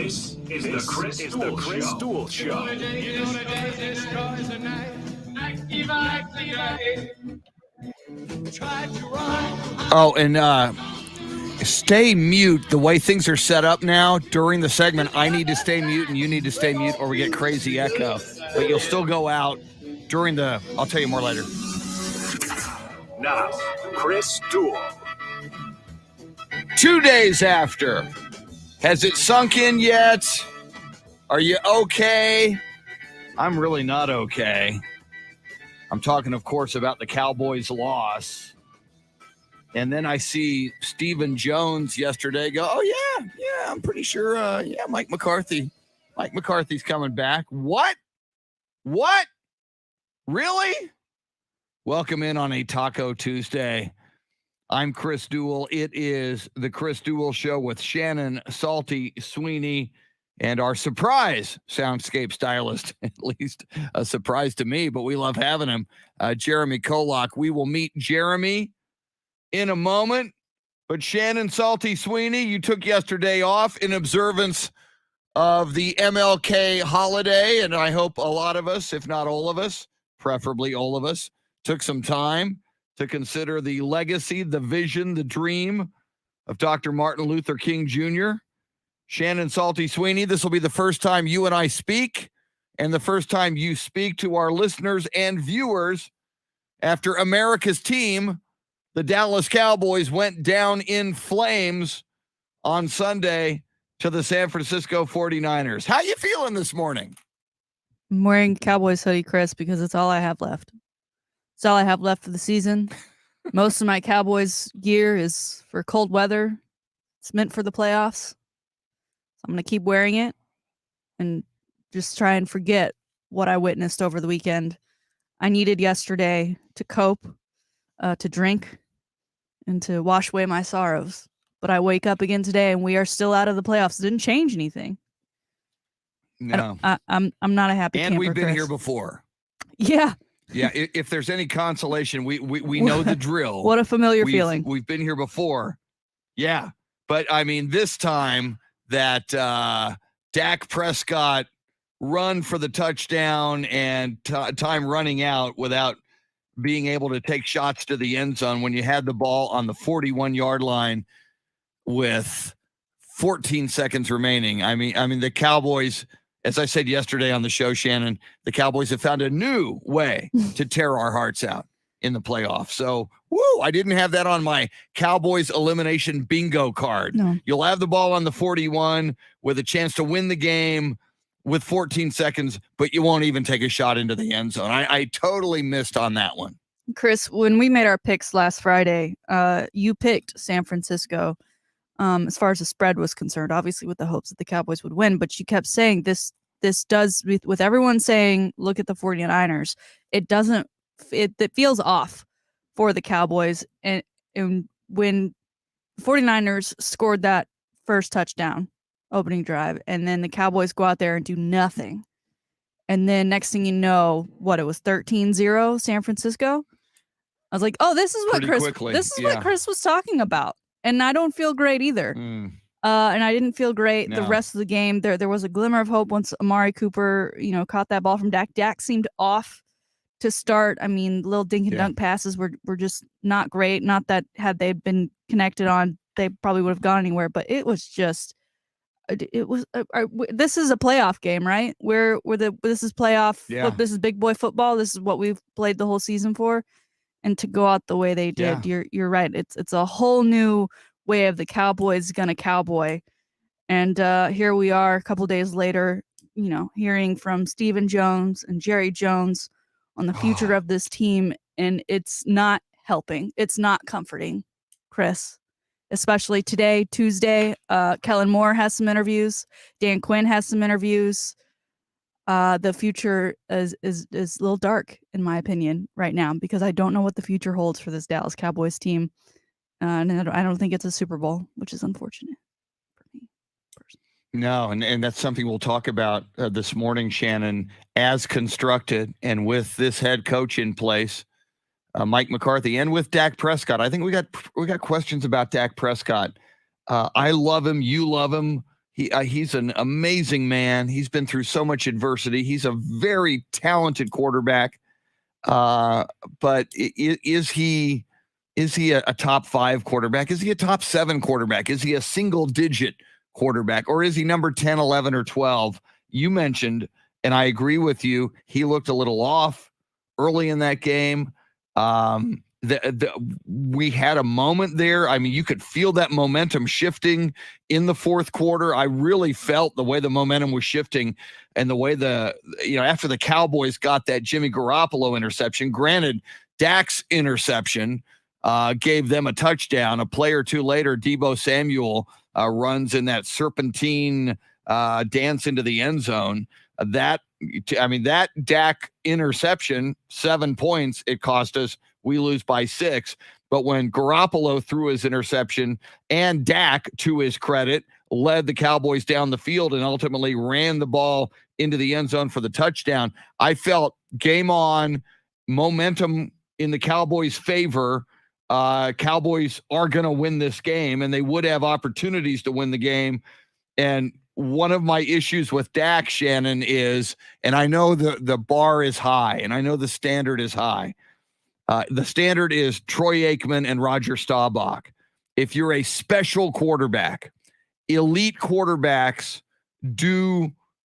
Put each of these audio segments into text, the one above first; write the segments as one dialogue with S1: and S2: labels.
S1: This is the Chris Duel Show.
S2: Oh, and stay mute. The way things are set up now during the segment, I need to stay mute and you need to stay mute or we get crazy echo. But you'll still go out during the, I'll tell you more later.
S1: Now, Chris Duel.
S2: 2 days after. Has it sunk in yet? Are you okay? I'm really not okay. I'm talking, of course, about the Cowboys' loss. And then I see Stephen Jones yesterday go, oh, yeah, I'm pretty sure, Mike McCarthy. Mike McCarthy's coming back. What? Really? Welcome in on a Taco Tuesday. I'm Chris Duel. It is the Chris Duel Show with Shannon, Salty, Sweeney, and our surprise Soundscape Stylist, at least a surprise to me, but we love having him, Jeremy Kolak. We will meet Jeremy in a moment, but Shannon, Salty, Sweeney, you took yesterday off in observance of the MLK holiday, and I hope a lot of us, if not all of us, preferably all of us, took some time to consider the legacy, the vision, the dream of Dr. Martin Luther King Jr. Shannon, Salty, Sweeney, this will be the first time you and I speak, and the first time you speak to our listeners and viewers after America's team, the Dallas Cowboys, went down in flames on Sunday to the San Francisco 49ers. How you feeling this morning?
S3: I'm wearing Cowboys hoodie, Chris, because it's all I have left. It's all I have left for the season. Most of my Cowboys gear is for cold weather. It's meant for the playoffs. So I'm going to keep wearing it and just try and forget what I witnessed over the weekend. I needed yesterday to cope, to drink, and to wash away my sorrows. But I wake up again today and we are still out of the playoffs. It didn't change anything.
S2: No.
S3: I'm not a happy camper,
S2: And we've been
S3: Chris.
S2: here before.
S3: Yeah.
S2: Yeah, if there's any consolation, we know the drill.
S3: What a familiar feeling.
S2: We've been here before. Yeah. But, I mean, this time that Dak Prescott run for the touchdown and time running out without being able to take shots to the end zone when you had the ball on the 41-yard line with 14 seconds remaining. I mean, the Cowboys, as I said yesterday on the show, Shannon, the Cowboys have found a new way to tear our hearts out in the playoffs. So, I didn't have that on my Cowboys elimination bingo card.
S3: No.
S2: You'll have the ball on the 41 with a chance to win the game with 14 seconds, but you won't even take a shot into the end zone. I totally missed on that one.
S3: Chris, when we made our picks last Friday, you picked San Francisco as far as the spread was concerned, obviously with the hopes that the Cowboys would win, but you kept saying this does, with everyone saying, look at the 49ers, it feels off for the Cowboys. And when 49ers scored that first touchdown, opening drive, and then the Cowboys go out there and do nothing. And then next thing you know, it was 13-0 San Francisco. I was like, oh, this is what what Chris was talking about. And I don't feel great either. And I didn't feel great the rest of the game. There was a glimmer of hope once Amari Cooper, caught that ball from Dak. Dak seemed off to start. I mean, little dink and dunk passes were just not great. Not that had they been connected on, they probably would have gone anywhere, but it was just, this is a playoff game, right? This is playoff.
S2: Yeah.
S3: This is big boy football. This is what we've played the whole season for. And to go out the way they did, you're right. It's a whole new way of the Cowboys gonna cowboy. And here we are a couple days later, hearing from Stephen Jones and Jerry Jones on the future of this team. And it's not helping. It's not comforting, Chris. Especially today, Tuesday, Kellen Moore has some interviews. Dan Quinn has some interviews. The future is a little dark, in my opinion, right now, because I don't know what the future holds for this Dallas Cowboys team. And I don't think it's a Super Bowl, which is unfortunate for me personally.
S2: No, and that's something we'll talk about this morning, Shannon, as constructed and with this head coach in place. Mike McCarthy, and with Dak Prescott. I think we got questions about Dak Prescott. I love him. You love him. He's an amazing man. He's been through so much adversity. He's a very talented quarterback. But is he a top 5 quarterback? Is he a top 7 quarterback? Is he a single digit quarterback, or is he number 10, 11, or 12? You mentioned, and I agree with you, he looked a little off early in that game. We had a moment there. I mean, you could feel that momentum shifting in the fourth quarter. I really felt the way the momentum was shifting and the way after the Cowboys got that Jimmy Garoppolo interception, granted, Dak's interception gave them a touchdown. A play or two later, Deebo Samuel runs in that serpentine dance into the end zone. That Dak interception, 7 points it cost us. We lose by 6. But when Garoppolo threw his interception and Dak, to his credit, led the Cowboys down the field and ultimately ran the ball into the end zone for the touchdown, I felt game on, momentum in the Cowboys' favor. Cowboys are going to win this game, and they would have opportunities to win the game. And one of my issues with Dak, Shannon, is, and I know the bar is high, and I know the standard is high. The standard is Troy Aikman and Roger Staubach. If you're a special quarterback, elite quarterbacks do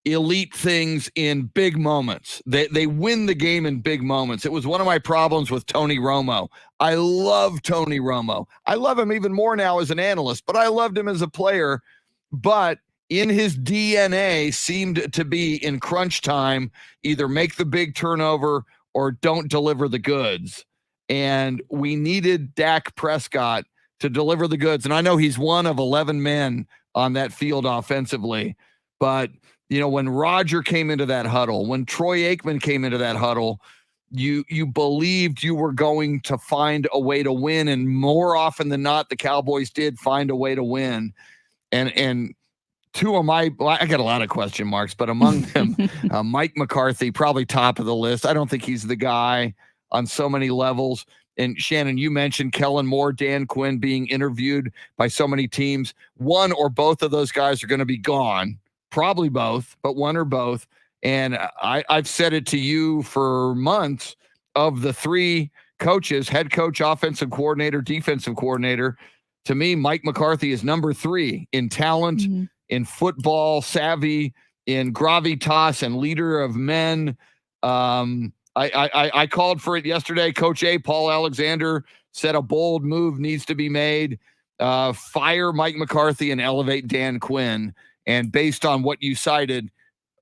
S2: elite things in big moments. They win the game in big moments. It was one of my problems with Tony Romo. I love Tony Romo. I love him even more now as an analyst, but I loved him as a player. But in his DNA seemed to be, in crunch time, either make the big turnover or don't deliver the goods. And we needed Dak Prescott to deliver the goods. And I know he's one of 11 men on that field offensively. But, when Roger came into that huddle, when Troy Aikman came into that huddle, you believed you were going to find a way to win. And more often than not, the Cowboys did find a way to win. And two of I got a lot of question marks, but among them, Mike McCarthy, probably top of the list. I don't think he's the guy on so many levels. And Shannon, you mentioned Kellen Moore, Dan Quinn being interviewed by so many teams. One or both of those guys are going to be gone, probably both, but one or both. And I've said it to you for months, of the 3 coaches, head coach, offensive coordinator, defensive coordinator, to me, Mike McCarthy is number 3 in talent, in football savvy, in gravitas, and leader of men. I called for it yesterday. Coach A, Paul Alexander, said a bold move needs to be made. Fire Mike McCarthy and elevate Dan Quinn. And based on what you cited,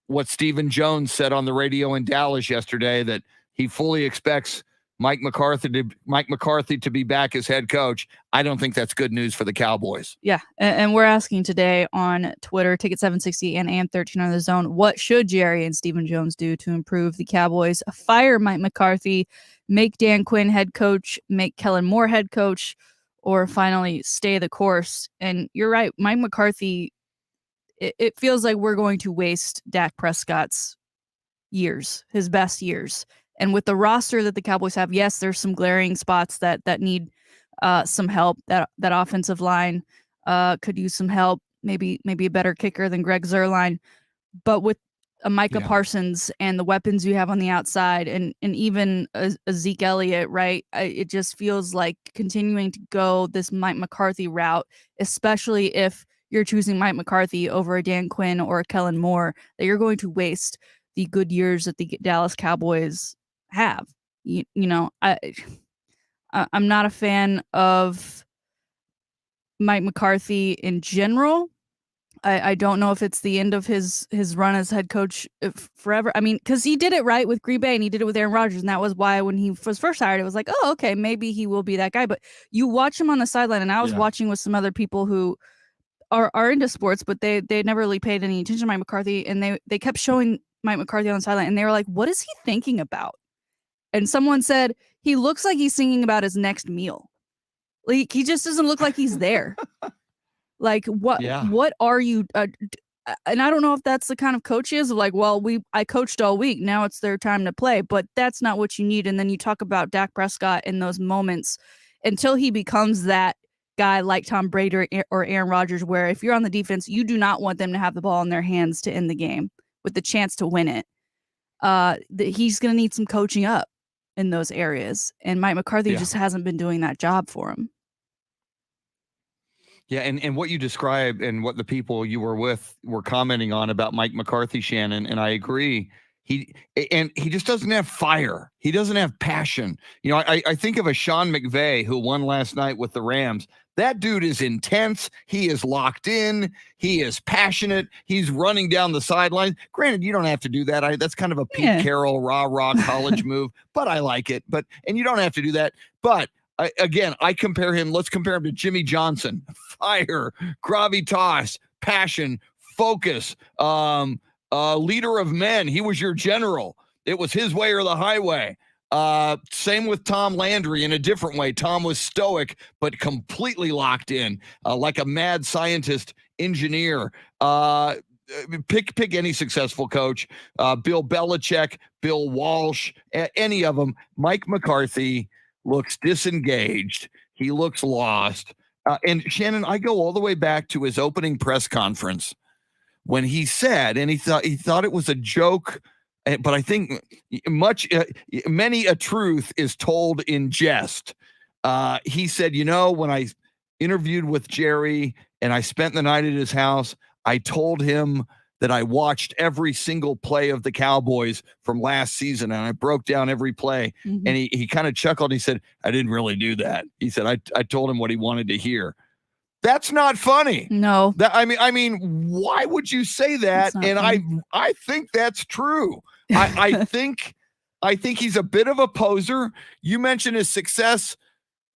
S2: what Stephen Jones said on the radio in Dallas yesterday, that he fully expects Mike McCarthy to be back as head coach, I don't think that's good news for the Cowboys.
S3: Yeah, and we're asking today on Twitter, Ticket760 and AM13 on the Zone, what should Jerry and Stephen Jones do to improve the Cowboys? Fire Mike McCarthy, make Dan Quinn head coach, make Kellen Moore head coach, or finally stay the course? And you're right, Mike McCarthy, it feels like we're going to waste Dak Prescott's years, his best years. And with the roster that the Cowboys have, yes, there's some glaring spots that need some help. That offensive line could use some help. Maybe a better kicker than Greg Zuerlein. But with a Micah Parsons and the weapons you have on the outside, and even a Zeke Elliott, right? It just feels like continuing to go this Mike McCarthy route, especially if you're choosing Mike McCarthy over a Dan Quinn or a Kellen Moore, that you're going to waste the good years that the Dallas Cowboys have. I'm not a fan of Mike McCarthy in general. I don't know if it's the end of his run as head coach forever. I mean, because he did it right with Green Bay and he did it with Aaron Rodgers, and that was why when he was first hired, it was like, oh, okay, maybe he will be that guy. But you watch him on the sideline, and I was watching with some other people who are into sports, but they never really paid any attention to Mike McCarthy, and they kept showing Mike McCarthy on the sideline, and they were like, what is he thinking about? And someone said, he looks like he's thinking about his next meal. Like, he just doesn't look like he's there. Like, what are you? And I don't know if that's the kind of coach he is. Like, well, I coached all week. Now it's their time to play. But that's not what you need. And then you talk about Dak Prescott in those moments until he becomes that guy like Tom Brady or Aaron Rodgers, where if you're on the defense, you do not want them to have the ball in their hands to end the game with the chance to win it. He's going to need some coaching up in those areas. And Mike McCarthy just hasn't been doing that job for him.
S2: Yeah, and what you described and what the people you were with were commenting on about Mike McCarthy, Shannon, and I agree. He just doesn't have fire. He doesn't have passion. You know, I think of a Sean McVay who won last night with the Rams. That dude is intense. He is locked in. He is passionate. He's running down the sidelines. Granted, you don't have to do that. That's kind of a Pete Carroll rah-rah college move, but I like it. And you don't have to do that. But I compare him. Let's compare him to Jimmy Johnson. Fire, gravitas, passion, focus, leader of men. He was your general. It was his way or the highway. Same with Tom Landry in a different way. Tom was stoic, but completely locked in, like a mad scientist engineer. Pick any successful coach, Bill Belichick, Bill Walsh, any of them. Mike McCarthy looks disengaged. He looks lost. And Shannon, I go all the way back to his opening press conference when he said, and he thought it was a joke, but I think many a truth is told in jest. He said, you know, when I interviewed with Jerry and I spent the night at his house, I told him that I watched every single play of the Cowboys from last season, and I broke down every play. Mm-hmm. And he kind of chuckled. He said, I didn't really do that. He said, I told him what he wanted to hear. That's not funny.
S3: No.
S2: I mean, why would you say that? And funny. I think that's true. I think he's a bit of a poser. You mentioned his success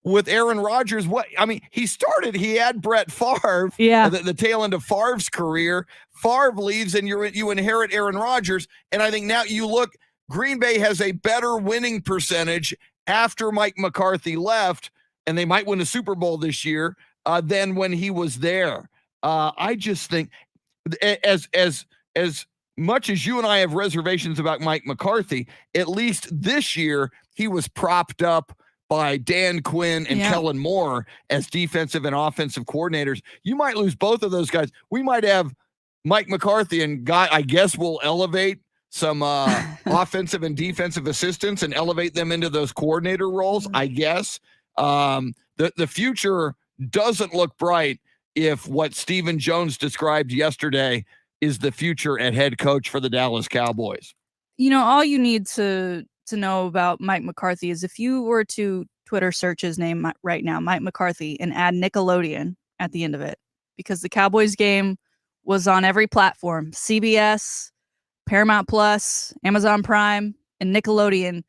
S2: with Aaron Rodgers. He had Brett Favre, the tail end of Favre's career. Favre leaves and you inherit Aaron Rodgers. And I think now you look, Green Bay has a better winning percentage after Mike McCarthy left, and they might win a Super Bowl this year than when he was there. I just think as much as you and I have reservations about Mike McCarthy, at least this year he was propped up by Dan Quinn and Kellen Moore as defensive and offensive coordinators. You might lose both of those guys. We might have Mike McCarthy and I guess we'll elevate some offensive and defensive assistants and elevate them into those coordinator roles, I guess. The future doesn't look bright if what Stephen Jones described yesterday is the future at head coach for the Dallas Cowboys.
S3: You know, all you need to know about Mike McCarthy is if you were to Twitter search his name right now, Mike McCarthy, and add Nickelodeon at the end of it, because the Cowboys game was on every platform, CBS, Paramount Plus, Amazon Prime, and Nickelodeon.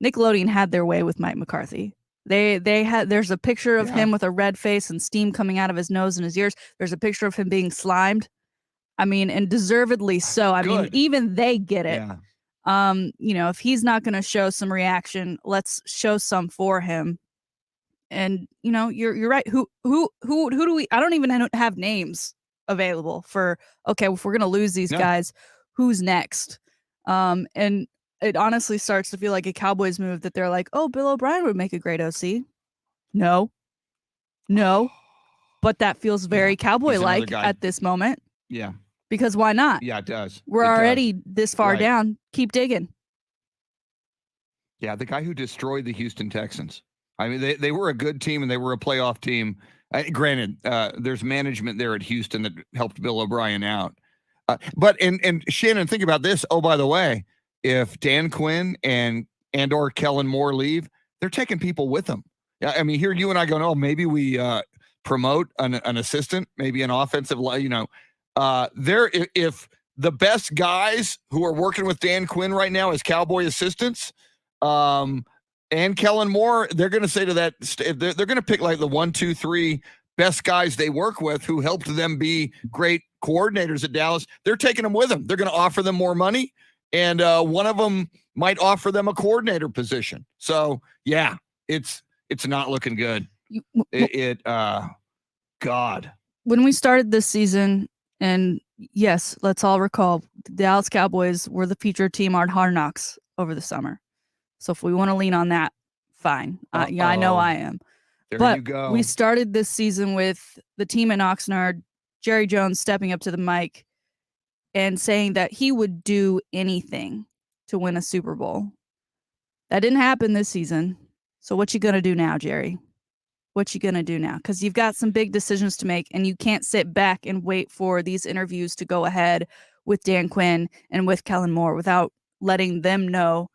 S3: Nickelodeon had their way with Mike McCarthy. There's a picture of him with a red face and steam coming out of his nose and his ears. There's a picture of him being slimed. I mean, and deservedly so. I mean, even they get it. Yeah. You know, if he's not going to show some reaction, let's show some for him. And you know, you're right. Who do we? I don't even have names available for. Okay, if we're going to lose these guys, who's next? And it honestly starts to feel like a Cowboys move that they're like, oh, Bill O'Brien would make a great OC. No, but that feels very Cowboy-like at this moment.
S2: Yeah.
S3: Because why not?
S2: Yeah, it does.
S3: We're already this far down. Keep digging.
S2: Yeah, the guy who destroyed the Houston Texans. I mean, they were a good team and they were a playoff team. Granted, there's management there at Houston that helped Bill O'Brien out. But Shannon, think about this. Oh, by the way, if Dan Quinn and or Kellen Moore leave, they're taking people with them. Yeah, I mean, here you and I go, oh, maybe we promote an assistant, maybe an offensive, if the best guys who are working with Dan Quinn right now as Cowboy assistants, and Kellen Moore, they're going to say to that, they're going to pick like the 1, 2, 3 best guys they work with who helped them be great coordinators at Dallas. They're taking them with them. They're going to offer them more money, and one of them might offer them a coordinator position. So yeah, it's not looking good. God.
S3: When we started this season, and yes, let's all recall, the Dallas Cowboys were the featured team on Hard Knocks over the summer. So if we want to lean on that, fine. I know I am.
S2: There
S3: But
S2: you go.
S3: we started this season with the team in Oxnard, Jerry Jones stepping up to the mic and saying that he would do anything to win a Super Bowl. That didn't happen this season. So what you going to do now, Jerry? What you going to do now? Because you've got some big decisions to make, and you can't sit back and wait for these interviews to go ahead with Dan Quinn and with Kellen Moore without letting them know,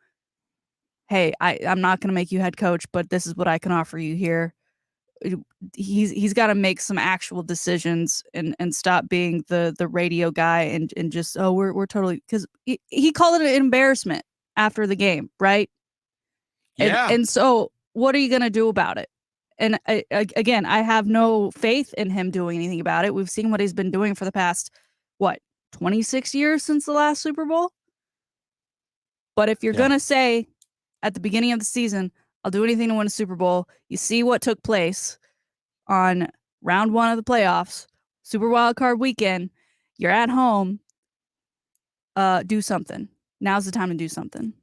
S3: hey, I'm not going to make you head coach, but this is what I can offer you here. He's got to make some actual decisions and stop being the radio guy and just, oh, we're totally, because he called it an embarrassment after the game, right?
S2: Yeah.
S3: And so what are you going to do about it? And again, I have no faith in him doing anything about it. We've seen what he's been doing for the past, 26 years since the last Super Bowl? But if you're going to say at the beginning of the season, I'll do anything to win a Super Bowl, you see what took place on round 1 of the playoffs, Super Wildcard weekend, you're at home, do something. Now's the time to do something.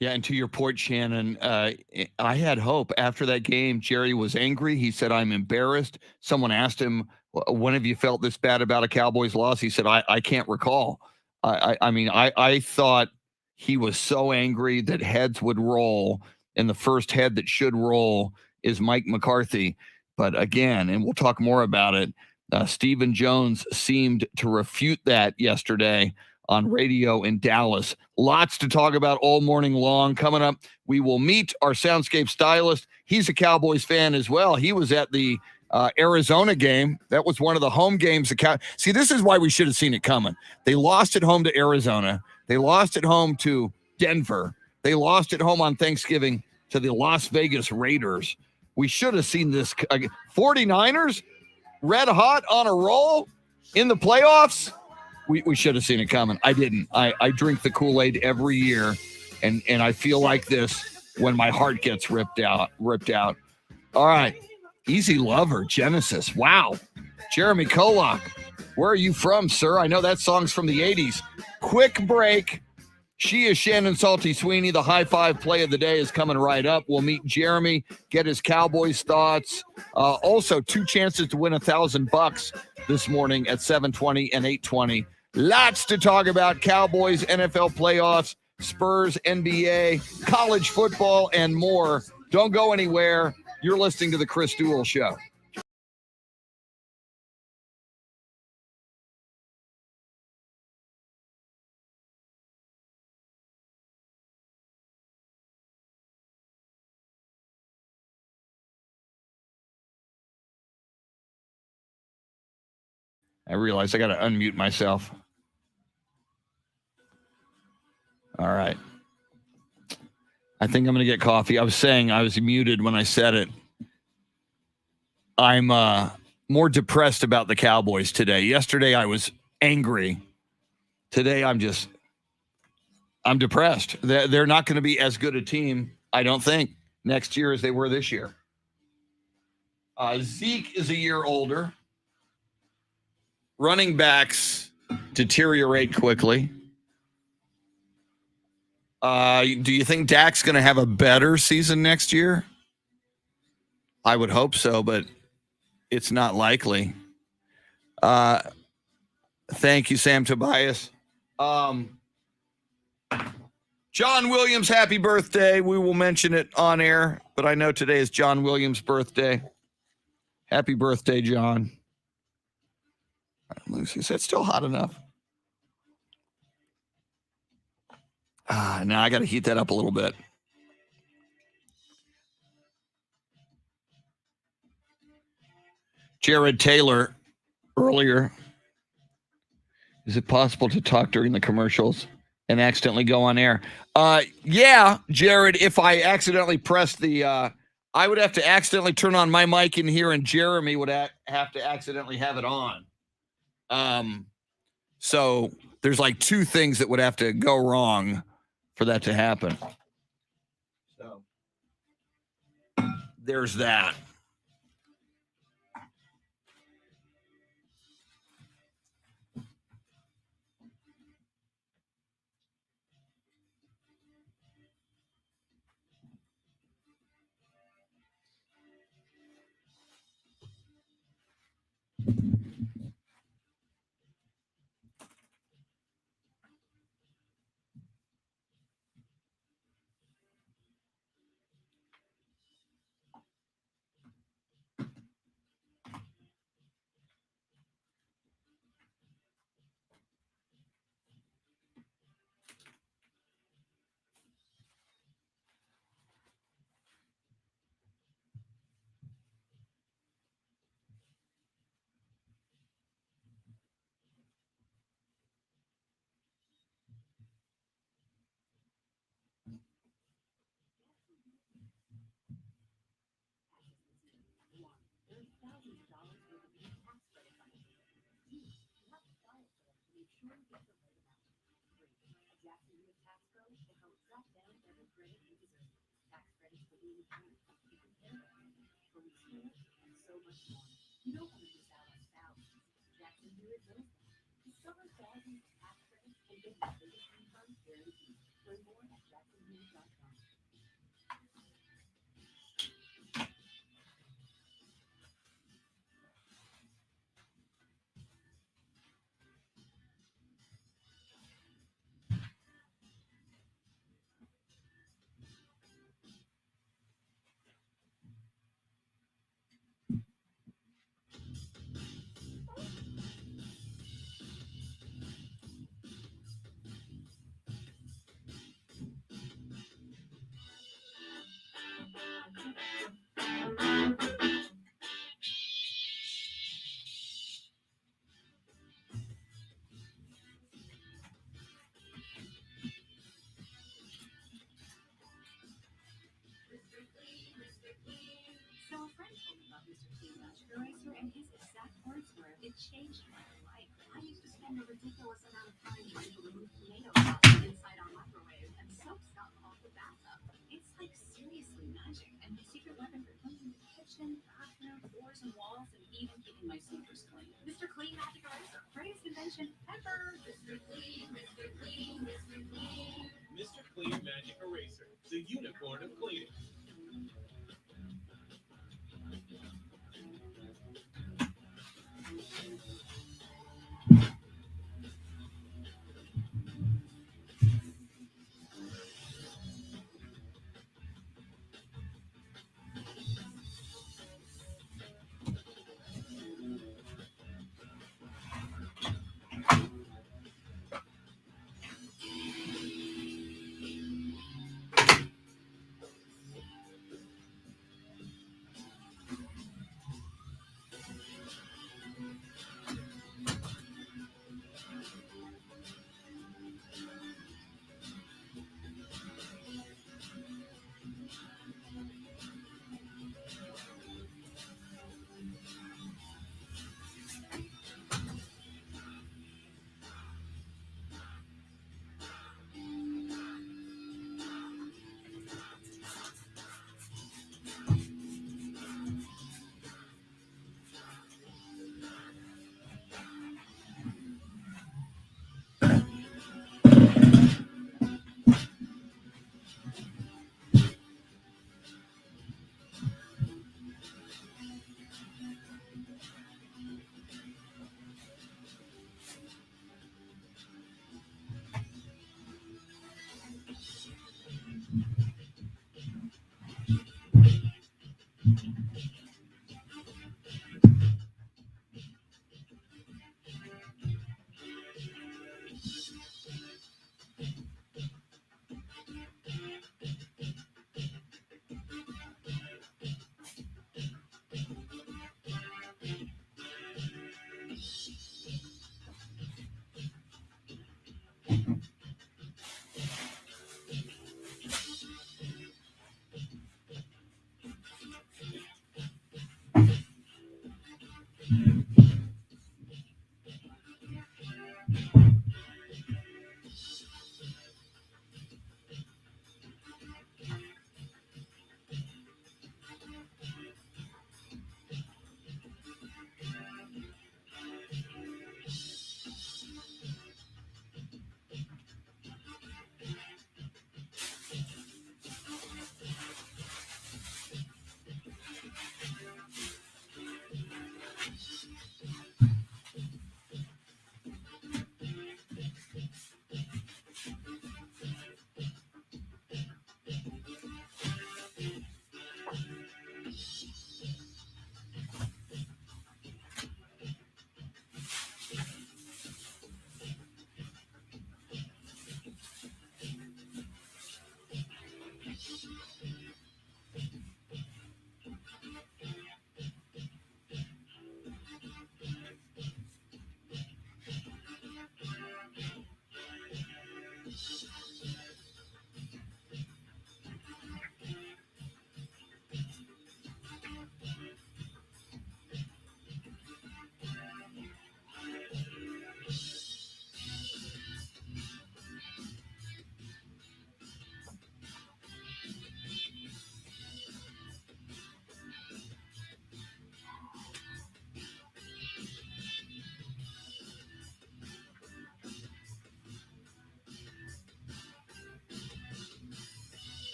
S2: Yeah, and to your point, Shannon, I had hope after that game. Jerry was angry. He said, I'm embarrassed. Someone asked him, when have you felt this bad about a Cowboys loss? He said, I can't recall. I thought he was so angry that heads would roll, and the first head that should roll is Mike McCarthy. But again, and we'll talk more about it, Stephen Jones seemed to refute that yesterday on radio in Dallas. Lots to talk about all morning long. Coming up, we will meet our Soundscape Stylist. He's a Cowboys fan as well. He was at the Arizona game. That was one of the home games. See, this is why we should have seen it coming. They lost at home to Arizona. They lost at home to Denver. They lost at home on Thanksgiving to the Las Vegas Raiders. We should have seen this. 49ers, red hot on a roll in the playoffs. We should have seen it coming. I didn't. I drink the Kool-Aid every year, and I feel like this when my heart gets ripped out. All right. Easy Lover, Genesis. Wow. Jeremy Kolak, where are you from, sir? I know that song's from the 80s. Quick break. She is Shannon Salty Sweeney. The high five play of the day is coming right up. We'll meet Jeremy, get his Cowboys thoughts. Also, 2 chances to win $1,000 this morning at 7:20 and 8:20. Lots to talk about. Cowboys, NFL playoffs, Spurs, NBA, college football, and more. Don't go anywhere. You're listening to The Chris Duel Show. I realized I got to unmute myself. All right. I think I'm going to get coffee. I was saying I was muted when I said it. I'm more depressed about the Cowboys today. Yesterday I was angry. Today I'm depressed. They're not going to be as good a team, I don't think, next year as they were this year. Zeke is a year older. Running backs deteriorate quickly. Do you think Dak's going to have a better season next year? I would hope so, but it's not likely. Thank you, Sam Tobias. John Williams, happy birthday. We will mention it on air, but I know today is John Williams' birthday. Happy birthday, John. Lucy, is that still hot enough? Now I got to heat that up a little bit. Jared Taylor earlier. Is it possible to talk during the commercials and accidentally go on air? Yeah, Jared, if I accidentally pressed the, I would have to accidentally turn on my mic in here, and Jeremy would have to accidentally have it on. So there's like 2 things that would have to go wrong for that to happen. So there's that.
S4: So a friend told me about Mr. Clean Magic Eraser, and his exact words were, "It changed my life. I used to spend a ridiculous amount of time trying to remove tomato sauce inside our microwave, and soap got off the bathtub. It's like seriously magic, and my secret weapon for cleaning the kitchen, bathroom, floors, and walls, and even keeping my sneakers clean. Mr. Clean Magic Eraser, greatest invention ever. Mr. Clean, Mr. Clean, Mr. Clean.
S5: Mr. Clean Magic Eraser, the unicorn of cleaning.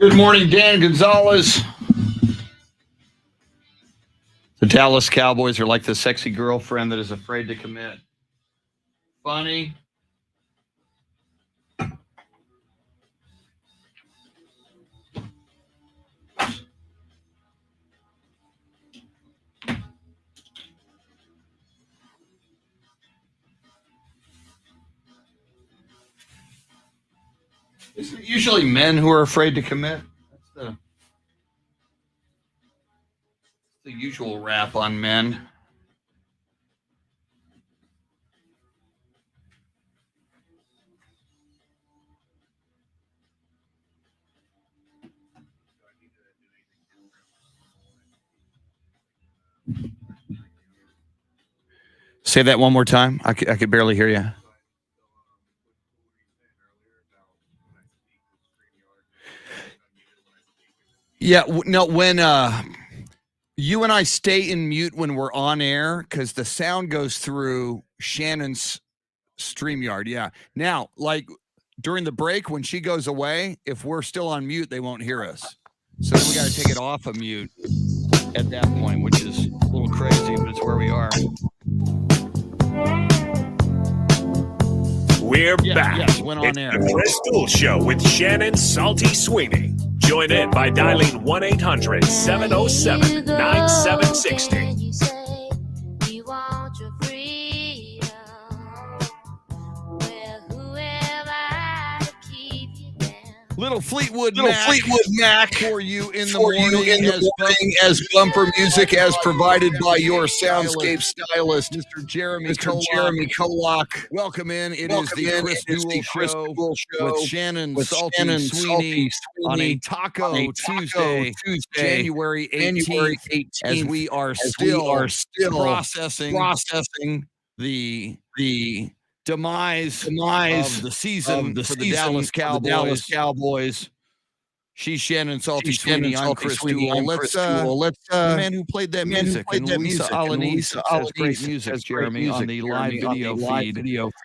S2: Good morning, Dan Gonzalez. The Dallas Cowboys are like the sexy girlfriend that is afraid to commit. Funny. Isn't it usually men who are afraid to commit? That's the usual rap on men. Say that one more time. I could barely hear you. Yeah, no, when you and I stay in mute when we're on air because the sound goes through Shannon's StreamYard. Yeah. Now, like during the break when she goes away, if we're still on mute, they won't hear us. So then we got to take it off of mute at that point, which is a little crazy, but it's where we are.
S1: We're back.
S2: Yes, went on
S1: It's
S2: air.
S1: the Chris Duel Show with Shannon Salty Sweeney. Join in by dialing 1-800-707-9760.
S2: Little Fleetwood Mac for you in the morning as bumper music as provided by your Soundscape Stylist, Mr. Jeremy Kolak. Welcome in. It is the Chris Duel Show with Shannon Salty Sweeney on a Taco Tuesday, January 18th, as we are still processing the demise of the season for the Dallas Cowboys. She's Shannon Salty Sweeney. I'm Chris Duel. Let's the man who played that music, and Lisa Alanis has great music, Jeremy, on the live video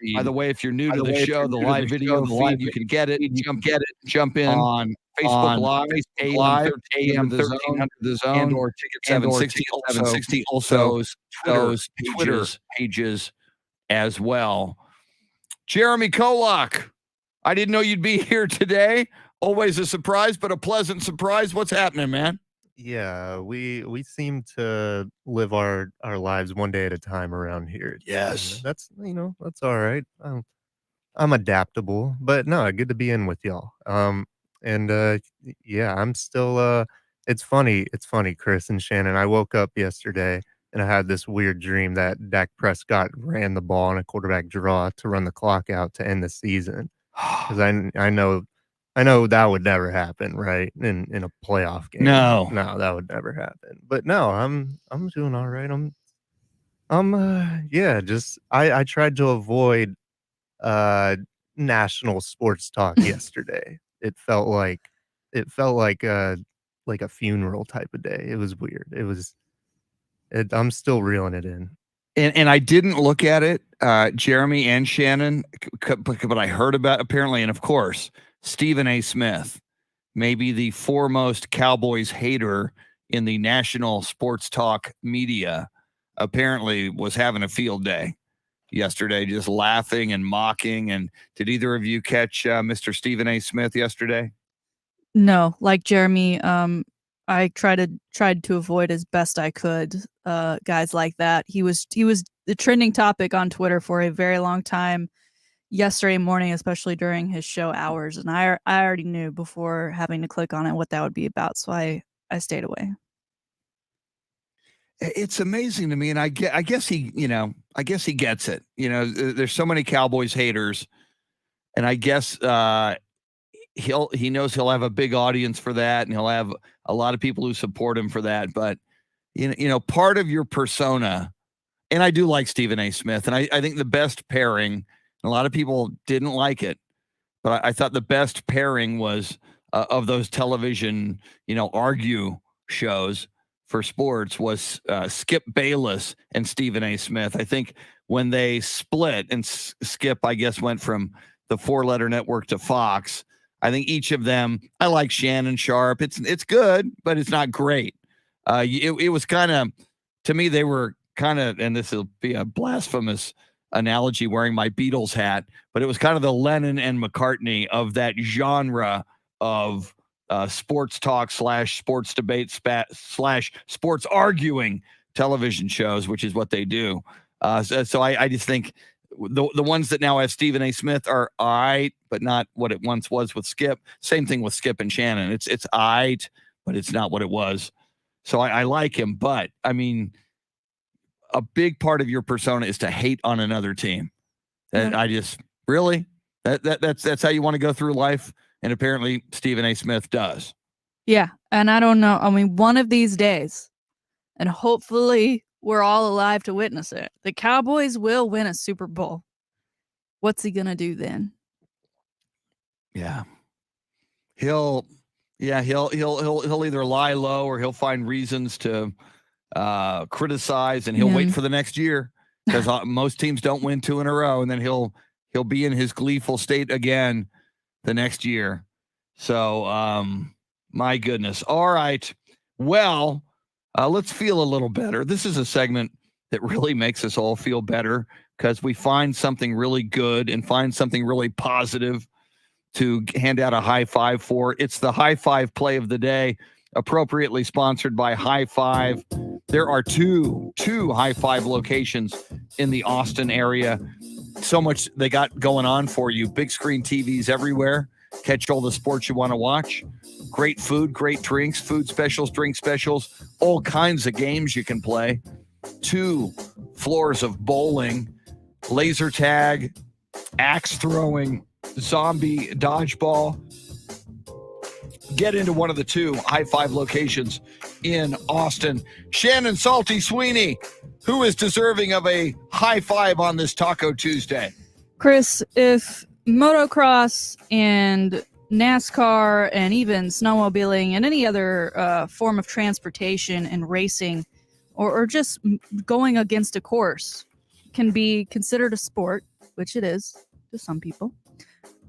S2: feed. By the way, if you're new to the show, the live video feed, you can get it. Jump in on Facebook Live, 8 a.m. 1300 The Zone, and or Ticket 760. Also, those Twitter pages as well. Jeremy Kolak, I didn't know you'd be here today. Always a surprise, but a pleasant surprise. What's happening, man?
S6: Yeah, we seem to live our lives one day at a time around here.
S2: Yes.
S6: That's that's all right. I'm adaptable, but no, good to be in with y'all. Yeah, I'm still it's funny, Chris and Shannon. I woke up yesterday and I had this weird dream that Dak Prescott ran the ball on a quarterback draw to run the clock out to end the season. Because I know that would never happen, right? In a playoff game.
S2: No,
S6: that would never happen. But no, I'm doing all right. I tried to avoid national sports talk yesterday. It felt like a funeral type of day. It was weird. I'm still reeling it in.
S2: And I didn't look at it, Jeremy and Shannon, but I heard about apparently, and of course, Stephen A. Smith, maybe the foremost Cowboys hater in the national sports talk media, apparently was having a field day yesterday, just laughing and mocking. And did either of you catch Mr. Stephen A. Smith yesterday?
S3: No, like Jeremy, I tried to avoid as best I could guys like that. He was the trending topic on Twitter for a very long time yesterday morning, especially during his show hours, and I already knew before having to click on it what that would be about, so I stayed away.
S2: It's amazing to me, and I guess he gets it. There's so many Cowboys haters, and I guess he knows he'll have a big audience for that, and he'll have a lot of people who support him for that. But part of your persona, and I do like Stephen A. Smith, and I think the best pairing. A lot of people didn't like it, but I thought the best pairing was of those television, argue shows for sports was Skip Bayless and Stephen A. Smith. I think when they split and Skip, I guess, went from the 4-letter network to Fox, I think each of them, I like Shannon Sharp. It's good, but it's not great. It was kind of, to me, they were kind of, and this will be a blasphemous analogy wearing my Beatles hat, but it was kind of the Lennon and McCartney of that genre of sports talk / sports debate / sports arguing television shows, which is what they do. So I just think the ones that now have Stephen A. Smith are all right, but not what it once was with Skip. Same thing with Skip and Shannon. It's all right, but it's not what it was. So I like him, but I mean, a big part of your persona is to hate on another team. And I just really that's how you want to go through life. And apparently Stephen A. Smith does.
S3: Yeah. And I don't know. I mean, one of these days, and hopefully we're all alive to witness it, the Cowboys will win a Super Bowl. What's he gonna do then?
S2: Yeah. He'll either lie low or he'll find reasons to criticize, and he'll wait for the next year, because most teams don't win 2 in a row, and then he'll be in his gleeful state again the next year. So my goodness. All right. Well, let's feel a little better. This is a segment that really makes us all feel better, because we find something really good and find something really positive to hand out a high five for. It's the high five play of the day, appropriately sponsored by High Five. There are two High Five locations in the Austin area. So much they got going on for you. Big screen TVs everywhere. Catch all the sports you want to watch. Great food, great drinks, food specials, drink specials, all kinds of games you can play. 2 floors of bowling, laser tag, axe throwing, zombie dodgeball. Get into one of the 2 High Five locations in Austin. Shannon Salty Sweeney, who is deserving of a high five on this Taco Tuesday?
S3: Chris, if motocross and NASCAR and even snowmobiling and any other form of transportation and racing, or just going against a course, can be considered a sport, which it is to some people,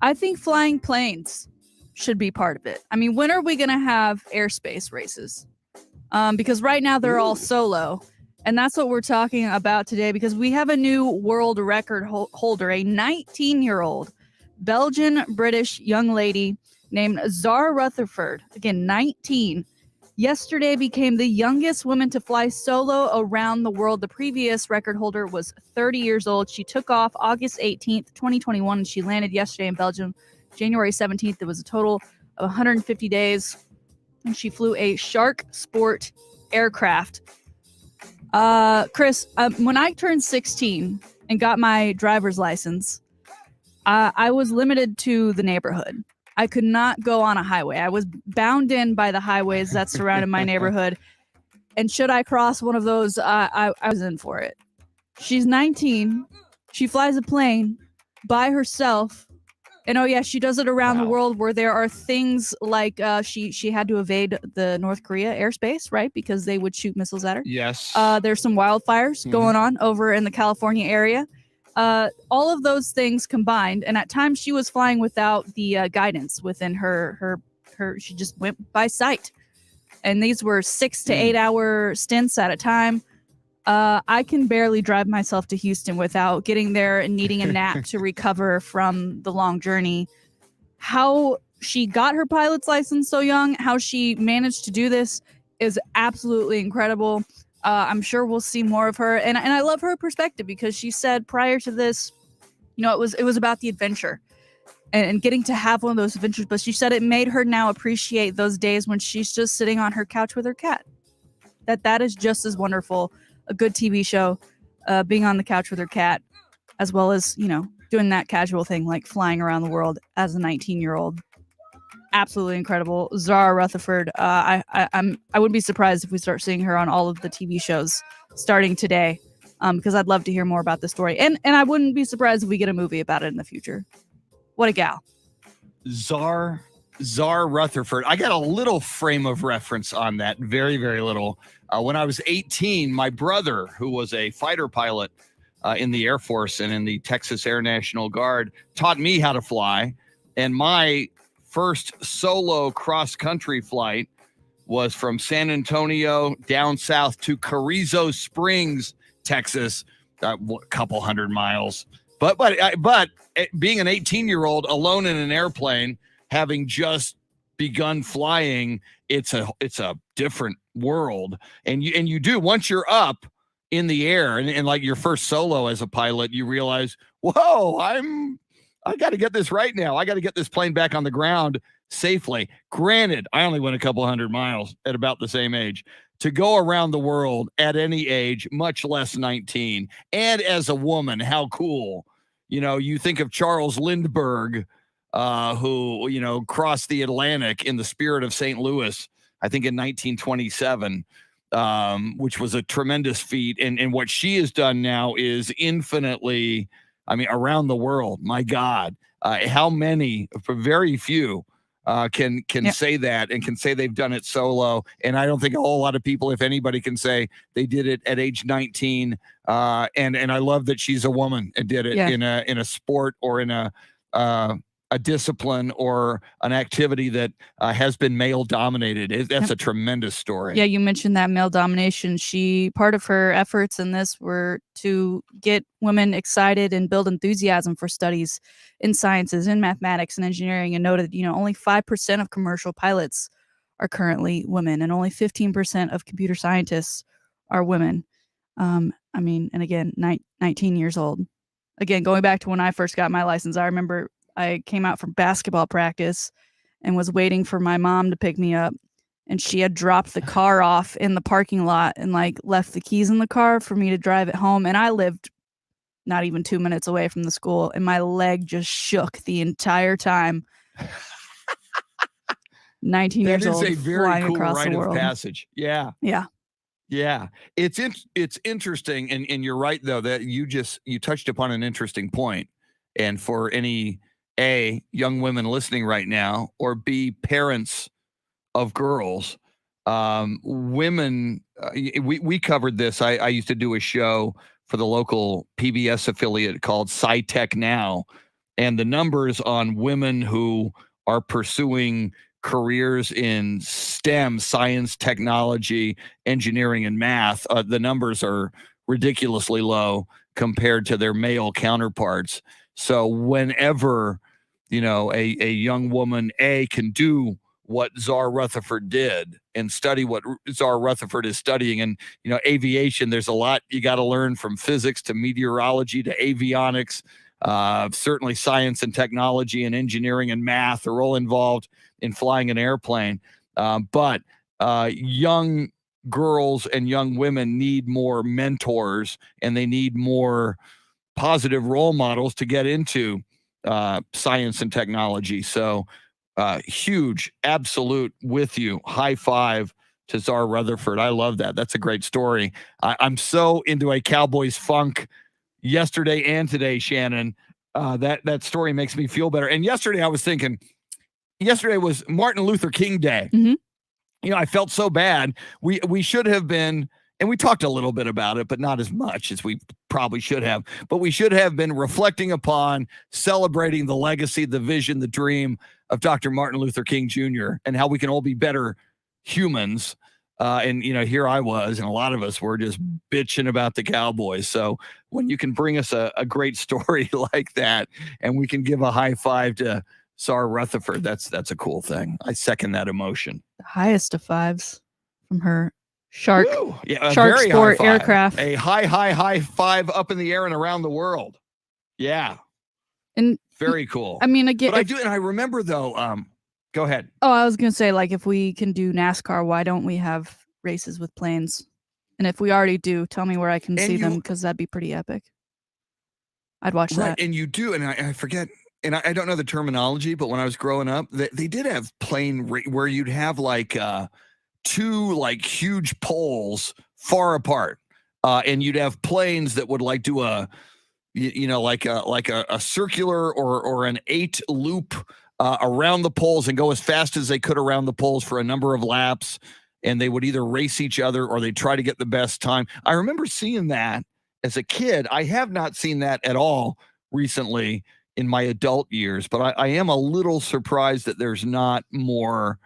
S3: I think flying planes should be part of it. I mean, when are we going to have airspace races? Because right now they're all solo. And that's what we're talking about today, because we have a new world record holder, a 19-year-old Belgian-British young lady named Zara Rutherford. Again, 19. Yesterday became the youngest woman to fly solo around the world. The previous record holder was 30 years old. She took off August 18th, 2021, and she landed yesterday in Belgium, January 17th. It was a total of 150 days, and she flew a Shark Sport aircraft. Chris, when I turned 16 and got my driver's license, I was limited to the neighborhood. I could not go on a highway. I was bound in by the highways that surrounded my neighborhood. And should I cross one of those, I was in for it. She's 19. She flies a plane by herself. And oh yeah, she does it around the world, where there are things like she had to evade the North Korea airspace, right? Because they would shoot missiles at her.
S2: Yes.
S3: There's some wildfires going on over in the California area. All of those things combined, and at times she was flying without the guidance within her. She just went by sight, and these were 6 to 8 hour stints at a time. I can barely drive myself to Houston without getting there and needing a nap to recover from the long journey. How she got her pilot's license so young, how she managed to do this, is absolutely incredible. I'm sure we'll see more of her, and I love her perspective, because she said prior to this, you know, it was about the adventure and getting to have one of those adventures. But she said it made her now appreciate those days when she's just sitting on her couch with her cat. That is just as wonderful. A good TV show, being on the couch with her cat, as well as, you know, doing that casual thing like flying around the world as a 19-year-old. Absolutely incredible. Zara Rutherford. I wouldn't be surprised if we start seeing her on all of the TV shows starting today, because I'd love to hear more about the story. And I wouldn't be surprised if we get a movie about it in the future. What a gal.
S2: Zara Rutherford. I got a little frame of reference on that. Very, very little. When I was 18, my brother, who was a fighter pilot in the Air Force and in the Texas Air National Guard, taught me how to fly. And my first solo cross-country flight was from San Antonio down south to Carrizo Springs, Texas, a couple hundred miles. But being an 18-year-old alone in an airplane, having just begun flying, it's a different world. And you do, once you're up in the air and like your first solo as a pilot, you realize, whoa, I got to get this right now. I got to get this plane back on the ground safely. Granted, I only went a couple hundred miles at about the same age. To go around the world at any age, much less 19, and as a woman, how cool. You think of Charles Lindbergh, who, crossed the Atlantic in the Spirit of St. Louis, I think in 1927, which was a tremendous feat. And what she has done now is infinitely, around the world. My God, how many, for very few, can say that and can say they've done it solo. And I don't think a whole lot of people, if anybody, can say they did it at age 19. And I love that she's a woman and did it in a sport or in a discipline or an activity that has been male dominated. That's a tremendous story.
S3: Yeah, you mentioned that male domination. Part of her efforts in this were to get women excited and build enthusiasm for studies in sciences, in mathematics and engineering, and noted, only 5% of commercial pilots are currently women, and only 15% of computer scientists are women. And again, 19 years old. Again, going back to when I first got my license, I remember I came out from basketball practice and was waiting for my mom to pick me up, and she had dropped the car off in the parking lot and left the keys in the car for me to drive it home. And I lived not even 2 minutes away from the school, and my leg just shook the entire time. 19 years old,
S2: that is a very
S3: flying
S2: cool
S3: across
S2: rite
S3: the world.
S2: of passage. Yeah. It's interesting, and you're right though that you touched upon an interesting point. And for any A, young women listening right now, or B, parents of girls, women, we covered this. I used to do a show for the local PBS affiliate called SciTech Now, and the numbers on women who are pursuing careers in STEM, science, technology, engineering, and math, the numbers are ridiculously low compared to their male counterparts. So whenever, a young woman, can do what Czar Rutherford did and study what Czar Rutherford is studying. And, aviation, there's a lot you got to learn, from physics to meteorology to avionics. Certainly science and technology and engineering and math are all involved in flying an airplane. But young girls and young women need more mentors, and they need more positive role models to get into science and technology. So huge, absolute with you. High five to Czar Rutherford. I love that. That's a great story. I'm so into a Cowboys funk yesterday and today, Shannon. That story makes me feel better. And yesterday I was thinking, yesterday was Martin Luther King Day.
S3: Mm-hmm.
S2: I felt so bad. We should have been, and we talked a little bit about it, but not as much as we probably should have. But we should have been reflecting upon, celebrating the legacy, the vision, the dream of Dr. Martin Luther King Jr. and how we can all be better humans. And here I was, and a lot of us were just bitching about the Cowboys. So when you can bring us a great story like that, and we can give a high five to Czar Rutherford, that's a cool thing. I second that emotion.
S3: The highest of fives from her Shark
S2: very
S3: Sport
S2: high five.
S3: aircraft.
S2: A high five up in the air and around the world. Yeah.
S3: And
S2: very cool.
S3: Again,
S2: but I remember though, go ahead.
S3: Oh, I was going to say, if we can do NASCAR, why don't we have races with planes? And if we already do, tell me where I can see them, because that'd be pretty epic. I'd watch that.
S2: And you do, and I forget, and I don't know the terminology, but when I was growing up, they did have plane where you'd have two huge poles far apart, and you'd have planes that would do a circular or an 8 loop around the poles and go as fast as they could around the poles for a number of laps, and they would either race each other or they try to get the best time. I remember seeing that as a kid. I have not seen that at all recently in my adult years, but I am a little surprised that there's not more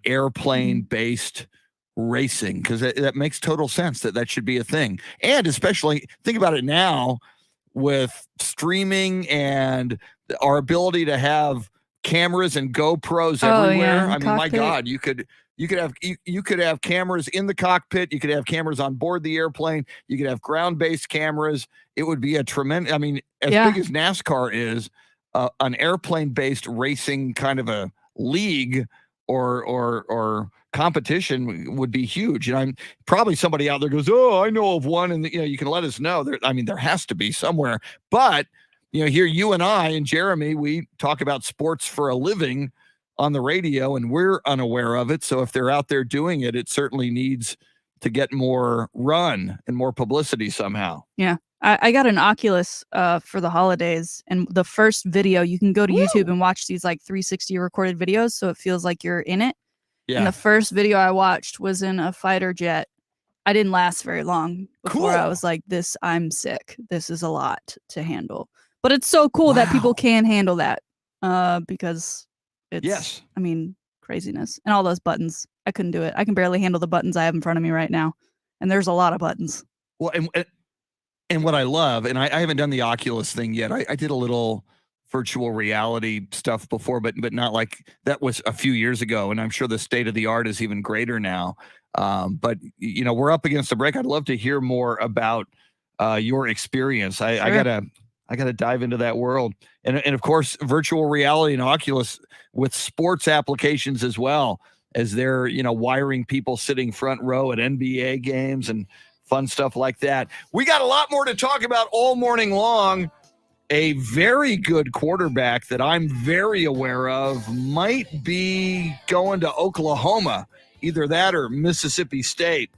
S2: airplane-based racing, because that makes total sense that should be a thing. And especially think about it now with streaming and our ability to have cameras and GoPros everywhere. I mean, my God, you could have cameras in the cockpit. You could have cameras on board the airplane. You could have ground-based cameras. It would be a tremendous. I mean, as big as NASCAR is, an airplane-based racing kind of a league or competition would be huge. And I'm probably somebody out there goes, "Oh, I know of one," and you can let us know. There has to be somewhere. But here you and I and Jeremy, we talk about sports for a living on the radio, and we're unaware of it. So if they're out there doing it, it certainly needs to get more run and more publicity somehow.
S3: Yeah. I got an Oculus for the holidays, and the first video, you can go to YouTube and watch these like 360 recorded videos, so it feels like you're in it. Yeah. And the first video I watched was in a fighter jet. I didn't last very long before I was like, I'm sick. This is a lot to handle. But it's so cool that people can handle that because it's, I mean, craziness. And all those buttons. I couldn't do it. I can barely handle the buttons I have in front of me right now. And there's a lot of buttons.
S2: Well, and what I love, and I haven't done the Oculus thing yet. I did a little virtual reality stuff before, but not like that was a few years ago. And I'm sure the state of the art is even greater now. But we're up against the break. I'd love to hear more about your experience. I gotta dive into that world. And of course, virtual reality and Oculus with sports applications as well, as they're, wiring people sitting front row at NBA games and fun stuff like that. We got a lot more to talk about all morning long. A very good quarterback that I'm very aware of might be going to Oklahoma, either that or Mississippi State.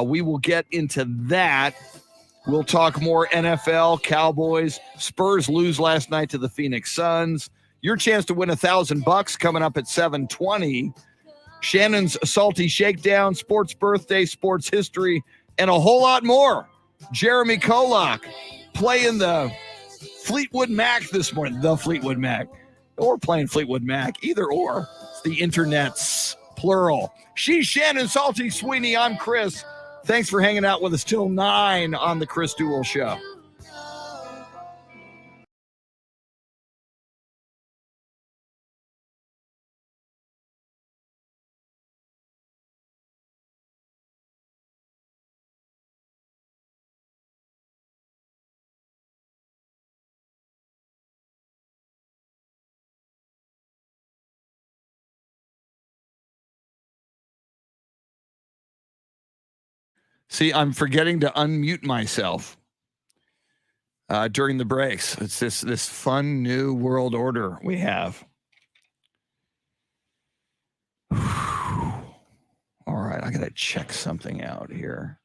S2: We will get into that. We'll talk more NFL, Cowboys. Spurs lose last night to the Phoenix Suns. Your chance to win $1,000 coming up at 7:20. Shannon's Salty Shakedown, sports birthday, sports history, and a whole lot more. Jeremy Kolak playing the Fleetwood Mac this morning. The Fleetwood Mac. Or playing Fleetwood Mac. Either or. It's the internet's plural. She's Shannon, Salty Sweeney. I'm Chris. Thanks for hanging out with us till 9 on the Chris Duel Show. See, I'm forgetting to unmute myself during the breaks. It's this fun new world order we have. All right, I got to check something out here.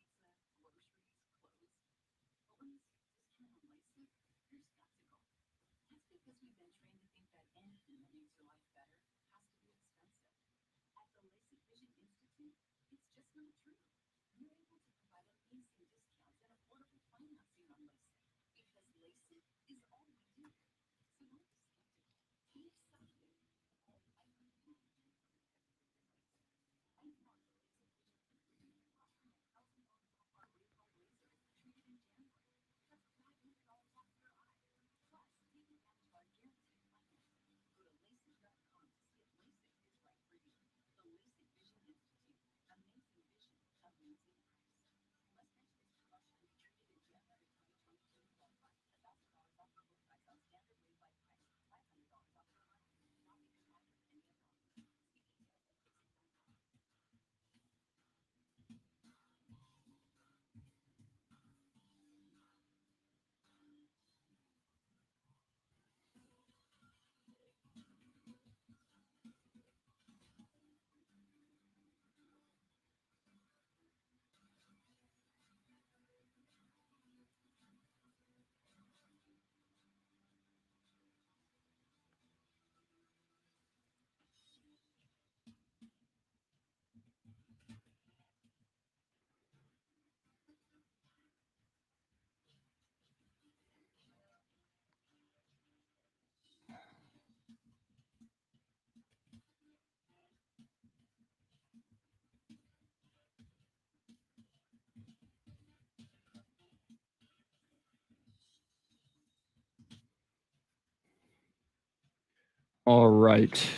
S2: All right.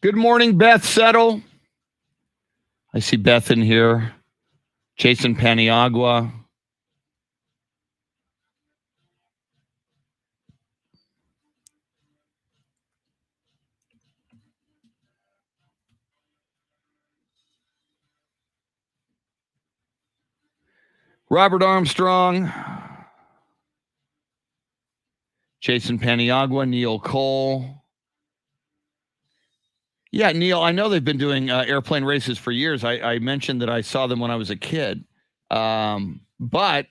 S2: Good morning, Beth Settle. I see Beth in here. Jason Paniagua. Robert Armstrong. Jason Paniagua, Neil Cole. Yeah, Neil, I know they've been doing airplane races for years. I mentioned that I saw them when I was a kid. But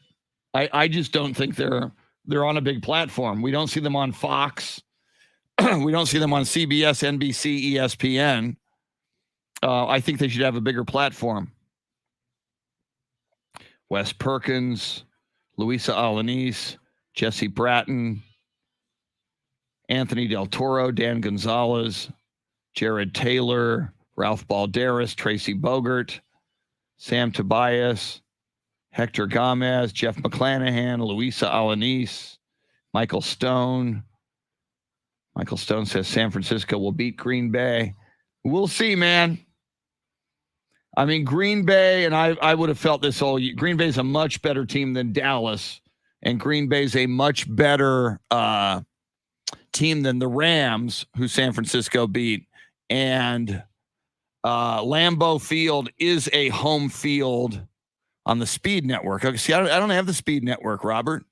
S2: I just don't think they're on a big platform. We don't see them on Fox. We don't see them on CBS, NBC, ESPN. I think they should have a bigger platform. Wes Perkins, Luisa Alanis, Jesse Bratton, Anthony Del Toro, Dan Gonzalez, Jared Taylor, Ralph Balderas, Tracy Bogert, Sam Tobias, Hector Gomez, Jeff McClanahan, Luisa Alanis, Michael Stone. Michael Stone says San Francisco will beat Green Bay. We'll see, man. I mean, Green Bay, and I would have felt this all year. Green Bay is a much better team than Dallas, and Green Bay is a much better team than the Rams, who San Francisco beat. And Lambeau Field is a home field on the Speed Network. Okay, see, I don't have the Speed Network, Robert.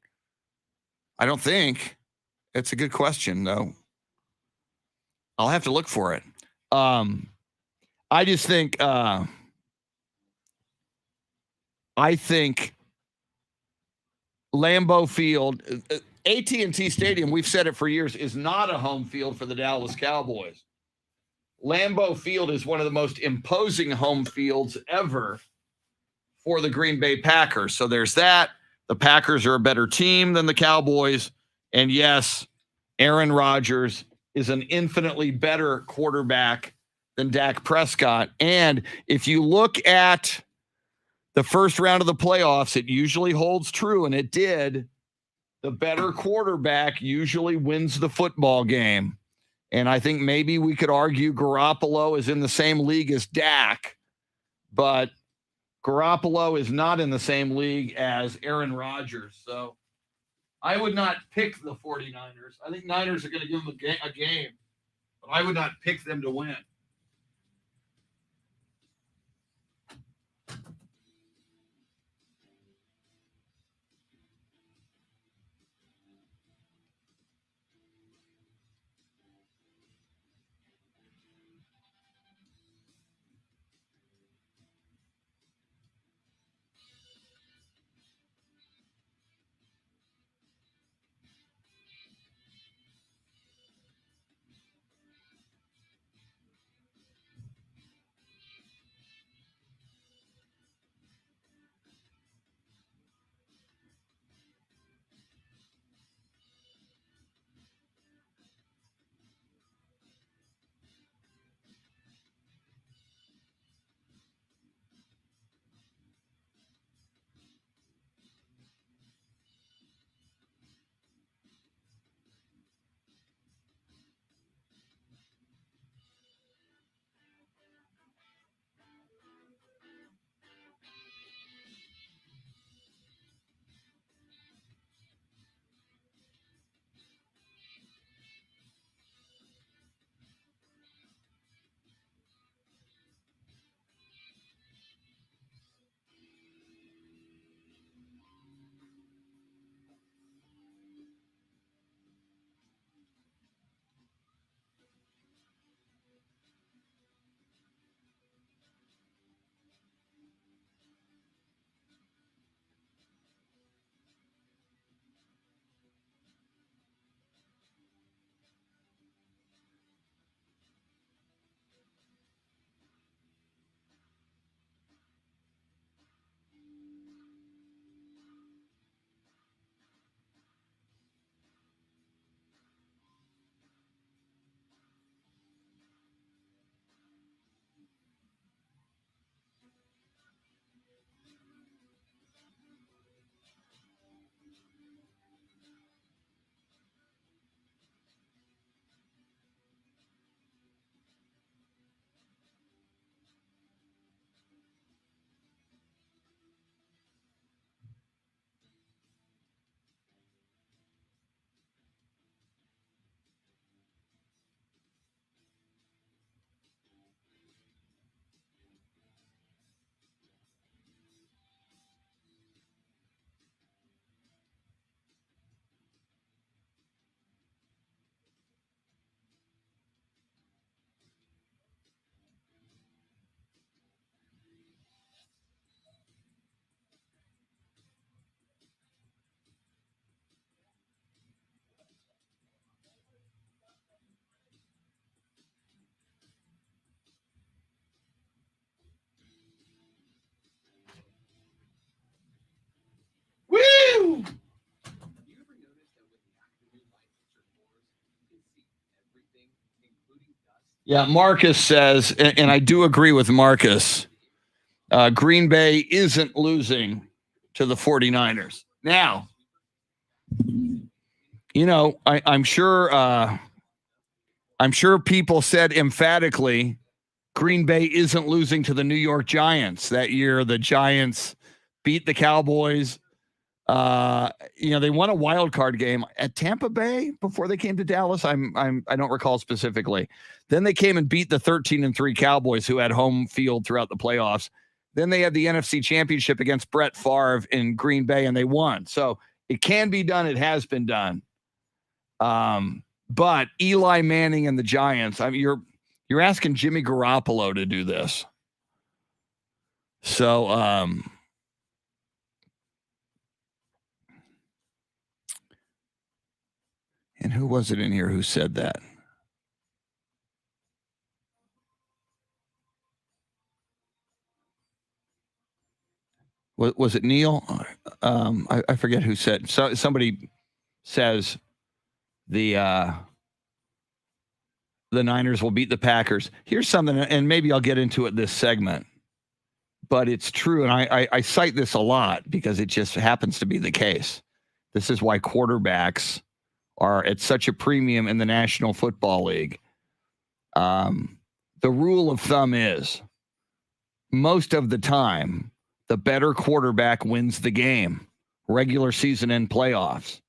S2: I don't think. It's a good question, though. I'll have to look for it. I just think I think Lambeau Field, AT&T Stadium, we've said it for years, is not a home field for the Dallas Cowboys. Lambeau Field is one of the most imposing home fields ever for the Green Bay Packers. So there's that. The Packers are a better team than the Cowboys. And yes, Aaron Rodgers is an infinitely better quarterback than Dak Prescott. And if you look at the first round of the playoffs, it usually holds true, and it did. The better quarterback usually wins the football game. And I think maybe we could argue Garoppolo is in the same league as Dak, but Garoppolo is not in the same league as Aaron Rodgers. So I would not pick the 49ers. I think Niners are going to give them a game, but I would not pick them to win. Yeah, Marcus says, and I do agree with Marcus, Green Bay isn't losing to the 49ers. Now, I'm sure people said emphatically Green Bay isn't losing to the New York Giants that year. The Giants beat the Cowboys. They won a wild card game at Tampa Bay before they came to Dallas. I don't recall specifically. Then they came and beat the 13-3 Cowboys, who had home field throughout the playoffs. Then they had the NFC Championship against Brett Favre in Green Bay, and they won. So it can be done. It has been done. But Eli Manning and the Giants, you're asking Jimmy Garoppolo to do this. So, and who was it in here who said that? Was it Neil? I forget who said. So somebody says the Niners will beat the Packers. Here's something, and maybe I'll get into it this segment, but it's true, and I cite this a lot because it just happens to be the case. This is why quarterbacks are at such a premium in the National Football League. The rule of thumb is most of the time, the better quarterback wins the game, regular season and playoffs.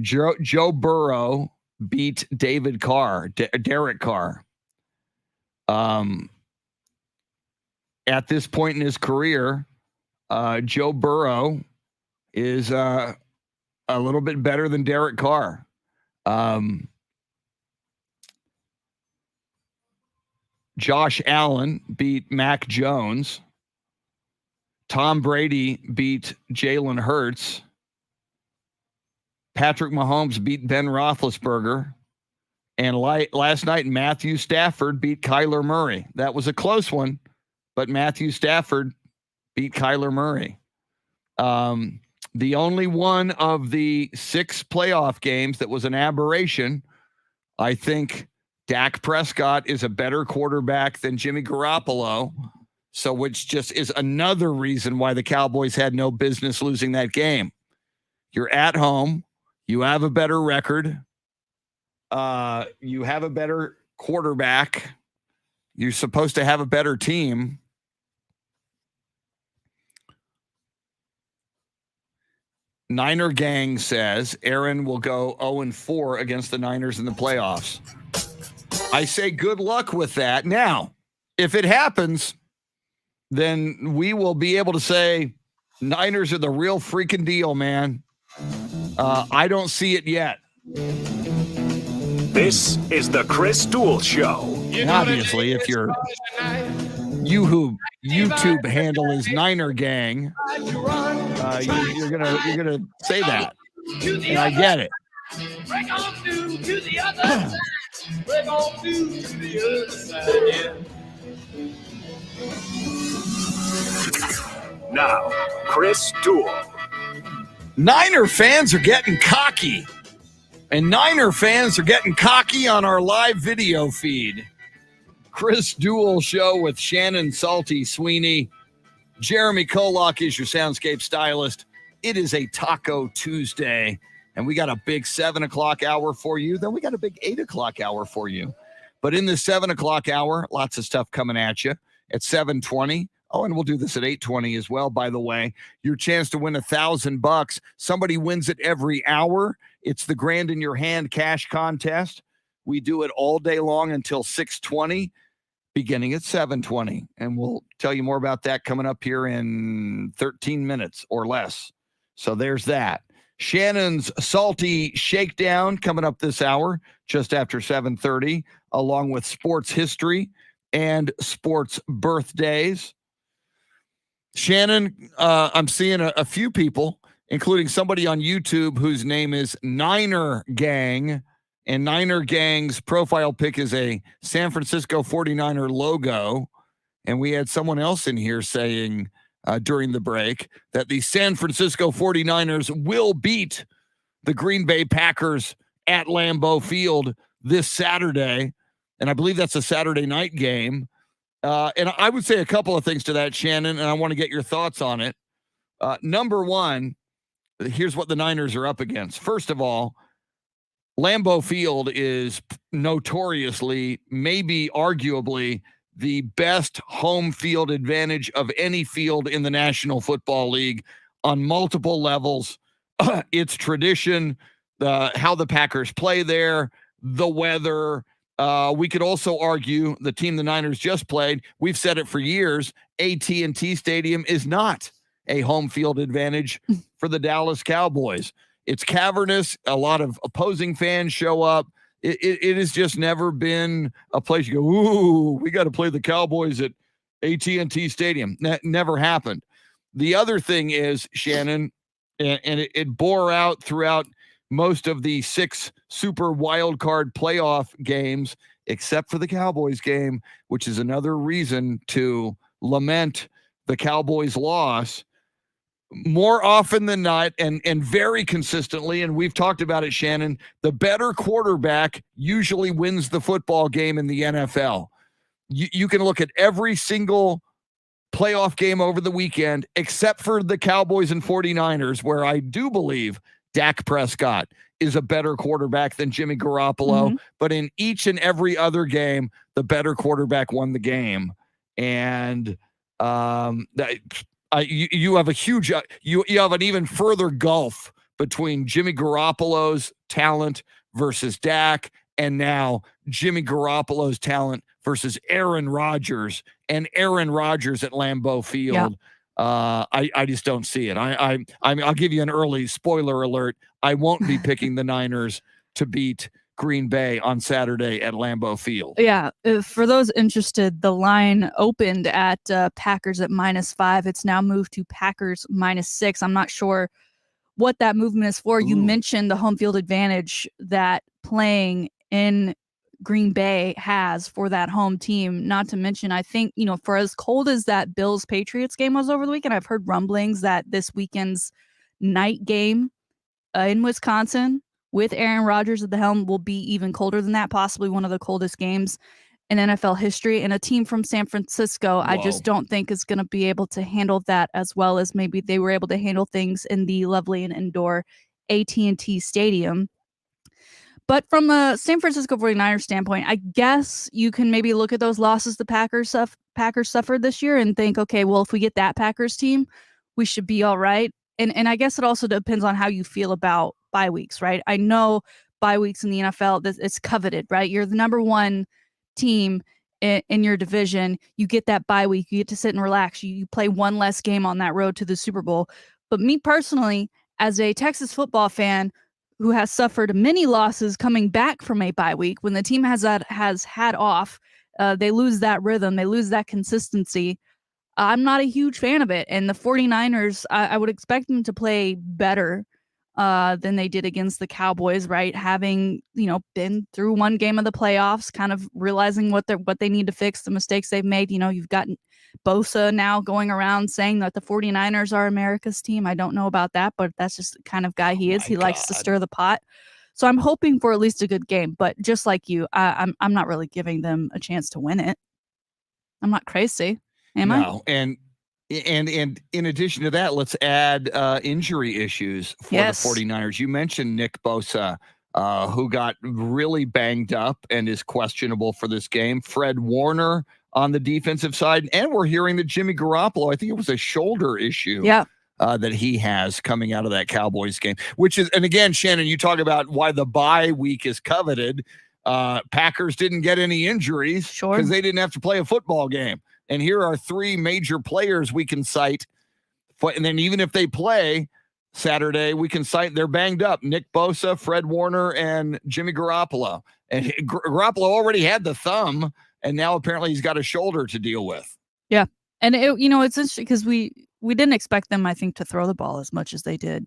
S2: Joe Burrow beat Derek Carr. At this point in his career, Joe Burrow is a little bit better than Derek Carr. Josh Allen beat Mac Jones. Tom Brady beat Jalen Hurts. Patrick Mahomes beat Ben Roethlisberger. And last night, Matthew Stafford beat Kyler Murray. That was a close one, but Matthew Stafford beat Kyler Murray. The only one of the 6 playoff games that was an aberration, I think Dak Prescott is a better quarterback than Jimmy Garoppolo. So which just is another reason why the Cowboys had no business losing that game. You're at home. You have a better record. You have a better quarterback. You're supposed to have a better team. Niner Gang says Aaron will go 0-4 against the Niners in the playoffs. I say good luck with that. Now, if it happens, then we will be able to say Niners are the real freaking deal, man. I don't see it yet.
S1: This is the Chris Duel Show.
S2: And obviously, if your YouTube handle is Niner Gang, you're gonna say that, and I get it.
S5: Break on through to the other side. Break on through to the other side, yeah.
S1: Now, Chris Duel.
S2: Niner fans are getting cocky. And Niner fans are getting cocky on our live video feed. Chris Duel Show with Shannon, Salty, Sweeney. Jeremy Kolock is your Soundscape Stylist. It is a Taco Tuesday, and we got a big 7 o'clock hour for you. Then we got a big 8 o'clock hour for you. But in the 7 o'clock hour, lots of stuff coming at you at 7:20. Oh, and we'll do this at 8:20 as well, by the way. Your chance to win $1,000. Somebody wins it every hour. It's the Grand in Your Hand cash contest. We do it all day long until 6:20, beginning at 7:20. And we'll tell you more about that coming up here in 13 minutes or less. So there's that. Shannon's Salty Shakedown coming up this hour, just after 7:30, along with sports history and sports birthdays. Shannon, I'm seeing a few people, including somebody on YouTube whose name is Niner Gang, and Niner Gang's profile pic is a San Francisco 49er logo. And we had someone else in here saying during the break that the San Francisco 49ers will beat the Green Bay Packers at Lambeau Field this Saturday. and I believe that's a Saturday night game. And I would say a couple of things to that, Shannon, and I want to get your thoughts on it. Number one, here's what the Niners are up against. First of all, Lambeau Field is notoriously, maybe arguably, the best home field advantage of any field in the National Football League on multiple levels. It's tradition, how the Packers play there, the weather. We could also argue the team the Niners just played. We've said it for years. AT&T Stadium is not a home field advantage for the Dallas Cowboys. It's cavernous. A lot of opposing fans show up. It has just never been a place you go, ooh, we got to play the Cowboys at AT&T Stadium. That never happened. The other thing is, Shannon, and it bore out throughout most of the 6 super wild card playoff games, except for the Cowboys game, which is another reason to lament the Cowboys' loss. More often than not, and very consistently, and we've talked about it, Shannon, the better quarterback usually wins the football game in the NFL. You can look at every single playoff game over the weekend, except for the Cowboys and 49ers, where I do believe Dak Prescott is a better quarterback than Jimmy Garoppolo. Mm-hmm. But in each and every other game, the better quarterback won the game. And you have a huge, you have an even further gulf between Jimmy Garoppolo's talent versus Dak, and now Jimmy Garoppolo's talent versus Aaron Rodgers, and Aaron Rodgers at Lambeau Field. Yeah. I just don't see it. I'll give you an early spoiler alert. I won't be picking the Niners to beat Green Bay on Saturday at Lambeau Field.
S3: Yeah, for those interested, the line opened at Packers at -5. It's now moved to Packers -6. I'm not sure what that movement is for. Ooh. You mentioned the home field advantage that playing in Green Bay has for that home team. Not to mention, I think, for as cold as that Bills-Patriots game was over the weekend, I've heard rumblings that this weekend's night game in Wisconsin with Aaron Rodgers at the helm will be even colder than that, possibly one of the coldest games in NFL history. And a team from San Francisco, I just don't think is going to be able to handle that as well as maybe they were able to handle things in the lovely and indoor AT&T Stadium. But from a San Francisco 49ers standpoint, I guess you can maybe look at those losses the Packers suffered this year and think, okay, well, if we get that Packers team, we should be all right. And I guess it also depends on how you feel about bye weeks, right? I know bye weeks in the NFL, it's coveted, right? You're the number one team in your division. You get that bye week. You get to sit and relax. You play one less game on that road to the Super Bowl. But me personally, as a Texas football fan who has suffered many losses coming back from a bye week, when the team has had off, they lose that rhythm. They lose that consistency. I'm not a huge fan of it. And the 49ers, I would expect them to play better than they did against the Cowboys, right? Having, been through one game of the playoffs, kind of realizing what they need to fix, the mistakes they've made. You've got Bosa now going around saying that the 49ers are America's team. I don't know about that, but that's just the kind of guy he is. He likes to stir the pot. So I'm hoping for at least a good game. But just like you, I'm not really giving them a chance to win it. I'm not crazy. Am I?
S2: No, and in addition to that, let's add injury issues for the 49ers. You mentioned Nick Bosa, who got really banged up and is questionable for this game. Fred Warner on the defensive side, and we're hearing that Jimmy Garoppolo, I think it was a shoulder issue that he has coming out of that Cowboys game, which is, and again, Shannon, you talk about why the bye week is coveted. Packers didn't get any injuries because they didn't have to play a football game. And here are 3 major players we can cite. And then even if they play Saturday, we can cite they're banged up. Nick Bosa, Fred Warner, and Jimmy Garoppolo. And Garoppolo already had the thumb, and now apparently he's got a shoulder to deal with.
S3: Yeah. And, it's interesting because we didn't expect them, I think, to throw the ball as much as they did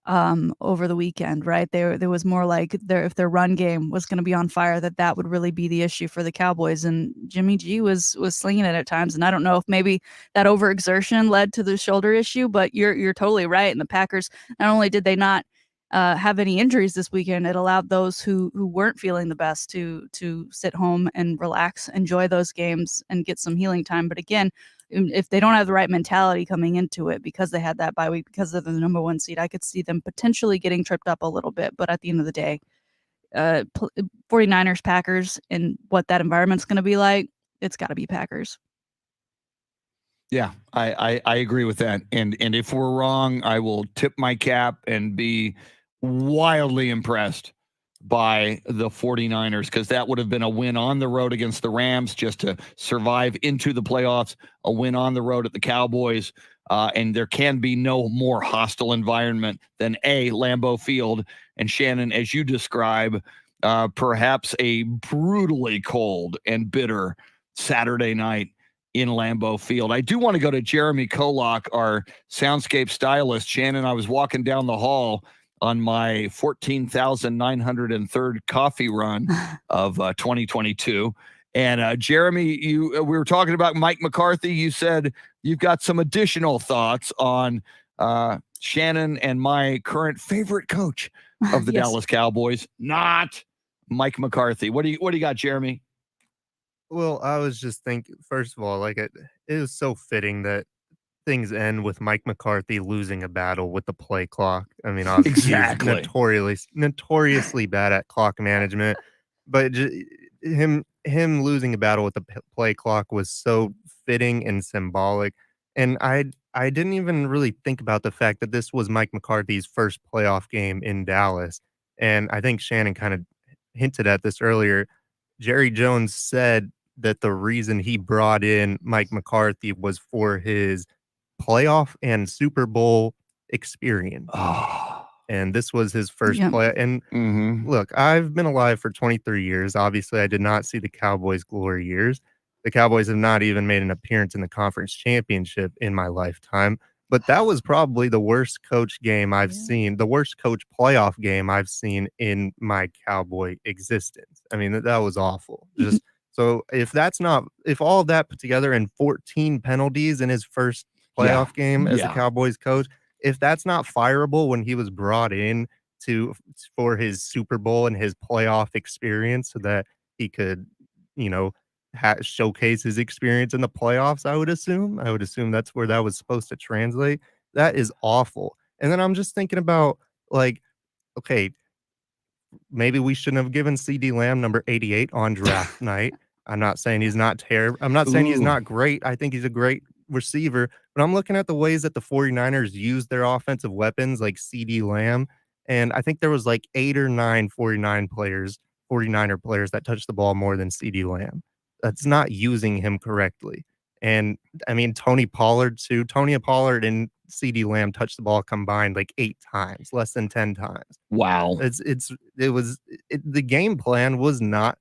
S3: over the weekend, right? There was more like if their run game was going to be on fire, that would really be the issue for the Cowboys. And Jimmy G was slinging it at times. And I don't know if maybe that overexertion led to the shoulder issue, but you're totally right. And the Packers, not only did they not have any injuries this weekend. It allowed those who weren't feeling the best to sit home and relax, enjoy those games, and get some healing time. But again, if they don't have the right mentality coming into it because they had that bye week, because of the number 1 seed, I could see them potentially getting tripped up a little bit. But at the end of the day, 49ers, Packers, and what that environment's going to be like, it's got to be Packers.
S2: Yeah, I agree with that. And if we're wrong, I will tip my cap and be wildly impressed by the 49ers, because that would have been a win on the road against the Rams just to survive into the playoffs, a win on the road at the Cowboys. And there can be no more hostile environment than Lambeau Field. And Shannon, as you describe, perhaps a brutally cold and bitter Saturday night in Lambeau Field. I do want to go to Jeremy Kolak, our Soundscape Stylist. Shannon, I was walking down the hall on my 14,903rd coffee run of 2022. And Jeremy, we were talking about Mike McCarthy. You said you've got some additional thoughts on Shannon and my current favorite coach of the
S3: Yes.
S2: Dallas Cowboys, not Mike McCarthy. What do you got, Jeremy?
S6: Well, I was just thinking, first of all, like it was so fitting that things end with Mike McCarthy losing a battle with the play clock. I mean, obviously
S2: Exactly.
S6: he's notoriously bad at clock management, but him losing a battle with the play clock was so fitting and symbolic. And I didn't even really think about the fact that this was Mike McCarthy's first playoff game in Dallas. And I think Shannon kind of hinted at this earlier. Jerry Jones said that the reason he brought in Mike McCarthy was for his playoff and Super Bowl experience.
S2: Oh.
S6: And this was his first
S3: Yeah.
S6: play. And look, I've been alive for 23 years. Obviously, I did not see the Cowboys' glory years. The Cowboys have not even made an appearance in the conference championship in my lifetime. But that was probably the worst coach game I've seen, the worst coach playoff game I've seen in my Cowboy existence. I mean, that was awful. Just so if all of that put together and 14 penalties in his first playoff game as a Cowboys coach, if that's not fireable when he was brought in for his Super Bowl and his playoff experience so that he could, showcase his experience in the playoffs, I would assume that's where that was supposed to translate. That is awful. And then I'm just thinking about, like, okay, maybe we shouldn't have given CD Lamb number 88 on draft night. I'm not saying he's not terrible. I'm not saying he's not great. I think he's a great receiver, but I'm looking at the ways that the 49ers use their offensive weapons like CD Lamb. And I think there was like 8 or 9 49er players that touched the ball more than CD Lamb. That's not using him correctly. And I mean, Tony Pollard too. Tony Pollard and CD Lamb touched the ball combined like 8 times, less than 10 times.
S2: Wow.
S6: The game plan was not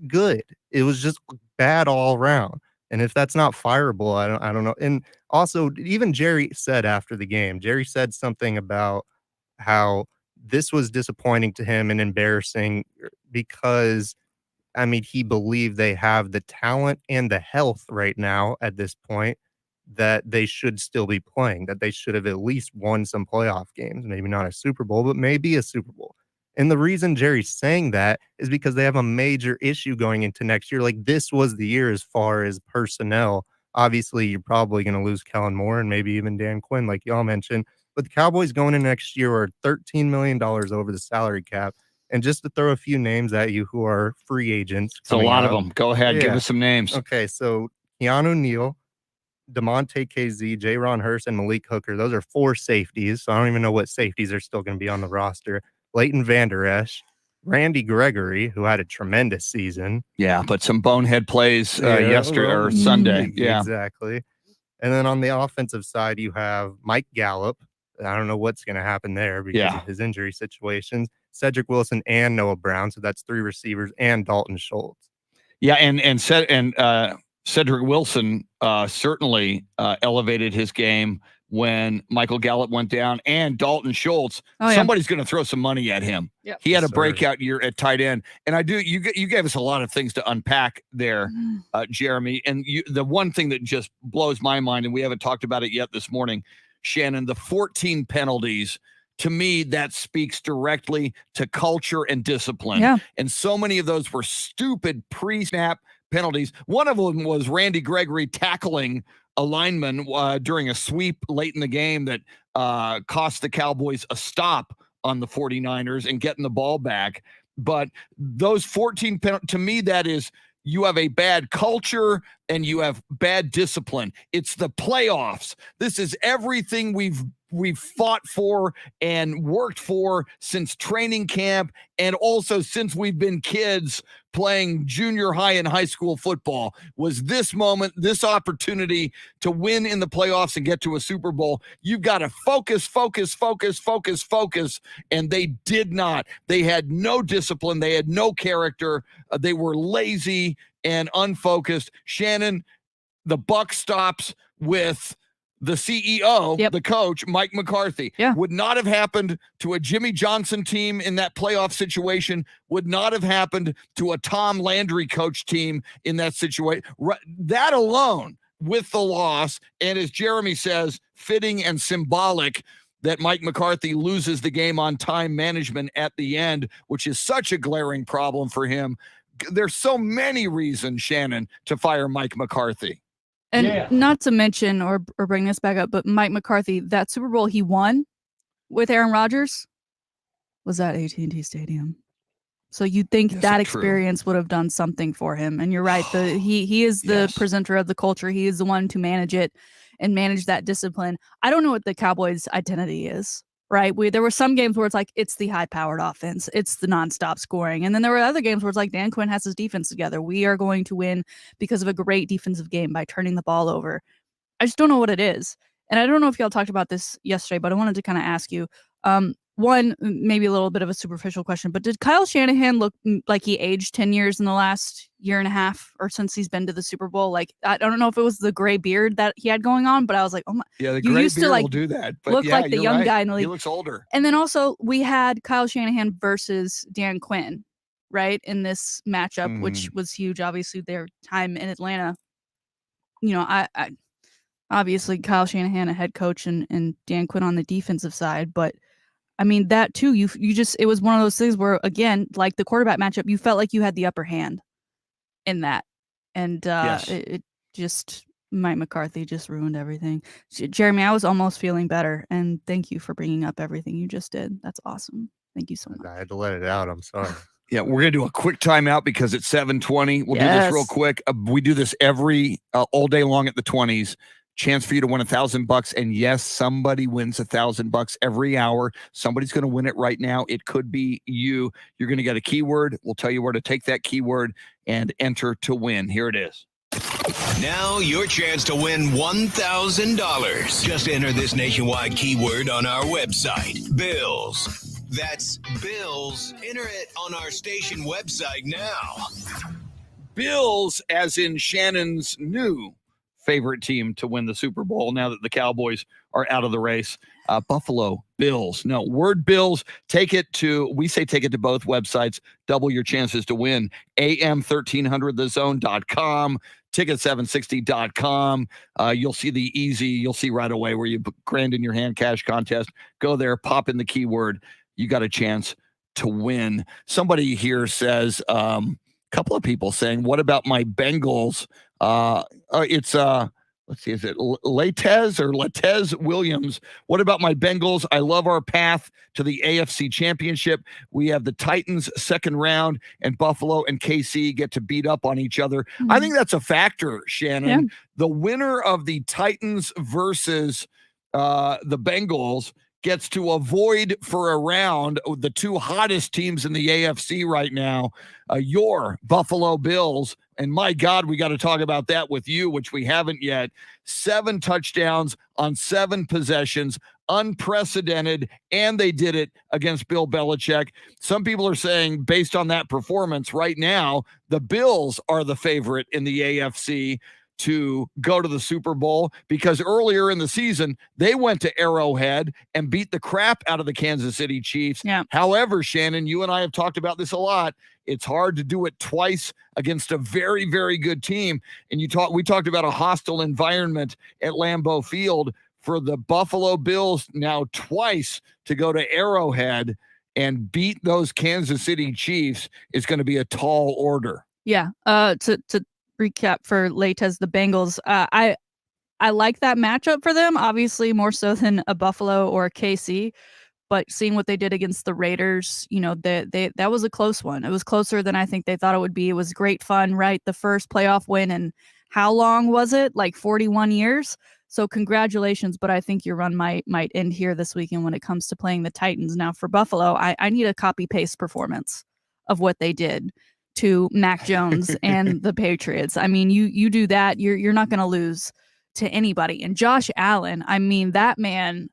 S6: good. It was just bad all around. And if that's not fireable, I don't know. And also, even Jerry said after the game, Jerry said something about how this was disappointing to him and embarrassing because, I mean, he believed they have the talent and the health right now at this point that they should still be playing, that they should have at least won some playoff games, maybe not a Super Bowl, but maybe a Super Bowl. And the reason Jerry's saying that is because they have a major issue going into next year. Like, this was the year as far as personnel. Obviously, you're probably going to lose Kellen Moore and maybe even Dan Quinn, like y'all mentioned. But the Cowboys going into next year are $13 million over the salary cap. And just to throw a few names at you who are free agents.
S2: It's a lot of them. Go ahead. Give us some names.
S6: Okay, so Keanu Neal, DeMonte KZ, J-Ron Hurst, and Malik Hooker. Those are 4 safeties. So I don't even know what safeties are still going to be on the roster. Leighton Vander Esch, Randy Gregory, who had a tremendous season.
S2: Yeah, but some bonehead plays yesterday or Sunday. Yeah,
S6: exactly. And then on the offensive side, you have Mike Gallup. I don't know what's going to happen there because of his injury situations. Cedric Wilson and Noah Brown. So that's 3 receivers and Dalton Schultz.
S2: Yeah, and Cedric Wilson certainly elevated his game when Michael Gallup went down, and Dalton Schultz. Somebody's going to throw some money at him. Yep. He had a breakout year at tight end, and you gave us a lot of things to unpack there, Jeremy. And the one thing that just blows my mind, and we haven't talked about it yet this morning, Shannon, the 14 penalties to me, that speaks directly to culture and discipline.
S3: Yeah.
S2: And so many of those were stupid pre-snap penalties. One of them was Randy Gregory tackling a lineman during a sweep late in the game that cost the Cowboys a stop on the 49ers and getting the ball back. But those 14 to me, that is, you have a bad culture and you have bad discipline. It's the playoffs. This is everything we've fought for and worked for since training camp, and also since we've been kids playing junior high and high school football, was this moment, this opportunity to win in the playoffs and get to a Super Bowl. You've got to focus, and they did not. They had no discipline. They had no character. They were lazy and unfocused. Shannon, the buck stops with the CEO,
S3: Yep.
S2: the coach, Mike McCarthy.
S3: Yeah.
S2: Would not have happened to a Jimmy Johnson team in that playoff situation, would not have happened to a Tom Landry coach team in that situation. That alone, with the loss, and as Jeremy says, fitting and symbolic that Mike McCarthy loses the game on time management at the end, which is such a glaring problem for him. There's so many reasons, Shannon, to fire Mike McCarthy.
S3: And not to mention or bring this back up, but Mike McCarthy, that Super Bowl he won with Aaron Rodgers was at AT&T Stadium. So you'd think that experience would have done something for him. And you're right. He is the presenter of the culture. He is the one to manage it and manage that discipline. I don't know what the Cowboys' identity is, right? There were some games where it's like, it's the high-powered offense. It's the nonstop scoring. And then there were other games where it's like, Dan Quinn has his defense together. We are going to win because of a great defensive game by turning the ball over. I just don't know what it is. And I don't know if y'all talked about this yesterday, but I wanted to kind of ask you, one, maybe a little bit of a superficial question, but did Kyle Shanahan look like he aged 10 years in the last year and a half or since he's been to the Super Bowl? Like, I don't know if it was the gray beard that he had going on, but I was like, oh my.
S2: Yeah, the
S3: you
S2: gray
S3: used
S2: beard
S3: to, like,
S2: will do that. But
S3: look
S2: yeah,
S3: like the
S2: you're
S3: young
S2: right.
S3: guy in the league.
S2: He looks older.
S3: And then also we had Kyle Shanahan versus Dan Quinn, right, in this matchup, which was huge. Obviously, their time in Atlanta. You know, I obviously Kyle Shanahan, a head coach, and Dan Quinn on the defensive side, but I mean, that too, you just, it was one of those things where, again, like the quarterback matchup, you felt like you had the upper hand in that. And it just, Mike McCarthy just ruined everything. Jeremy, I was almost feeling better. And thank you for bringing up everything you just did. That's awesome. Thank you so much.
S6: I had to let it out. I'm sorry.
S2: Yeah, we're going to do a quick timeout because it's 7:20. We'll do this real quick. We do this every all day long at the 20s. Chance for you to win $1,000. And yes, somebody wins $1,000 every hour. Somebody's going to win it right now. It could be you. You're going to get a keyword. We'll tell you where to take that keyword and enter to win. Here it is.
S7: Now your chance to win $1,000. Just enter this nationwide keyword on our website, Bills. That's Bills. Enter it on our station website now.
S2: Bills, as in Shannon's new favorite team to win the Super Bowl now that the Cowboys are out of the race. Buffalo Bills. No, word Bills. Take it to both websites. Double your chances to win. AM1300thezone.com, ticket760.com. You'll see the easy, you'll see right away where you put grand in your hand cash contest. Go there, pop in the keyword. You got a chance to win. Somebody here says, a couple of people saying, what about my Bengals? It's let's see, is it Latez Williams? What about my Bengals? I love our path to the AFC Championship. We have the Titans second round, and Buffalo and KC get to beat up on each other. Mm-hmm. I think that's a factor, Shannon. Yeah. The winner of the Titans versus the Bengals gets to avoid for a round the two hottest teams in the AFC right now, your Buffalo Bills. And my God, we got to talk about that with you, which we haven't yet. 7 touchdowns on 7 possessions, unprecedented, and they did it against Bill Belichick. Some people are saying, based on that performance right now, the Bills are the favorite in the AFC to go to the Super Bowl, because earlier in the season, they went to Arrowhead and beat the crap out of the Kansas City Chiefs. Yeah. However, Shannon, you and I have talked about this a lot. It's hard to do it twice against a very, very good team. And we talked about a hostile environment at Lambeau Field for the Buffalo Bills now twice to go to Arrowhead and beat those Kansas City Chiefs is going to be a tall order.
S3: Yeah. To recap for Latez, the Bengals, I like that matchup for them, obviously more so than a Buffalo or a KC. But seeing what they did against the Raiders, that was a close one. It was closer than I think they thought it would be. It was great fun, right? The first playoff win, and how long was it? Like 41 years. So congratulations, but I think your run might end here this weekend when it comes to playing the Titans. Now for Buffalo, I need a copy-paste performance of what they did to Mac Jones and the Patriots. I mean, you do that, you're not going to lose to anybody. And Josh Allen, I mean, that man,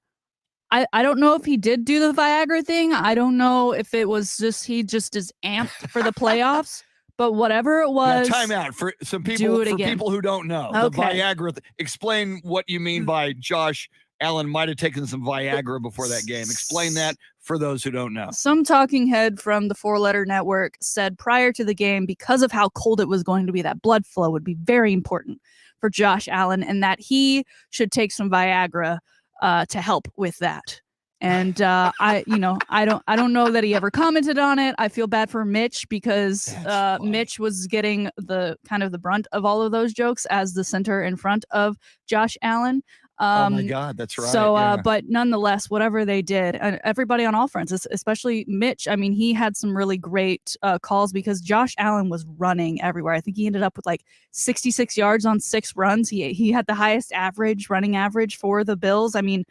S3: I don't know if he did do the Viagra thing. I don't know if it was just he just is amped for the playoffs. But whatever it was,
S2: now, time out for some people. For
S3: again.
S2: People who don't know,
S3: Okay.
S2: The Viagra. Explain what you mean by Josh Allen might have taken some Viagra before that game. Explain that for those who don't know.
S3: Some talking head from the 4-letter network said prior to the game, because of how cold it was going to be, that blood flow would be very important for Josh Allen, and that he should take some Viagra to help with that. And I don't know that he ever commented on it. I feel bad for Mitch because Mitch was getting the kind of the brunt of all of those jokes as the center in front of Josh Allen.
S2: Oh my God, that's right.
S3: So,
S2: yeah.
S3: But nonetheless, whatever they did, and everybody on all fronts, especially Mitch, I mean, he had some really great calls because Josh Allen was running everywhere. I think he ended up with like 66 yards on 6 runs. He had the highest running average for the Bills. I mean,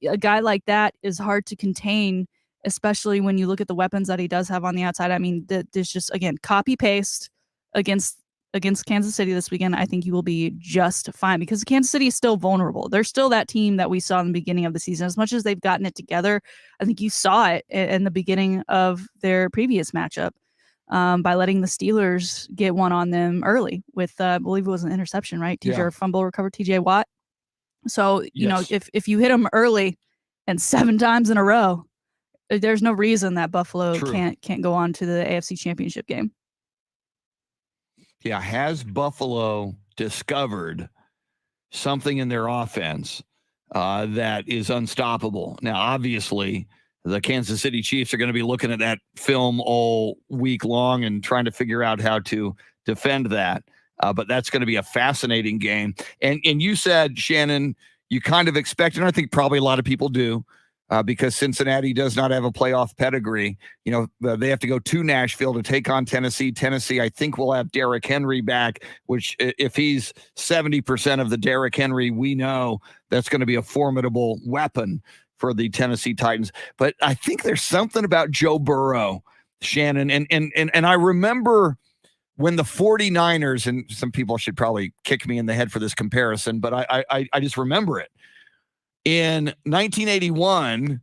S3: a guy like that is hard to contain, especially when you look at the weapons that he does have on the outside. I mean, there's just, again, copy paste against Kansas City this weekend. I think you will be just fine because Kansas City is still vulnerable. They're still that team that we saw in the beginning of the season. As much as they've gotten it together, I think you saw it in the beginning of their previous matchup by letting the Steelers get one on them early with, I believe it was an interception, right? Or fumble recovered TJ Watt. So, if you hit them early and 7 times in a row, there's no reason that Buffalo can't go on to the AFC Championship game.
S2: Yeah, has Buffalo discovered something in their offense that is unstoppable? Now, obviously, the Kansas City Chiefs are going to be looking at that film all week long and trying to figure out how to defend that. But that's going to be a fascinating game. And you said, Shannon, you kind of expect, and I think probably a lot of people do, because Cincinnati does not have a playoff pedigree. They have to go to Nashville to take on Tennessee. Tennessee, I think, will have Derrick Henry back, which if he's 70% of the Derrick Henry we know, that's going to be a formidable weapon for the Tennessee Titans. But I think there's something about Joe Burrow, Shannon, and I remember when the 49ers, and some people should probably kick me in the head for this comparison, but I just remember it. In 1981,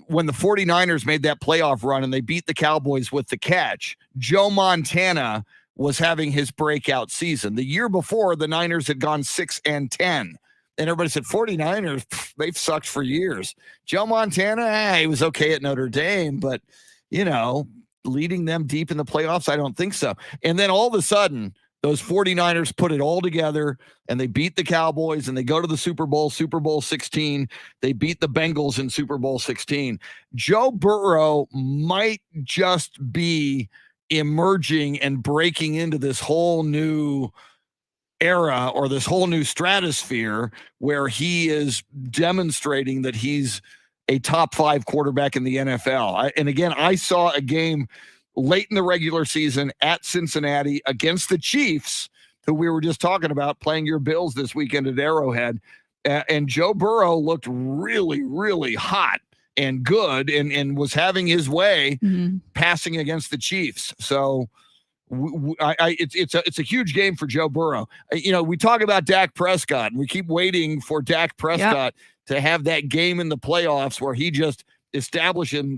S2: when the 49ers made that playoff run and they beat the Cowboys with the catch, Joe Montana was having his breakout season. The year before, the Niners had gone 6-10. And everybody said, 49ers, they've sucked for years. Joe Montana, he was okay at Notre Dame, but, leading them deep in the playoffs, I don't think so. And then all of a sudden, those 49ers put it all together and they beat the Cowboys and they go to the Super Bowl 16. They beat the Bengals in Super Bowl 16. Joe Burrow might just be emerging and breaking into this whole new era or this whole new stratosphere where he is demonstrating that he's a top 5 quarterback in the NFL. And again, I saw a game late in the regular season at Cincinnati against the Chiefs, who we were just talking about, playing your Bills this weekend at Arrowhead. And Joe Burrow looked really, really hot and good and was having his way passing against the Chiefs. So it's a huge game for Joe Burrow. We talk about Dak Prescott, and we keep waiting for Dak Prescott to have that game in the playoffs where he just establishes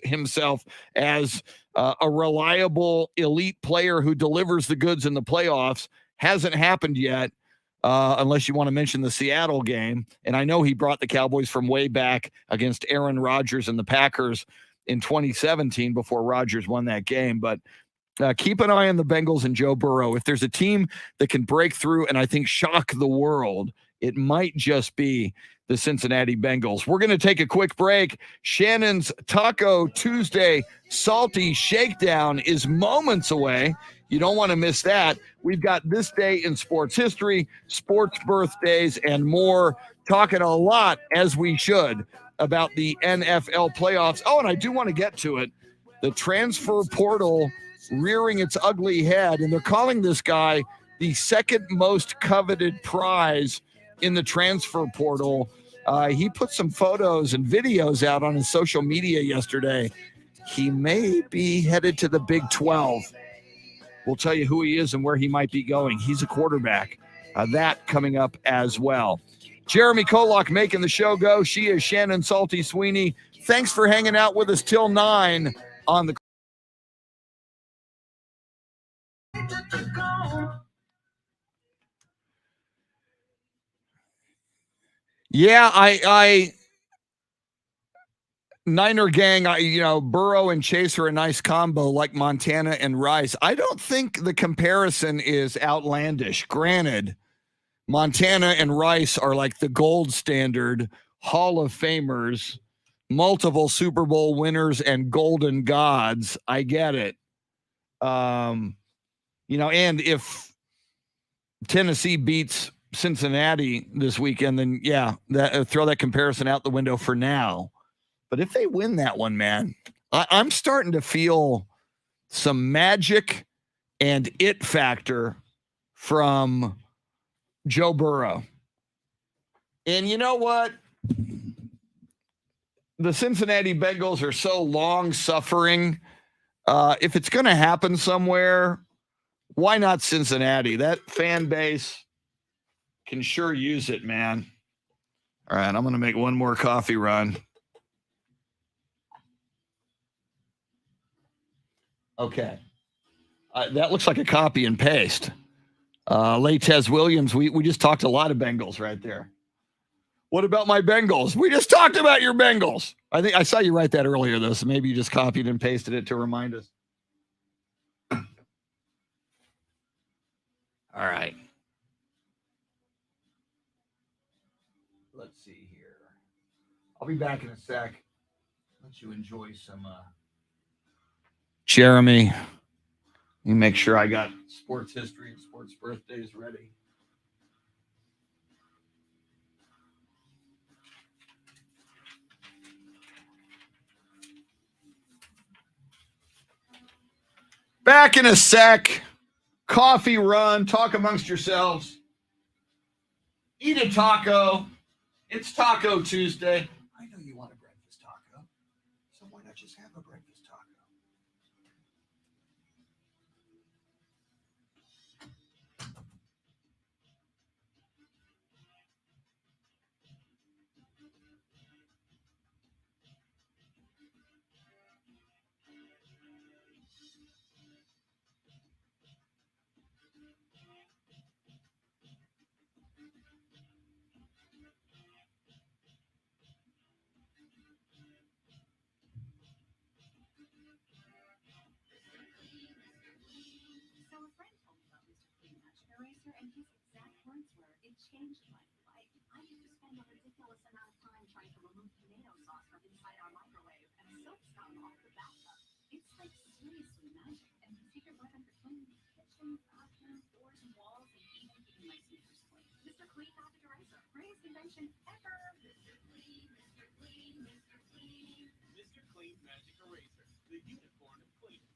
S2: himself as a reliable elite player who delivers the goods in the playoffs. Hasn't happened yet, unless you want to mention the Seattle game. And I know he brought the Cowboys from way back against Aaron Rodgers and the Packers in 2017 before Rodgers won that game. But keep an eye on the Bengals and Joe Burrow. If there's a team that can break through and I think shock the world, it might just be the Cincinnati Bengals. We're going to take a quick break. Shannon's Taco Tuesday Salty Shakedown is moments away. You don't want to miss that. We've got this day in sports history, sports birthdays, and more. Talking a lot, as we should, about the NFL playoffs. Oh, and I do want to get to it. The transfer portal rearing its ugly head, and they're calling this guy the second most coveted prize in the transfer portal. He put some photos and videos out on his social media yesterday. He may be headed to the Big 12. We'll tell you who he is and where he might be going. He's a quarterback. That coming up as well. Jeremy Kolock making the show go. She is Shannon Salty Sweeney. Thanks for hanging out with us till 9 on the. Yeah, I Niner gang, Burrow and Chase are a nice combo like Montana and Rice. I don't think the comparison is outlandish. Granted, Montana and Rice are like the gold standard Hall of Famers, multiple Super Bowl winners and golden gods. I get it. And if Tennessee beats Cincinnati this weekend, then throw that comparison out the window for now. But if they win that one, man, I'm starting to feel some magic and it factor from Joe Burrow. And you know what? The Cincinnati Bengals are so long suffering. If it's going to happen somewhere, why not Cincinnati? That fan base can sure use it, man. All right, I'm going to make one more coffee run. Okay. That looks like a copy and paste. Latez Williams, we just talked a lot of Bengals right there. What about my Bengals? We just talked about your Bengals. I think I saw you write that earlier, though, so maybe you just copied and pasted it to remind us. All right. Let's see here. I'll be back in a sec. Let you enjoy some Jeremy. Let me make sure I got sports history and sports birthdays ready. Back in a sec. Coffee run. Talk amongst yourselves. Eat a taco. It's Taco Tuesday. I know you want a breakfast taco. So why not just have a breakfast taco?
S4: So a friend told me about Mr. Clean Magic Eraser, and his exact words were, "It changed my life. I used to spend a ridiculous amount of time trying to remove tomato sauce from inside our microwave and soap scum off the bathtub. It's like seriously magic, and the secret weapon for cleaning the kitchen, bathroom, floors, and walls, and even keeping my sneakers clean. Mr. Clean Magic Eraser, greatest invention ever. Mr. Clean, Mr. Clean, Mr. Clean.
S5: Mr. Clean Magic Eraser, the unicorn of cleaning.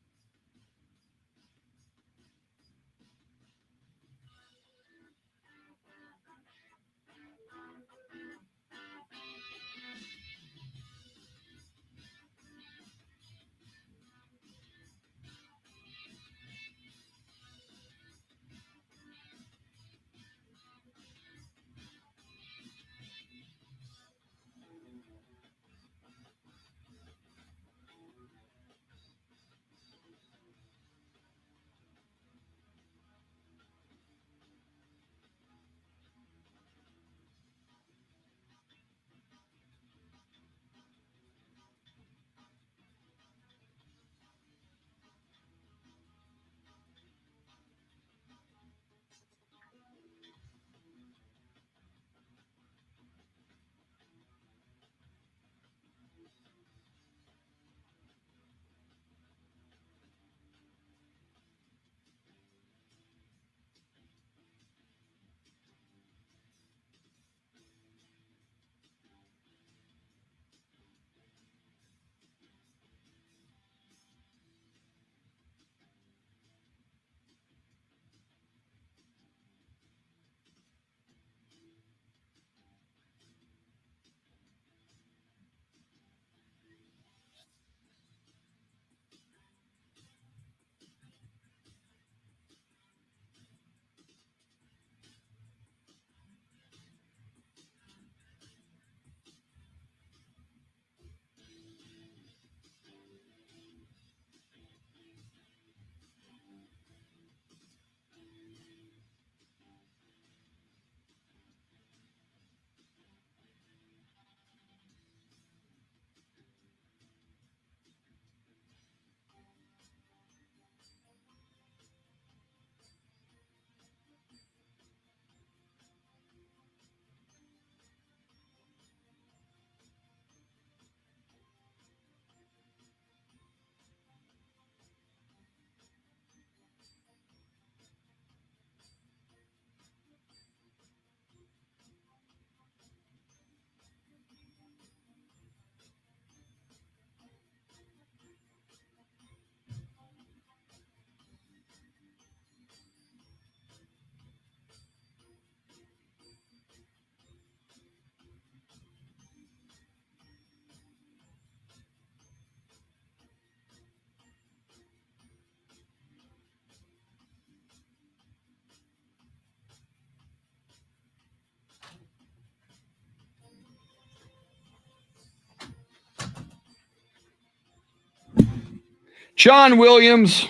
S2: John Williams,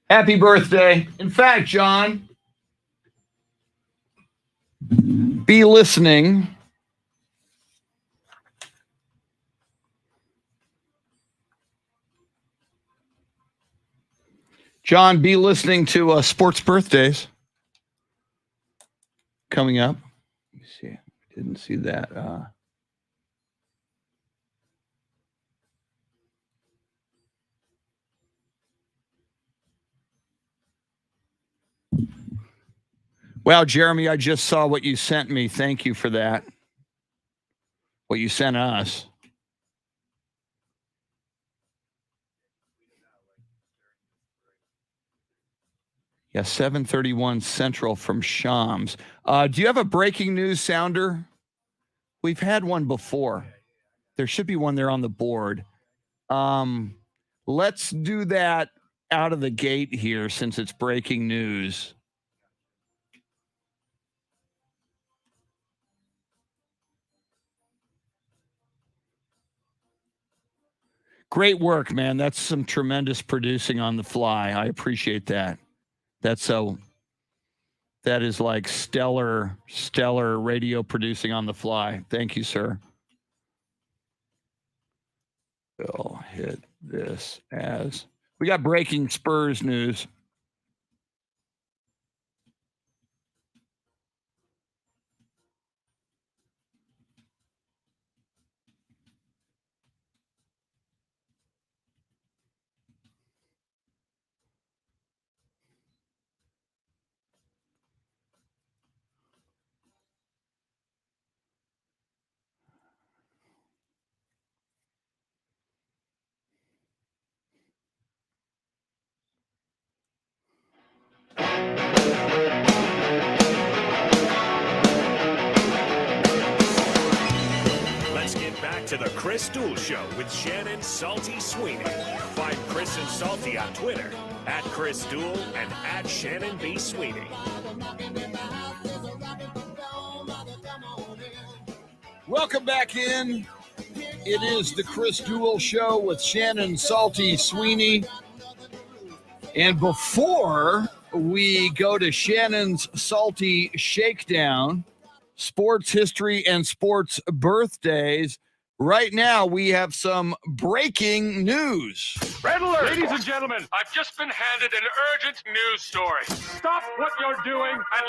S2: happy birthday. In fact, John, be listening. John, be listening to Sports Birthdays coming up. Let me see. Didn't see that. Wow, Jeremy, I just saw what you sent me. Thank you for that. What you sent us. Yeah, 7:31 Central from Shams. Do you have a breaking news sounder? We've had one before. There should be one there on the board. Let's do that out of the gate here since it's breaking news. Great work, man. That's some tremendous producing on the fly. I appreciate that. That is like stellar radio producing on the fly. Thank you, sir. We'll hit this as we got breaking Spurs news.
S1: Let's get back to the Chris Duel Show with Shannon Salty Sweeney. Find Chris and Salty on Twitter at Chris Duel and at Shannon B. Sweeney.
S2: Welcome back in. It is the Chris Duel Show with Shannon Salty Sweeney. And before we go to Shannon's Salty Shakedown, sports history and sports birthdays, right now we have some breaking news.
S8: Red alert! Ladies and gentlemen, I've just been handed an urgent news story. Stop what you're doing and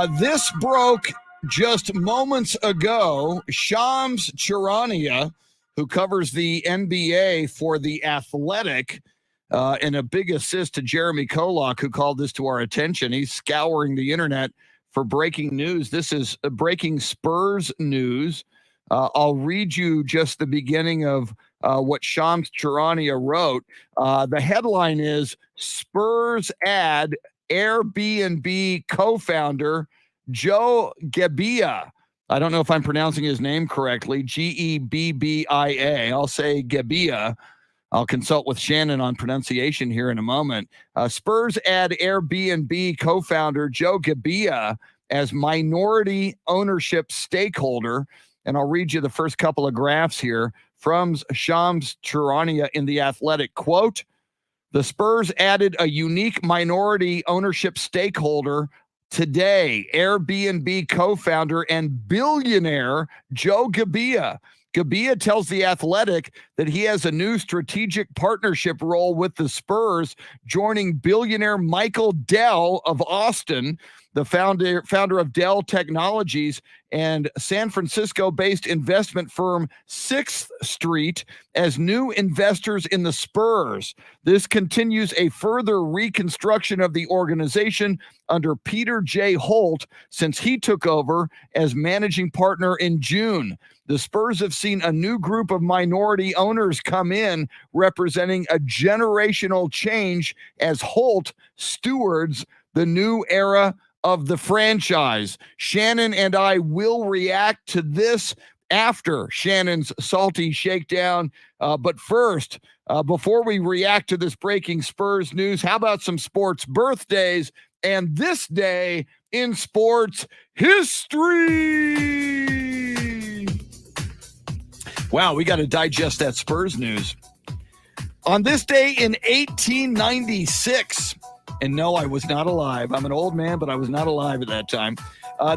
S8: listen.
S2: This broke just moments ago. Shams Charania, who covers the NBA for The Athletic, and a big assist to Jeremy Kolak, who called this to our attention. He's scouring the internet for breaking news. This is breaking Spurs news. I'll read you just the beginning of what Shams Charania wrote. The headline is Spurs add Airbnb co-founder Joe Gebbia. I don't know if I'm pronouncing his name correctly. Gebbia. I'll say Gebbia. I'll consult with Shannon on pronunciation here in a moment. Spurs add Airbnb co-founder Joe Gebbia as minority ownership stakeholder. And I'll read you the first couple of graphs here from Shams Charania in The Athletic. Quote, the Spurs added a unique minority ownership stakeholder today, Airbnb co-founder and billionaire Joe Gebbia. Gebbia tells The Athletic that he has a new strategic partnership role with the Spurs, joining billionaire Michael Dell of Austin, the founder of Dell Technologies, and San Francisco-based investment firm 6th Street as new investors in the Spurs. This continues a further reconstruction of the organization under Peter J. Holt since he took over as managing partner in June. The Spurs have seen a new group of minority owners come in, representing a generational change as Holt stewards the new era of the franchise. Shannon and I will react to this after Shannon's Salty Shakedown. But first, before we react to this breaking Spurs news, how about some sports birthdays and this day in sports history? Wow, we got to digest that Spurs news. On this day in 1896, and no, I was not alive. I'm an old man, but I was not alive at that time.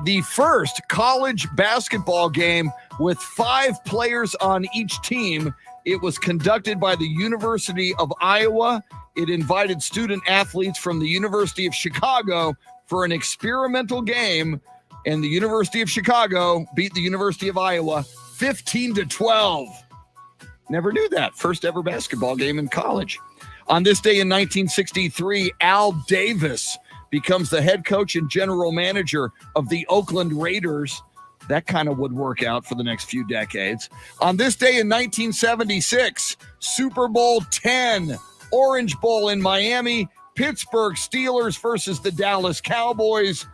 S2: The first college basketball game with 5 players on each team. It was conducted by the University of Iowa. It invited student athletes from the University of Chicago for an experimental game, and the University of Chicago beat the University of Iowa 15-12. Never knew that. First ever basketball game in college. On this day in 1963, Al Davis becomes the head coach and general manager of the Oakland Raiders. That kind of would work out for the next few decades. On this day in 1976, Super Bowl 10, Orange Bowl in Miami, Pittsburgh Steelers versus the Dallas Cowboys.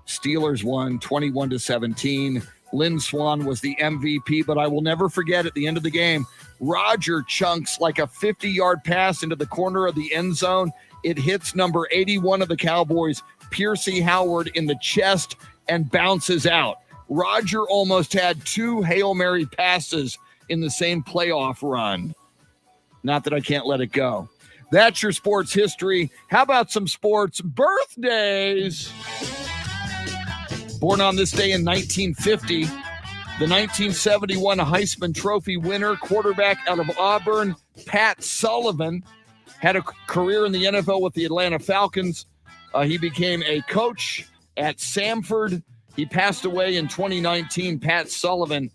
S2: Steelers won 21-17. Lynn Swann was the MVP, but I will never forget at the end of the game, Roger chunks like a 50-yard pass into the corner of the end zone. It hits number 81 of the Cowboys, Piercy Howard, in the chest and bounces out. Roger almost had 2 Hail Mary passes in the same playoff run. Not that I can't let it go. That's your sports history. How about some sports birthdays? Born on this day in 1950, the 1971 Heisman Trophy winner, quarterback out of Auburn, Pat Sullivan, had a career in the NFL with the Atlanta Falcons. He became a coach at Samford. He passed away in 2019. Pat Sullivan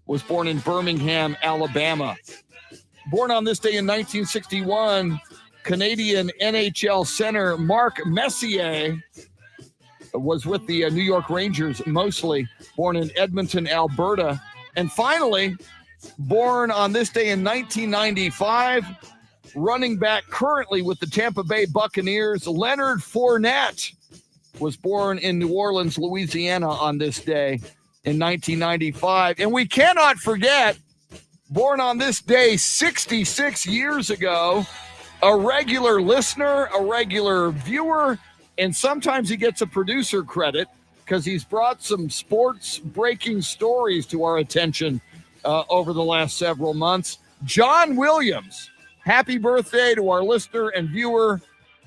S2: was born in Birmingham, Alabama. Born on this day in 1961, Canadian NHL center Mark Messier was with the New York Rangers mostly, born in Edmonton, Alberta. And finally, born on this day in 1995, running back currently with the Tampa Bay Buccaneers, Leonard Fournette, was born in New Orleans, Louisiana on this day in 1995. And we cannot forget, born on this day 66 years ago, a regular listener, a regular viewer, and sometimes he gets a producer credit because he's brought some sports breaking stories to our attention over the last several months. John Williams. Happy birthday to our listener and viewer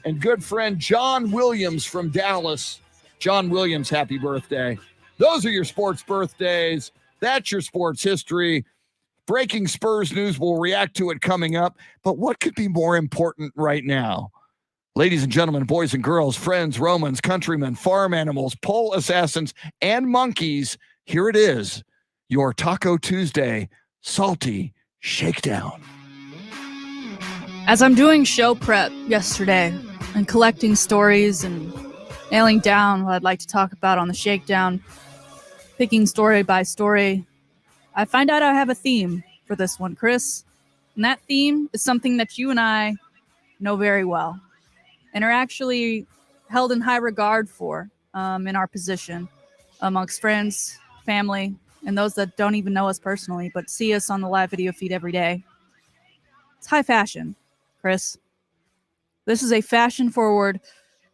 S2: and good friend John Williams from Dallas. John Williams, happy birthday. Those are your sports birthdays. That's your sports history. Breaking Spurs news, we'll react to it coming up. But what could be more important right now? Ladies and gentlemen, boys and girls, friends, Romans, countrymen, farm animals, pole assassins, and monkeys, here it is, your Taco Tuesday Salty Shakedown.
S3: As I'm doing show prep yesterday and collecting stories and nailing down what I'd like to talk about on the Shakedown, picking story by story, I find out I have a theme for this one, Chris. And that theme is something that you and I know very well and are actually held in high regard for in our position amongst friends, family, and those that don't even know us personally but see us on the live video feed every day. It's high fashion, Chris. This is a fashion-forward,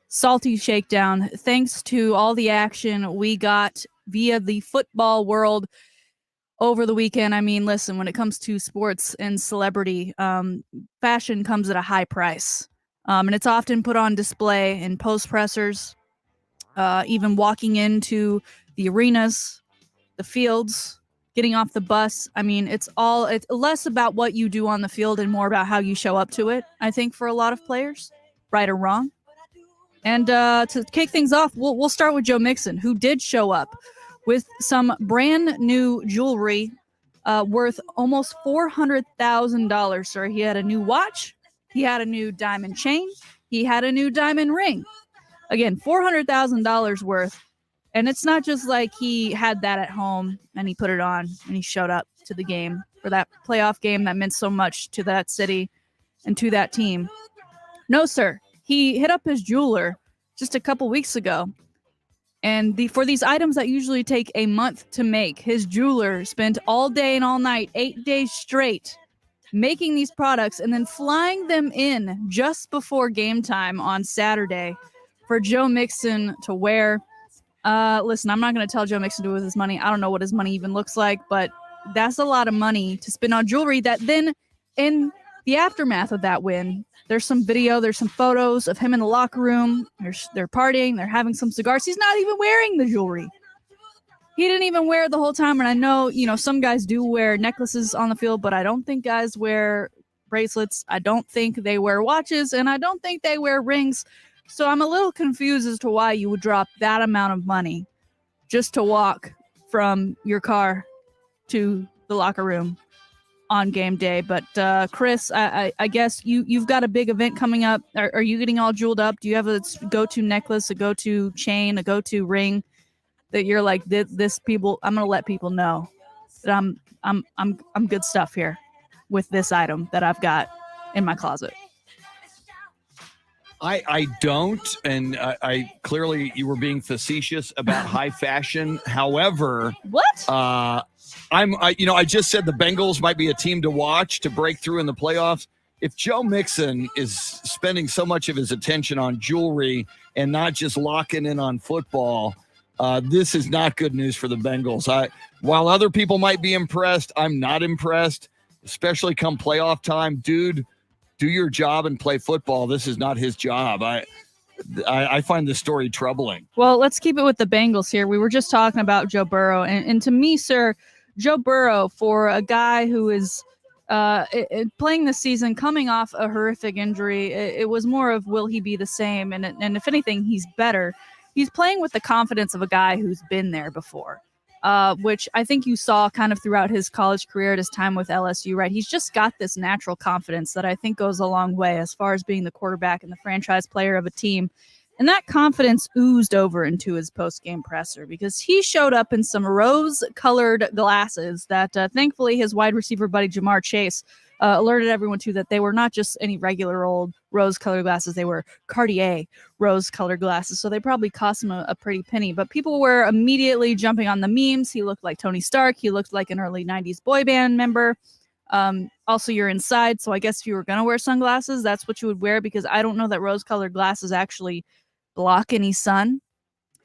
S3: salty shakedown thanks to all the action we got via the football world over the weekend. I mean, listen, when it comes to sports and celebrity, fashion comes at a high price. And it's often put on display in post pressers, even walking into the arenas, the fields, getting off the bus. I mean, it's less about what you do on the field and more about how you show up to it, I think, for a lot of players, right or wrong. And to kick things off, we'll start with Joe Mixon, who did show up with some brand new jewelry worth almost $400,000, sir. He had a new watch. He had a new diamond chain. He had a new diamond ring. Again, $400,000 worth. And it's not just like he had that at home and he put it on and he showed up to the game for that playoff game that meant so much to that city and to that team. No, sir. He hit up his jeweler just a couple weeks ago. And for these items that usually take a month to make, his jeweler spent all day and all night, 8 days straight, making these products and then flying them in just before game time on Saturday for Joe Mixon to wear. Listen, I'm not going to tell Joe Mixon to do with his money. I don't know what his money even looks like, but that's a lot of money to spend on jewelry that then in the aftermath of that win, there's some video, there's some photos of him in the locker room. They're partying, they're having some cigars. He's not even wearing the jewelry. He didn't even wear it the whole time. And I know, some guys do wear necklaces on the field, but I don't think guys wear bracelets. I don't think they wear watches, and I don't think they wear rings. So I'm a little confused as to why you would drop that amount of money just to walk from your car to the locker room on game day. But Chris, I guess you've got a big event coming up. Are you getting all jeweled up? Do you have a go-to necklace, a go-to chain, a go-to ring that you're like, this people, I'm gonna let people know that I'm good stuff here with this item that I've got in my closet?
S2: I don't, and I clearly you were being facetious about high fashion. However,
S3: what?
S2: I just said the Bengals might be a team to watch to break through in the playoffs. If Joe Mixon is spending so much of his attention on jewelry and not just locking in on football, this is not good news for the Bengals. While other people might be impressed, I'm not impressed, especially come playoff time. Dude, do your job and play football. This is not his job. I find this story troubling.
S3: Well, let's keep it with the Bengals here. We were just talking about Joe Burrow. And to me, sir, Joe Burrow, for a guy who is playing this season, coming off a horrific injury, it was more of, will he be the same? And if anything, he's better. He's playing with the confidence of a guy who's been there before, which I think you saw kind of throughout his college career at his time with LSU, right? He's just got this natural confidence that I think goes a long way as far as being the quarterback and the franchise player of a team. And that confidence oozed over into his post-game presser because he showed up in some rose-colored glasses that thankfully his wide receiver buddy Jamar Chase alerted everyone to, that they were not just any regular old rose-colored glasses. They were Cartier rose-colored glasses, so they probably cost him a pretty penny. But people were immediately jumping on the memes. He looked like Tony Stark. He looked like an early 90s boy band member. Also, you're inside, so I guess if you were going to wear sunglasses, that's what you would wear, because I don't know that rose-colored glasses actually block any sun.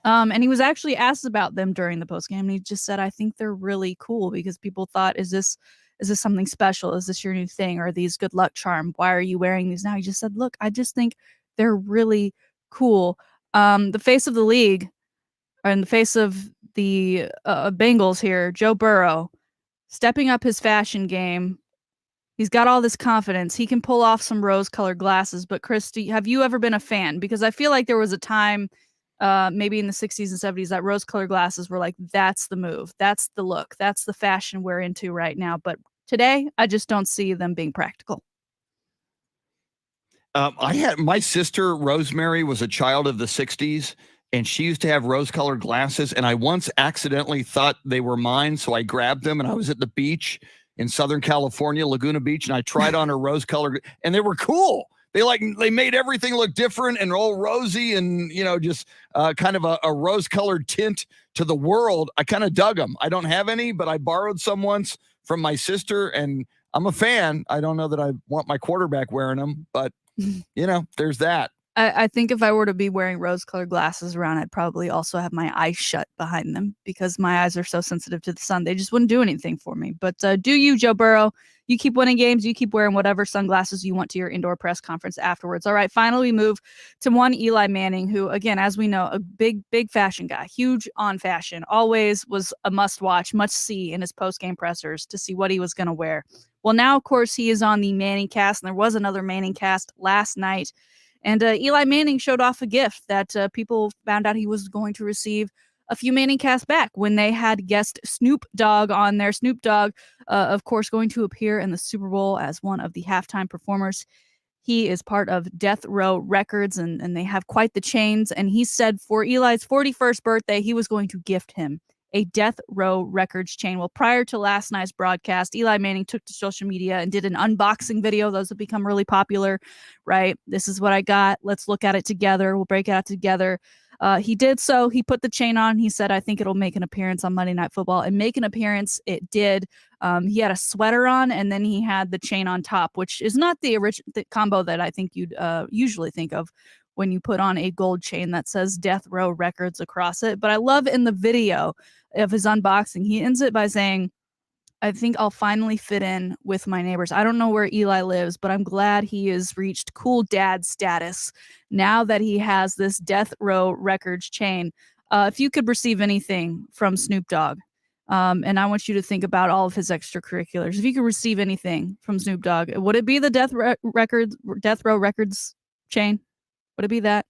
S3: And he was actually asked about them during the postgame, and he just said, I think they're really cool, because people thought, is this something special? Is this your new thing? Or are these good luck charm? Why are you wearing these now? He just said, look, I just think they're really cool. The face of the league, or in the face of the Bengals here, Joe Burrow, stepping up his fashion game. He's got all this confidence. He can pull off some rose-colored glasses. But Christy, have you ever been a fan? Because I feel like there was a time, maybe in the 60s and 70s, that rose-colored glasses were like, that's the move. That's the look. That's the fashion we're into right now. But today, I just don't see them being practical.
S2: My sister, Rosemary, was a child of the 60s, and she used to have rose-colored glasses. And I once accidentally thought they were mine, so I grabbed them, and I was at the beach in Southern California, Laguna Beach, and I tried on her rose-colored, and they were cool. They made everything look different and all rosy, and just kind of a rose-colored tint to the world. I kind of dug them. I don't have any, but I borrowed some once from my sister, and I'm a fan. I don't know that I want my quarterback wearing them, but there's that.
S3: I think if I were to be wearing rose-colored glasses around, I'd probably also have my eyes shut behind them, because my eyes are so sensitive to the sun. They just wouldn't do anything for me. But do you, Joe Burrow? You keep winning games. You keep wearing whatever sunglasses you want to your indoor press conference afterwards. All right, finally we move to one Eli Manning, who, again, as we know, a big fashion guy, huge on fashion, always was a must-watch, must-see in his post-game pressers to see what he was going to wear. Well, now, of course, he is on the Manning cast, and there was another Manning cast last night. And Eli Manning showed off a gift that people found out he was going to receive a few Manning casts back when they had guest Snoop Dogg on there. Snoop Dogg, of course, going to appear in the Super Bowl as one of the halftime performers. He is part of Death Row Records, and they have quite the chains. And he said for Eli's 41st birthday, he was going to gift him a Death Row Records chain. Well, prior to last night's broadcast, Eli Manning took to social media and did an unboxing video. Those have become really popular, right? This is what I got. Let's look at it together. We'll break it out together. He did so. He put the chain on. He said, I think it'll make an appearance on Monday Night Football. And make an appearance, it did. He had a sweater on, and then he had the chain on top, which is not the original combo that I think you'd usually think of when you put on a gold chain that says Death Row Records across it. But I love in the video of his unboxing, he ends it by saying, I think I'll finally fit in with my neighbors. I don't know where Eli lives, but I'm glad he has reached cool dad status now that he has this Death Row Records chain. If you could receive anything from Snoop Dogg, and I want you to think about all of his extracurriculars. If you could receive anything from Snoop Dogg, would it be the Death Row Records chain? Would it be that?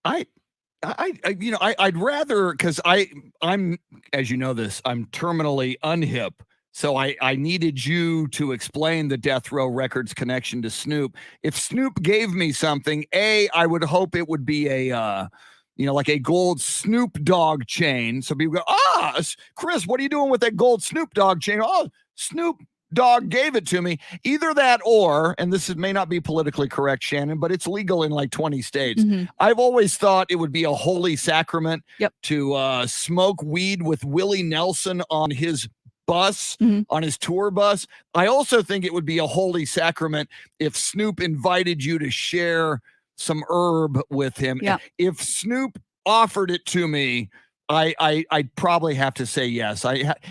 S2: I'd rather, because I'm, as you know this, I'm terminally unhip. So I needed you to explain the Death Row Records connection to Snoop. If Snoop gave me something, I would hope it would be a, like a gold Snoop Dogg chain. So people go, Chris, what are you doing with that gold Snoop Dogg chain? Oh, Snoop Dogg gave it to me. Either that or, and may not be politically correct, Shannon, but it's legal in like 20 states.
S3: Mm-hmm.
S2: I've always thought it would be a holy sacrament to smoke weed with Willie Nelson on his bus, on his tour bus. I also think it would be a holy sacrament if Snoop invited you to share some herb with him.
S3: Yeah.
S2: If Snoop offered it to me, I'd probably have to say yes.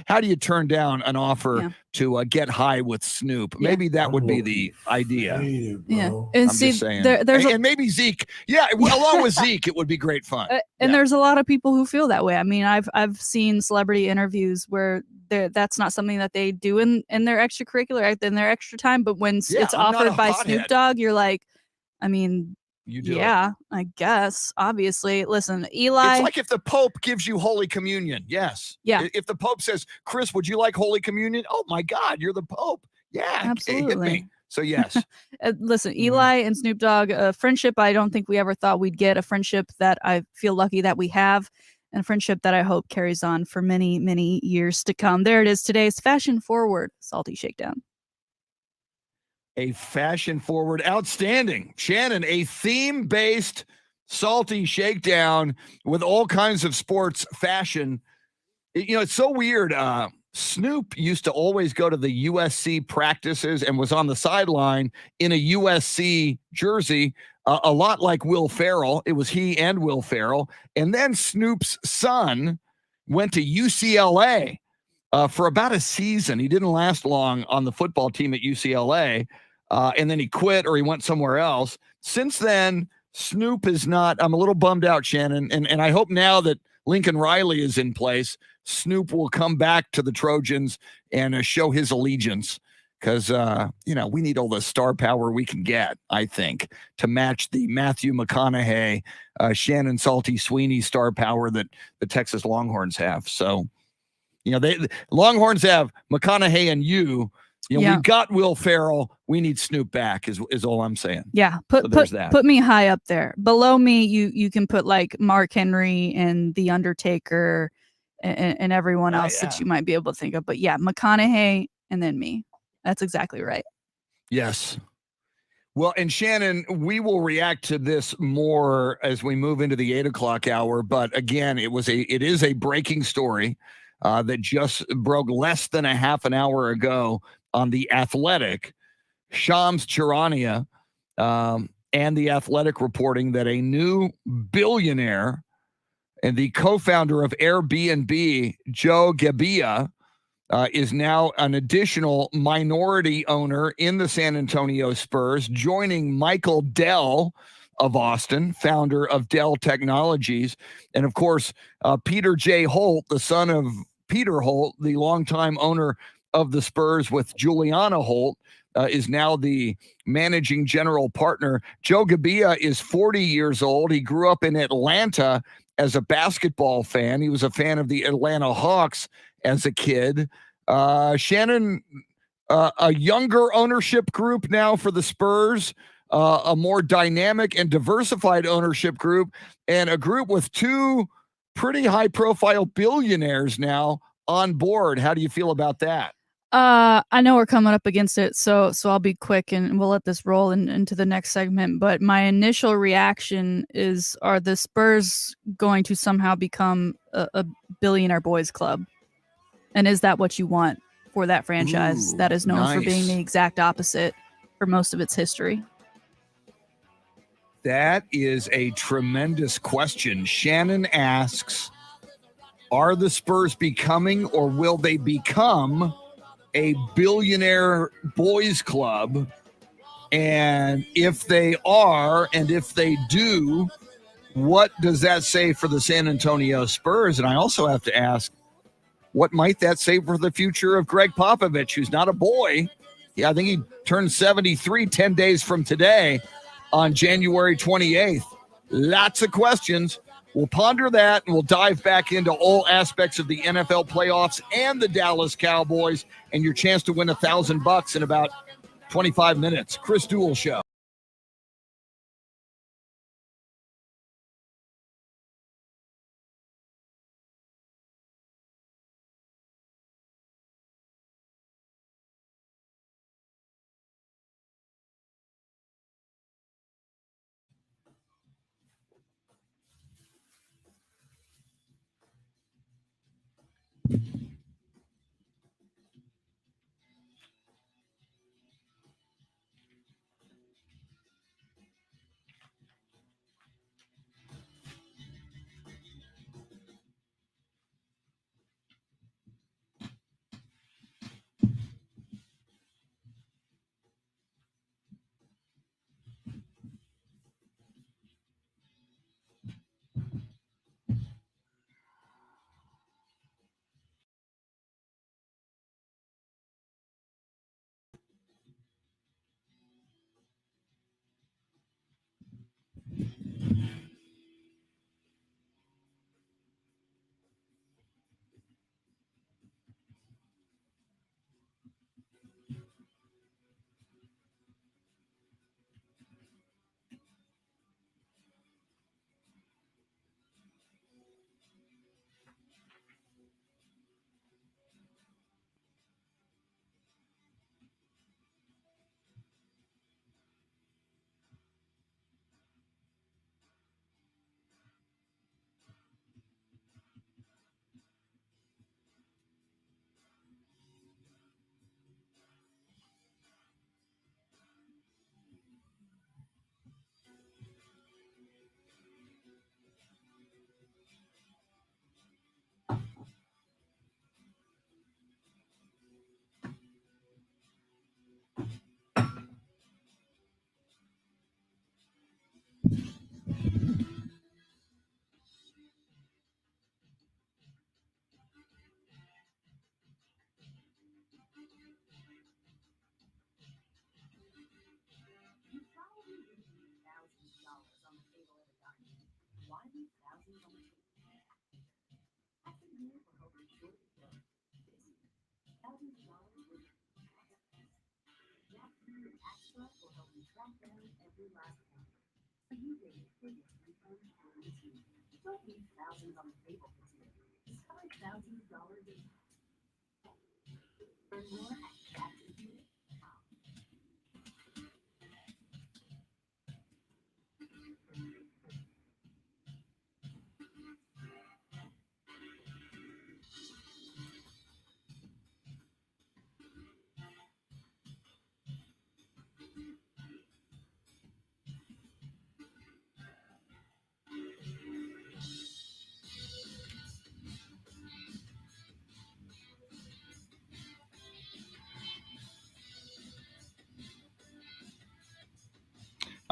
S2: How do you turn down an offer to get high with Snoop? Maybe that would be the idea.
S3: And
S2: I'm
S3: see,
S2: just saying.
S3: and
S2: maybe Zeke. Yeah, along with Zeke, it would be great fun.
S3: And there's a lot of people who feel that way. I mean, I've seen celebrity interviews where that's not something that they do in their extracurricular, in their extra time. But when it's offered by Snoop Dogg, you're like, I mean,
S2: you do
S3: I guess. Obviously, listen, Eli.
S2: It's like if the Pope gives you Holy Communion. Yes.
S3: Yeah.
S2: If the Pope says, Chris, would you like Holy Communion? Oh my God, you're the Pope. Yeah.
S3: Absolutely.
S2: Hit me. So yes.
S3: Listen, Eli and Snoop Dogg, a friendship I don't think we ever thought we'd get. A friendship that I feel lucky that we have, and a friendship that I hope carries on for many, many years to come. There it is. Today's fashion forward Salty Shakedown.
S2: A fashion-forward, outstanding. Shannon, a theme-based salty shakedown with all kinds of sports fashion. It's so weird. Snoop used to always go to the USC practices and was on the sideline in a USC jersey, a lot like Will Ferrell. It was he and Will Ferrell. And then Snoop's son went to UCLA for about a season. He didn't last long on the football team at UCLA. And then he quit or he went somewhere else. Since then, Snoop is not. I'm a little bummed out, Shannon. And I hope now that Lincoln Riley is in place, Snoop will come back to the Trojans and show his allegiance. Because, we need all the star power we can get, I think, to match the Matthew McConaughey, Shannon Salty Sweeney star power that the Texas Longhorns have. So, Longhorns have McConaughey and you. We've got Will Ferrell. We need Snoop back is all I'm saying.
S3: Yeah. Put me high up there. Below me, you can put like Mark Henry and The Undertaker and everyone else that you might be able to think of. But yeah, McConaughey and then me. That's exactly right.
S2: Yes. Well, and Shannon, we will react to this more as we move into the 8:00 hour. But again, it is a breaking story that just broke less than a half an hour ago on The Athletic. Shams Charania and The Athletic reporting that a new billionaire and the co-founder of Airbnb, Joe Gebbia, is now an additional minority owner in the San Antonio Spurs, joining Michael Dell of Austin, founder of Dell Technologies. And of course, Peter J. Holt, the son of Peter Holt, the longtime owner of the Spurs with Juliana Holt, is now the managing general partner. Joe Gebbia is 40 years old. He grew up in Atlanta as a basketball fan. He was a fan of the Atlanta Hawks as a kid. Shannon, a younger ownership group now for the Spurs, a more dynamic and diversified ownership group, and a group with two pretty high-profile billionaires now on board. How do you feel about that?
S3: I know we're coming up against it, so I'll be quick and we'll let this roll into the next segment. But my initial reaction is, are the Spurs going to somehow become a billionaire boys club? And is that what you want for that franchise that is known for being the exact opposite for most of its history?
S2: That is a tremendous question. Shannon asks, are the Spurs becoming or will they become a billionaire boys club? And if they are, and if they do, what does that say for the San Antonio Spurs? And I also have to ask, what might that say for the future of Greg Popovich, who's not a boy? Yeah, I think he turned 73 10 days from today on January 28th. Lots of questions. We'll ponder that, and we'll dive back into all aspects of the NFL playoffs and the Dallas Cowboys, and your chance to win $1,000 in about 25 minutes. Chris Duel Show.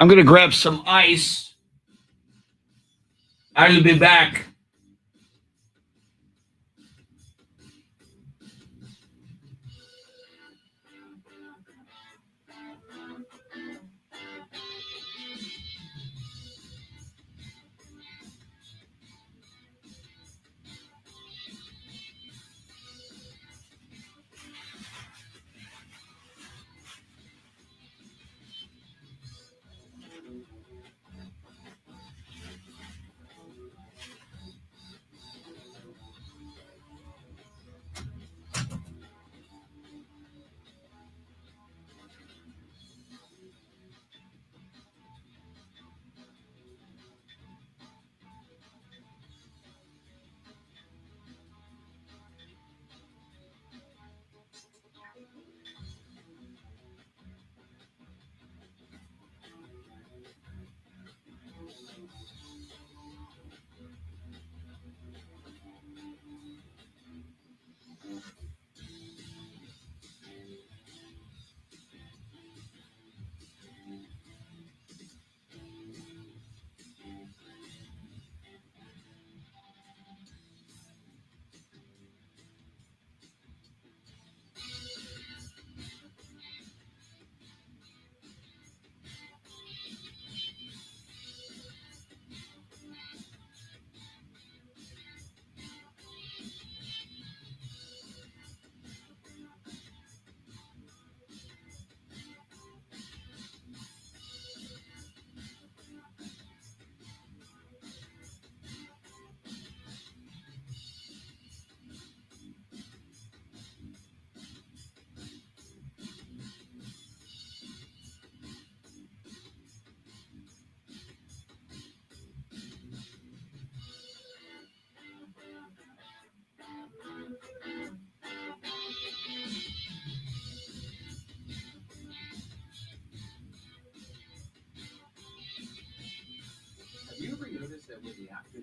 S2: I'm going to grab some ice. I'll be back.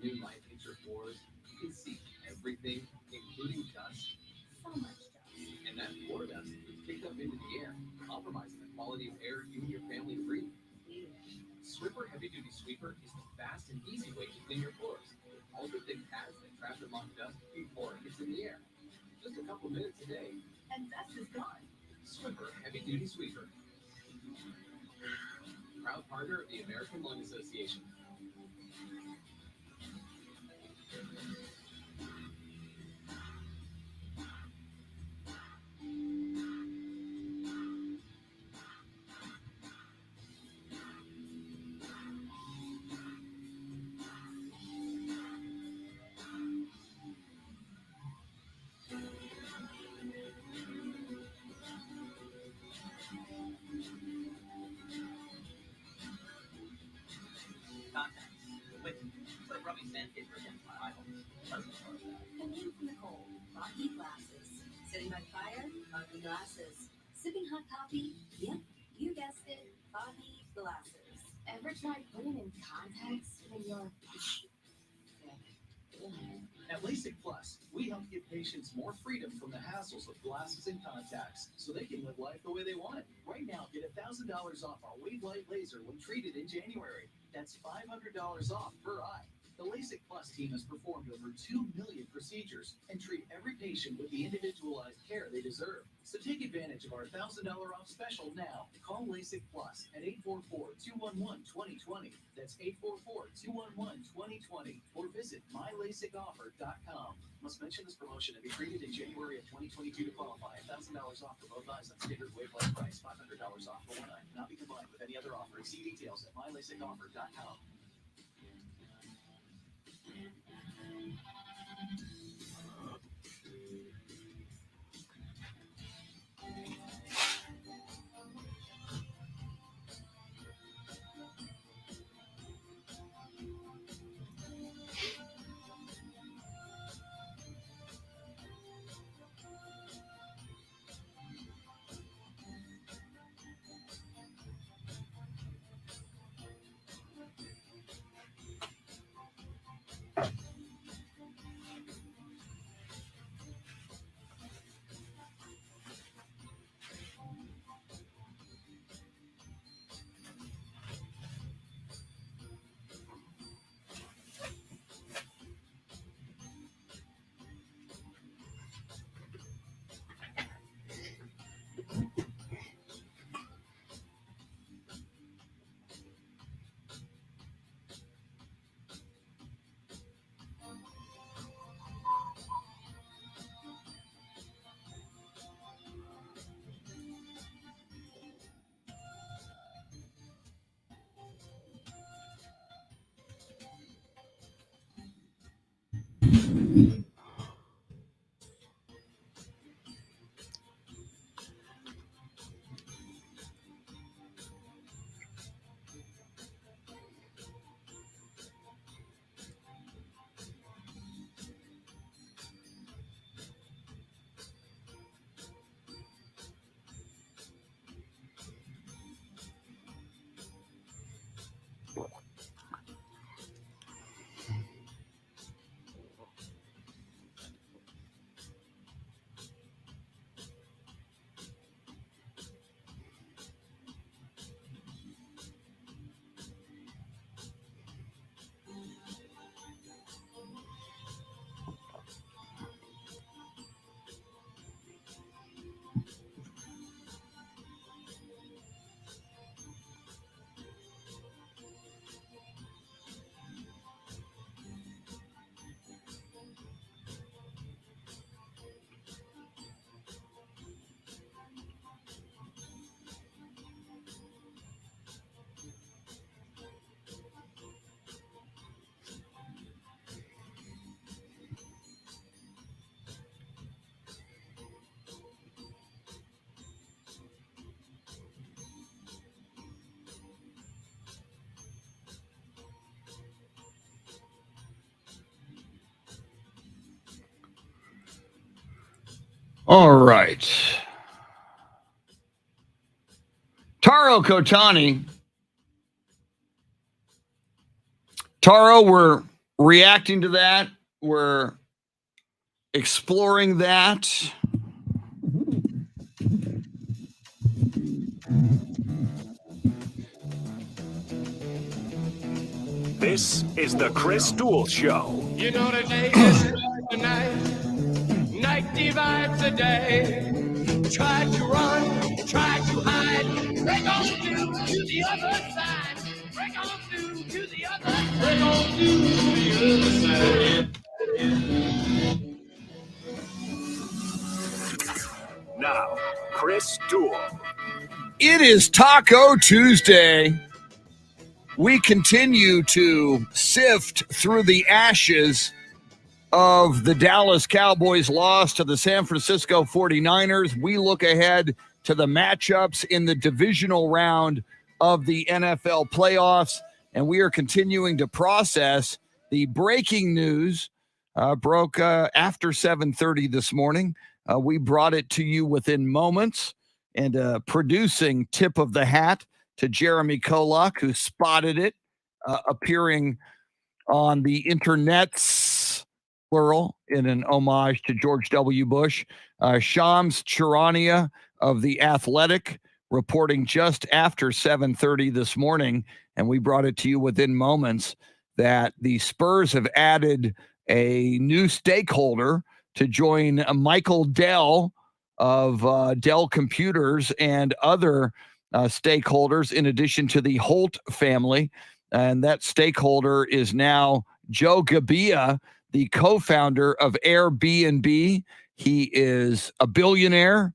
S9: new light picture floors, you can see everything, including dust.
S4: So much dust.
S9: And that floor dust is kicked up into the air, compromising the quality of air you and your family breathe. Swiffer Heavy Duty Sweeper is the fast and easy way to clean your floors. Ultra-thick pads that trap and lock dust before it gets in the air. Just a couple minutes a day.
S4: And dust is gone.
S9: Swiffer Heavy Duty Sweeper. Proud partner of the American Lung Association.
S4: Immune from the cold. Hot heat glasses. Sitting by the fire. Coffee glasses. Sipping hot coffee. Yep, you guessed it. Coffee glasses. Ever tried putting in contacts when you're sick?
S10: At LASIK Plus, we help give patients more freedom from the hassles of glasses and contacts so they can live life the way they want it. Right now, get $1,000 off our Wave Light Laser when treated in January. That's $500 off per eye. The LASIK Plus team has performed over 2 million procedures and treat every patient with the individualized care they deserve. So take advantage of our $1,000 off special now. Call LASIK Plus at 844-211-2020. That's 844-211-2020. Or visit mylasicoffer.com. Must mention this promotion and be treated in January of 2022 to qualify. $1,000 off for both eyes on standard wavelength price. $500 off for one eye. Not be combined with any other offer. See details at mylasicoffer.com.
S2: All right. Taro Kotani. Taro, we're reacting to that. We're exploring that.
S1: This is the Chris Duel Show.
S5: You know the day is the night. Night divides the day. Try to run, try to hide. Break on through to the other side. Break on through to the other side. Break on through to the other side.
S1: Now, Chris Duel.
S2: It is Taco Tuesday. We continue to sift through the ashes of the Dallas Cowboys loss to the San Francisco 49ers. We look ahead to the matchups in the divisional round of the NFL playoffs, and we are continuing to process the breaking news broke after 7:30 this morning. We brought it to you within moments, and producing tip of the hat to Jeremy Kolak, who spotted it appearing on the internets, plural, in an homage to George W. Bush. Shams Charania of The Athletic reporting just after 7:30 this morning, and we brought it to you within moments, that the Spurs have added a new stakeholder to join Michael Dell of Dell Computers and other stakeholders, in addition to the Holt family. And that stakeholder is now Joe Gebbia, the co-founder of Airbnb. He is a billionaire,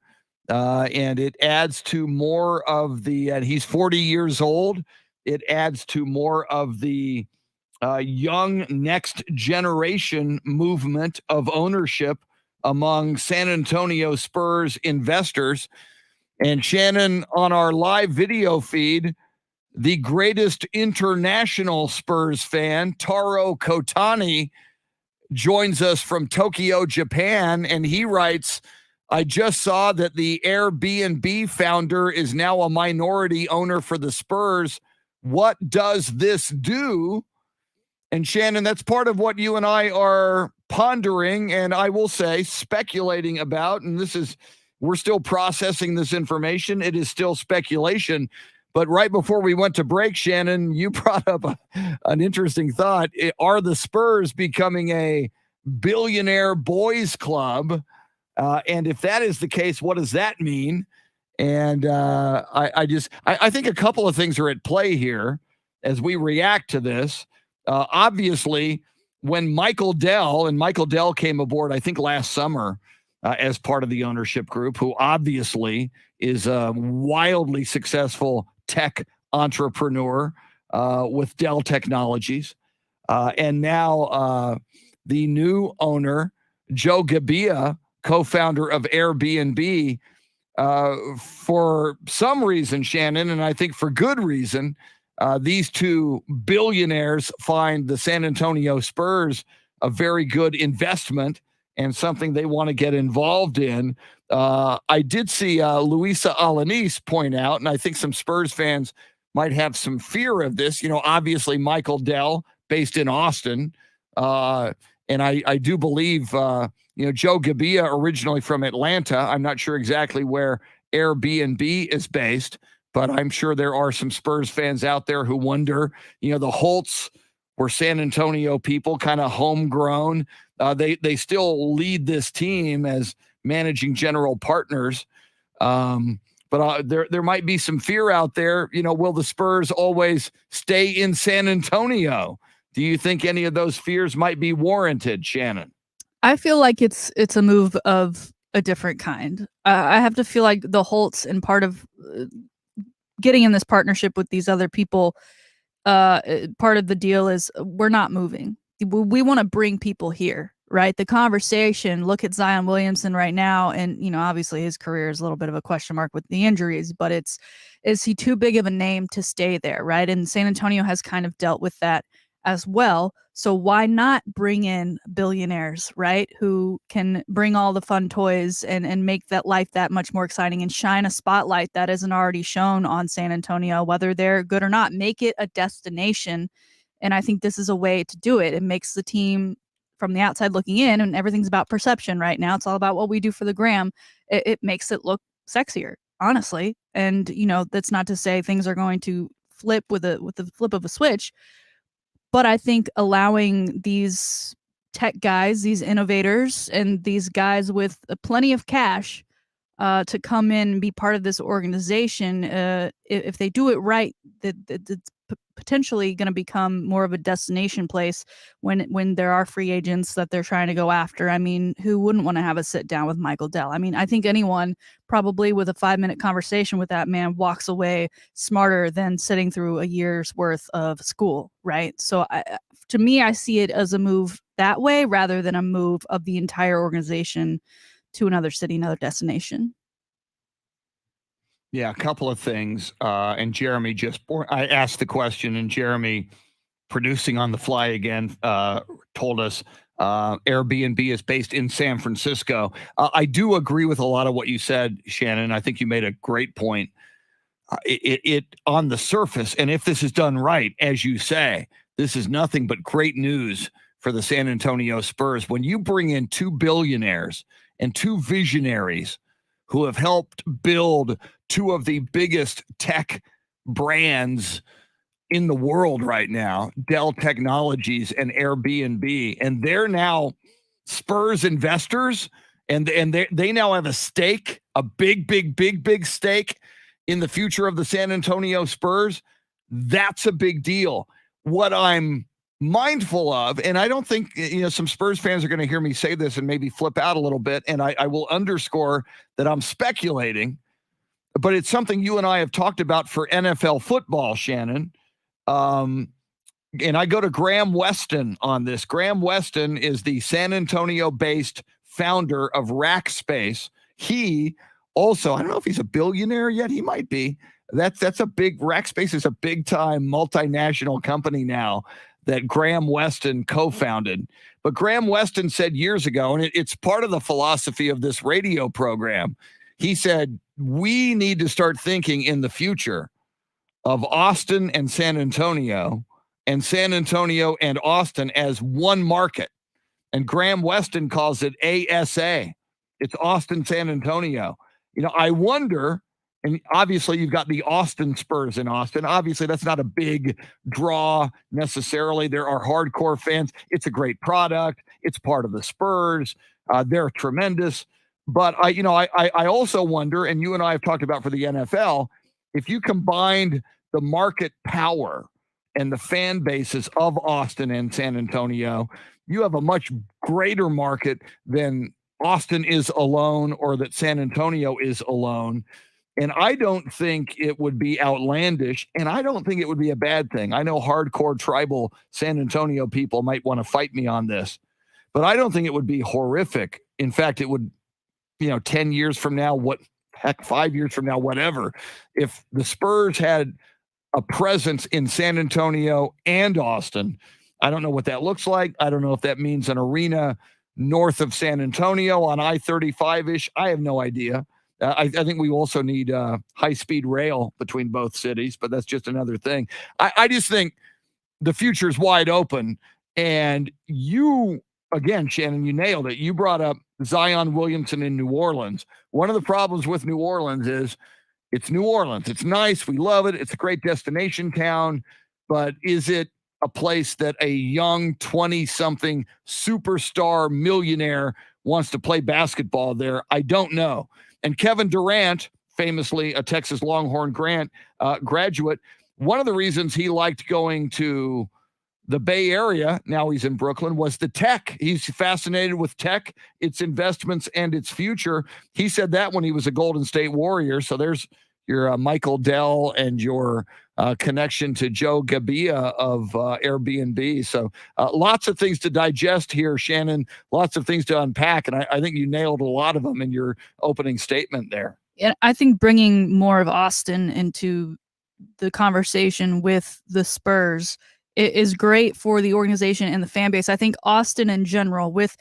S2: and it adds to more of the, and he's 40 years old. It adds to more of the young next generation movement of ownership among San Antonio Spurs investors. And Shannon, on our live video feed, the greatest international Spurs fan, Taro Kotani, joins us from Tokyo, Japan, and he writes, I just saw that the Airbnb founder is now a minority owner for the Spurs. What does this do? And Shannon, that's part of what you and I are pondering, and I will say speculating about, and we're still processing this information. It is still speculation. But right before we went to break, Shannon, you brought up an interesting thought. Are the Spurs becoming a billionaire boys club? And if that is the case, what does that mean? And I think a couple of things are at play here as we react to this. Obviously, when Michael Dell came aboard, I think last summer, as part of the ownership group, who obviously is a wildly successful tech entrepreneur with Dell Technologies. And now the new owner, Joe Gebbia, co-founder of Airbnb, for some reason, Shannon, and I think for good reason, these two billionaires find the San Antonio Spurs a very good investment and something they want to get involved in. I did see Luisa Alanis point out, and I think some Spurs fans might have some fear of this. Obviously Michael Dell, based in Austin, and I do believe, Joe Gebbia, originally from Atlanta. I'm not sure exactly where Airbnb is based, but I'm sure there are some Spurs fans out there who wonder, the Holts were San Antonio people, kind of homegrown. They still lead this team as managing general partners. But there might be some fear out there. Will the Spurs always stay in San Antonio? Do you think any of those fears might be warranted, Shannon?
S3: I feel like it's a move of a different kind. I have to feel like the Holts, and part of getting in this partnership with these other people, part of the deal is we're not moving. We want to bring people here, right? The conversation, look at Zion Williamson right now, and obviously his career is a little bit of a question mark with the injuries, but is he too big of a name to stay there, right? And San Antonio has kind of dealt with that as well. So why not bring in billionaires, right, who can bring all the fun toys and make that life that much more exciting and shine a spotlight that isn't already shown on San Antonio, whether they're good or not. Make it a destination And I think this is a way to do it. It makes the team from the outside looking in, and everything's about perception right now. It's all about what we do for the gram. It makes it look sexier, honestly. And, that's not to say things are going to flip with the flip of a switch. But I think allowing these tech guys, these innovators, and these guys with plenty of cash to come in and be part of this organization, if they do it right, it's potentially going to become more of a destination place when there are free agents that they're trying to go after. I mean, who wouldn't want to have a sit down with Michael Dell? I mean, I think anyone probably with a 5-minute conversation with that man walks away smarter than sitting through a year's worth of school, right? So to me, I see it as a move that way rather than a move of the entire organization to another city, another destination.
S2: Yeah, a couple of things. And Jeremy I asked the question, and Jeremy, producing on the fly again, told us Airbnb is based in San Francisco. I do agree with a lot of what you said, Shannon. I think you made a great point. It on the surface, and if this is done right, as you say, this is nothing but great news for the San Antonio Spurs. When you bring in 2 billionaires and 2 visionaries who have helped build 2 of the biggest tech brands in the world right now, Dell Technologies and Airbnb, and they're now Spurs investors, and they now have a stake, a big stake in the future of the San Antonio Spurs. That's a big deal. What I'm mindful of, and I don't think some Spurs fans are going to hear me say this and maybe flip out a little bit, and I will underscore that I'm speculating, but it's something you and I have talked about for NFL football, Shannon. And I go to Graham Weston on this. Graham Weston is the San Antonio-based founder of Rackspace. He also, I don't know if he's a billionaire yet. He might be. That's a big, Rackspace is a big-time multinational company now that Graham Weston co-founded. But Graham Weston said years ago, and it's part of the philosophy of this radio program, he said, we need to start thinking in the future of Austin and San Antonio and Austin as one market. And Graham Weston calls it ASA. It's Austin, San Antonio. I wonder, and obviously you've got the Austin Spurs in Austin. Obviously that's not a big draw necessarily. There are hardcore fans. It's a great product. It's part of the Spurs. They're tremendous. But I also wonder, and you and I have talked about for the NFL, if you combined the market power and the fan bases of Austin and San Antonio, you have a much greater market than Austin is alone or that San Antonio is alone. And I don't think it would be outlandish, and I don't think it would be a bad thing. I know hardcore tribal San Antonio people might want to fight me on this, but I don't think it would be horrific. In fact, it would, 10 years from now, 5 years from now, whatever, if the Spurs had a presence in San Antonio and Austin. I don't know what that looks like. I don't know if that means an arena north of San Antonio on I-35-ish. I have no idea. I think we also need high-speed rail between both cities, but that's just another thing. I just think the future is wide open. And you, again, Shannon, you nailed it. You brought up Zion Williamson in New Orleans. One of the problems with New Orleans is it's New Orleans. It's nice. We love it. It's a great destination town. But is it a place that a young 20-something superstar millionaire wants to play basketball there? I don't know. And Kevin Durant, famously a Texas Longhorn graduate, one of the reasons he liked going to the Bay Area, now he's in Brooklyn, was the tech. He's fascinated with tech, its investments, and its future. He said that when he was a Golden State Warrior. So there's your Michael Dell and your connection to Joe Gabbia of Airbnb. So lots of things to digest here, Shannon, lots of things to unpack. And I think you nailed a lot of them in your opening statement there.
S3: And I think bringing more of Austin into the conversation with the Spurs is great for the organization and the fan base. I think Austin in general, with,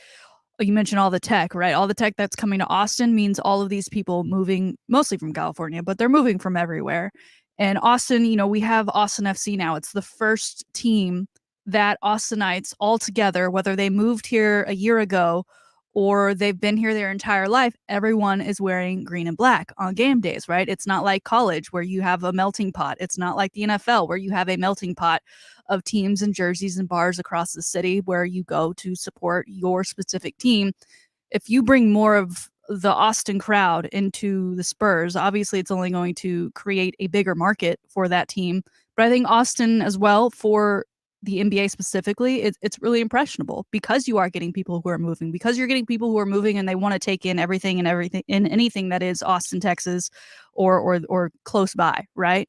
S3: you mentioned all the tech, right? All the tech that's coming to Austin means all of these people moving mostly from California, but they're moving from everywhere. And Austin, we have Austin FC now. It's the first team that Austinites all together, whether they moved here a year ago or they've been here their entire life, everyone is wearing green and black on game days, right? It's not like college where you have a melting pot. It's not like the NFL where you have a melting pot of teams and jerseys and bars across the city where you go to support your specific team. If you bring more of the Austin crowd into the Spurs, obviously it's only going to create a bigger market for that team. But I think Austin as well, for the NBA specifically, it's really impressionable because you are getting people who are moving, because you're getting people who are moving and they want to take in everything and anything that is Austin, Texas, or close by, right?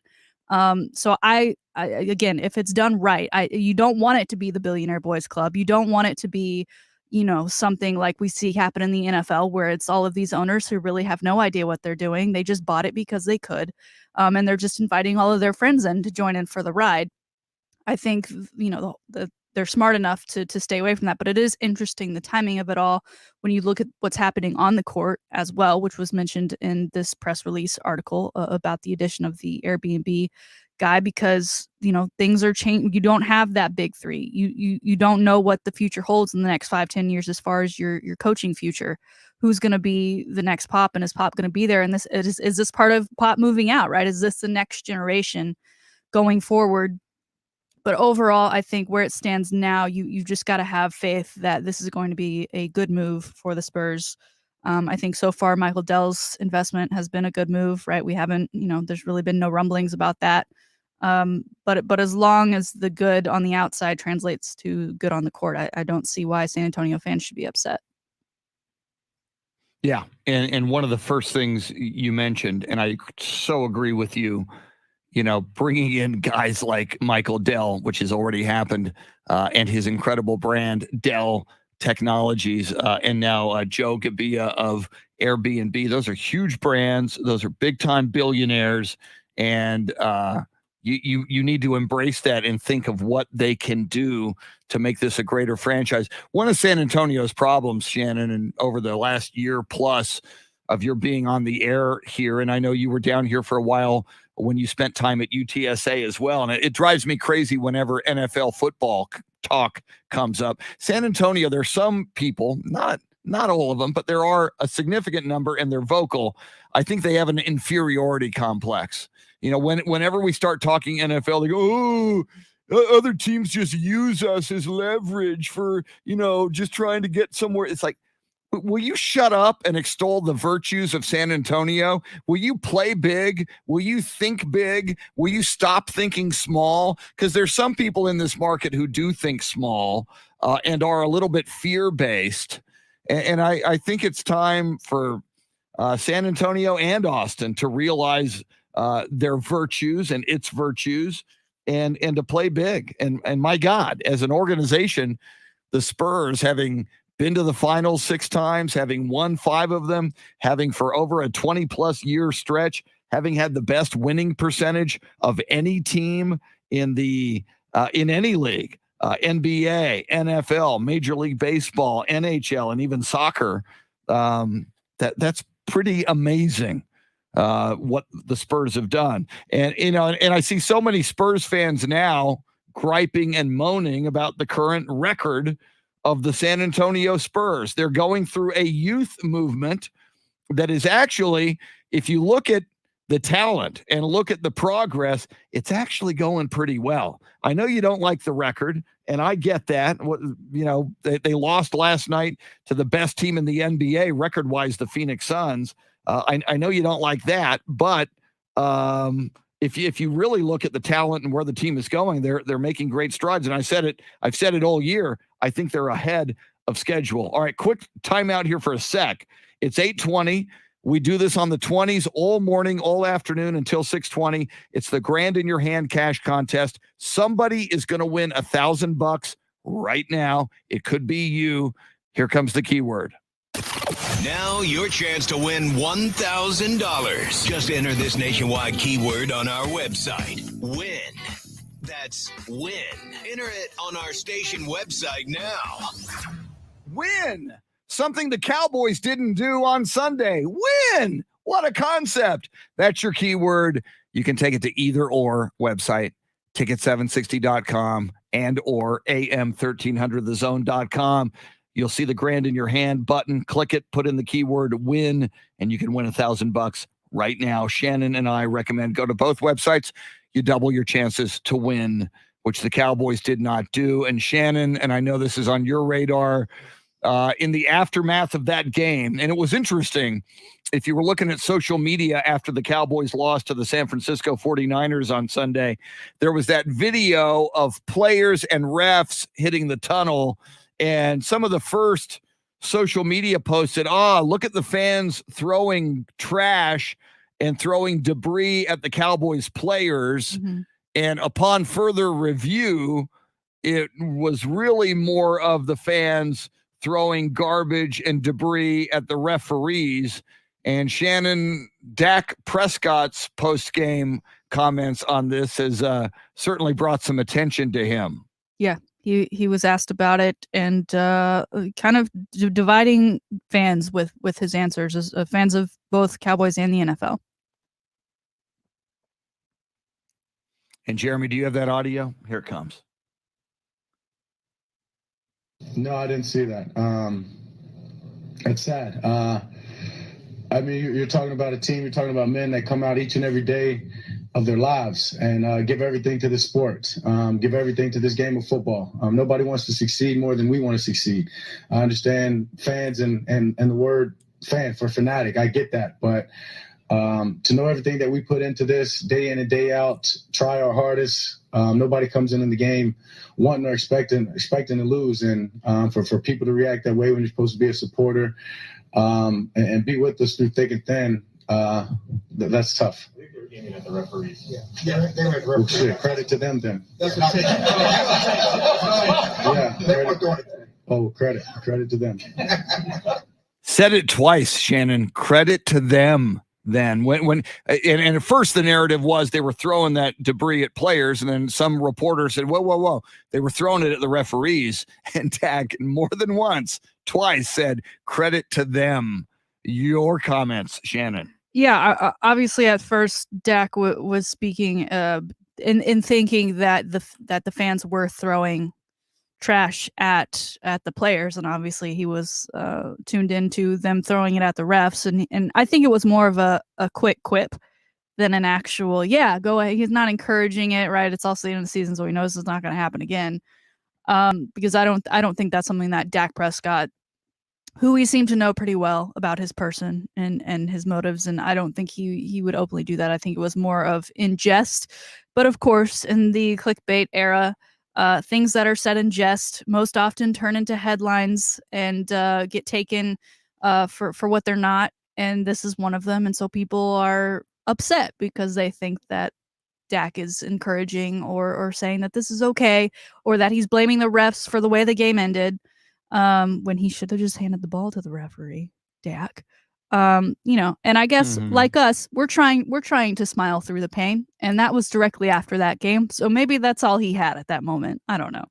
S3: So I again, if it's done right, you don't want it to be the Billionaire Boys Club. You don't want it to be, something like we see happen in the NFL where it's all of these owners who really have no idea what they're doing. They just bought it because they could, and they're just inviting all of their friends in to join in for the ride. I think, they're smart enough to stay away from that, but it is interesting, the timing of it all, when you look at what's happening on the court as well, which was mentioned in this press release article about the addition of the Airbnb guy, because, things are changing. You don't have that big three. You don't know what the future holds in the next 5-10 years as far as your coaching future. Who's going to be the next Pop, and is Pop going to be there? And is this part of Pop moving out, right? Is this the next generation going forward? But overall, I think where it stands now, you've just got to have faith that this is going to be a good move for the Spurs. I think so far Michael Dell's investment has been a good move, right? We haven't, there's really been no rumblings about that. But as long as the good on the outside translates to good on the court, I don't see why San Antonio fans should be upset.
S2: Yeah, and one of the first things you mentioned, and I so agree with you, bringing in guys like Michael Dell, which has already happened, and his incredible brand, Dell Technologies, and now Joe Gabia of Airbnb. Those are huge brands. Those are big-time billionaires, and you need to embrace that and think of what they can do to make this a greater franchise. One of San Antonio's problems, Shannon, and over the last year plus of your being on the air here, and I know you were down here for a while when you spent time at UTSA as well. And it drives me crazy whenever NFL football talk comes up. San Antonio, there's some people, not all of them, but there are a significant number, and they're vocal. I think they have an inferiority complex. Whenever we start talking NFL, they go, other teams just use us as leverage for, just trying to get somewhere. It's like, will you shut up and extol the virtues of San Antonio? Will you play big? Will you think big? Will you stop thinking small? Because there's some people in this market who do think small and are a little bit fear-based. And I think it's time for San Antonio and Austin to realize their virtues and its virtues and to play big. And my God, as an organization, the Spurs, having been to the finals 6 times, having won 5 of them, having for over a 20-plus year stretch, having had the best winning percentage of any team in any league, NBA, NFL, Major League Baseball, NHL, and even soccer. That's pretty amazing what the Spurs have done. And I see so many Spurs fans now griping and moaning about the current record of the San Antonio Spurs. They're going through a youth movement that is actually, if you look at the talent and look at the progress, it's actually going pretty well. I know you don't like the record, and I get that. They lost last night to the best team in the NBA record-wise, the Phoenix Suns. I know you don't like that, but if you really look at the talent and where the team is going, they're making great strides. And I've said it all year. I think they're ahead of schedule. All right, quick timeout here for a sec. It's 8:20. We do this on the 20s all morning, all afternoon until 6:20. It's the Grand in Your Hand cash contest. Somebody is going to win $1,000 right now. It could be you. Here comes the keyword.
S7: Now your chance to win $1,000. Just enter this nationwide keyword on our website. Win. That's win. Enter it on our station website now.
S2: Win. Something the Cowboys didn't do on Sunday. Win. What a concept. That's your keyword. You can take it to either or website, ticket760.com. and or am1300thezone.com. You'll see the grand in your hand button. Click it, put in the keyword win, and you can win $1,000 right now. Shannon and I recommend go to both websites. You double your chances to win, which the Cowboys did not do. And Shannon, and I know this is on your radar, in the aftermath of that game, and it was interesting, if you were looking at social media after the Cowboys lost to the San Francisco 49ers on Sunday, there was that video of players and refs hitting the tunnel, and some of the first social media posts said, look at the fans throwing trash and throwing debris at the Cowboys players.
S3: Mm-hmm.
S2: And upon further review, it was really more of the fans throwing garbage and debris at the referees. And Shannon, Dak Prescott's post-game comments on this has certainly brought some attention to him.
S3: Yeah, he was asked about it, and kind of dividing fans with his answers, as fans of both Cowboys and the NFL.
S2: And Jeremy, do you have that audio? Here it comes.
S11: No, I didn't see that. It's sad. I mean, you're talking about a team, you're talking about men that come out each and every day of their lives and give everything to the sport, give everything to this game of football. Nobody wants to succeed more than we want to succeed. I understand fans and the word fan for fanatic. I get that. But to know everything that we put into this day in and day out, try our hardest. Nobody comes in the game wanting or expecting to lose. And for people to react that way when you're supposed to be a supporter and be with us through thick and thin, that's tough.
S12: I think they were aiming at the referees. Yeah, they were at the referees.
S11: Shit, credit to them then.
S12: That's what I'm saying.
S11: Oh, credit to them.
S2: Said it twice, Shannon. Credit to them. Then when at first the narrative was they were throwing that debris at players, and then some reporter said, whoa, they were throwing it at the referees. And Dak more than once, twice said credit to them. Your comments, Shannon.
S3: Yeah, obviously at first Dak was speaking in thinking that the fans were throwing trash at the players, and obviously he was tuned into them throwing it at the refs, and I think it was more of a quick quip than an actual go ahead. He's not encouraging it, right? It's also the end of the season, so he knows it's not going to happen again, because I don't think that's something that Dak Prescott, who we seem to know pretty well about his person and his motives, and I don't think he would openly do that. I think it was more of in jest, but of course in the clickbait era, things that are said in jest most often turn into headlines and get taken for what they're not. And this is one of them. And so people are upset because they think that Dak is encouraging or saying that this is okay, or that he's blaming the refs for the way the game ended, when he should have just handed the ball to the referee, Dak. And I guess like us, we're trying to smile through the pain, and that was directly after that game. So maybe that's all he had at that moment. I don't know.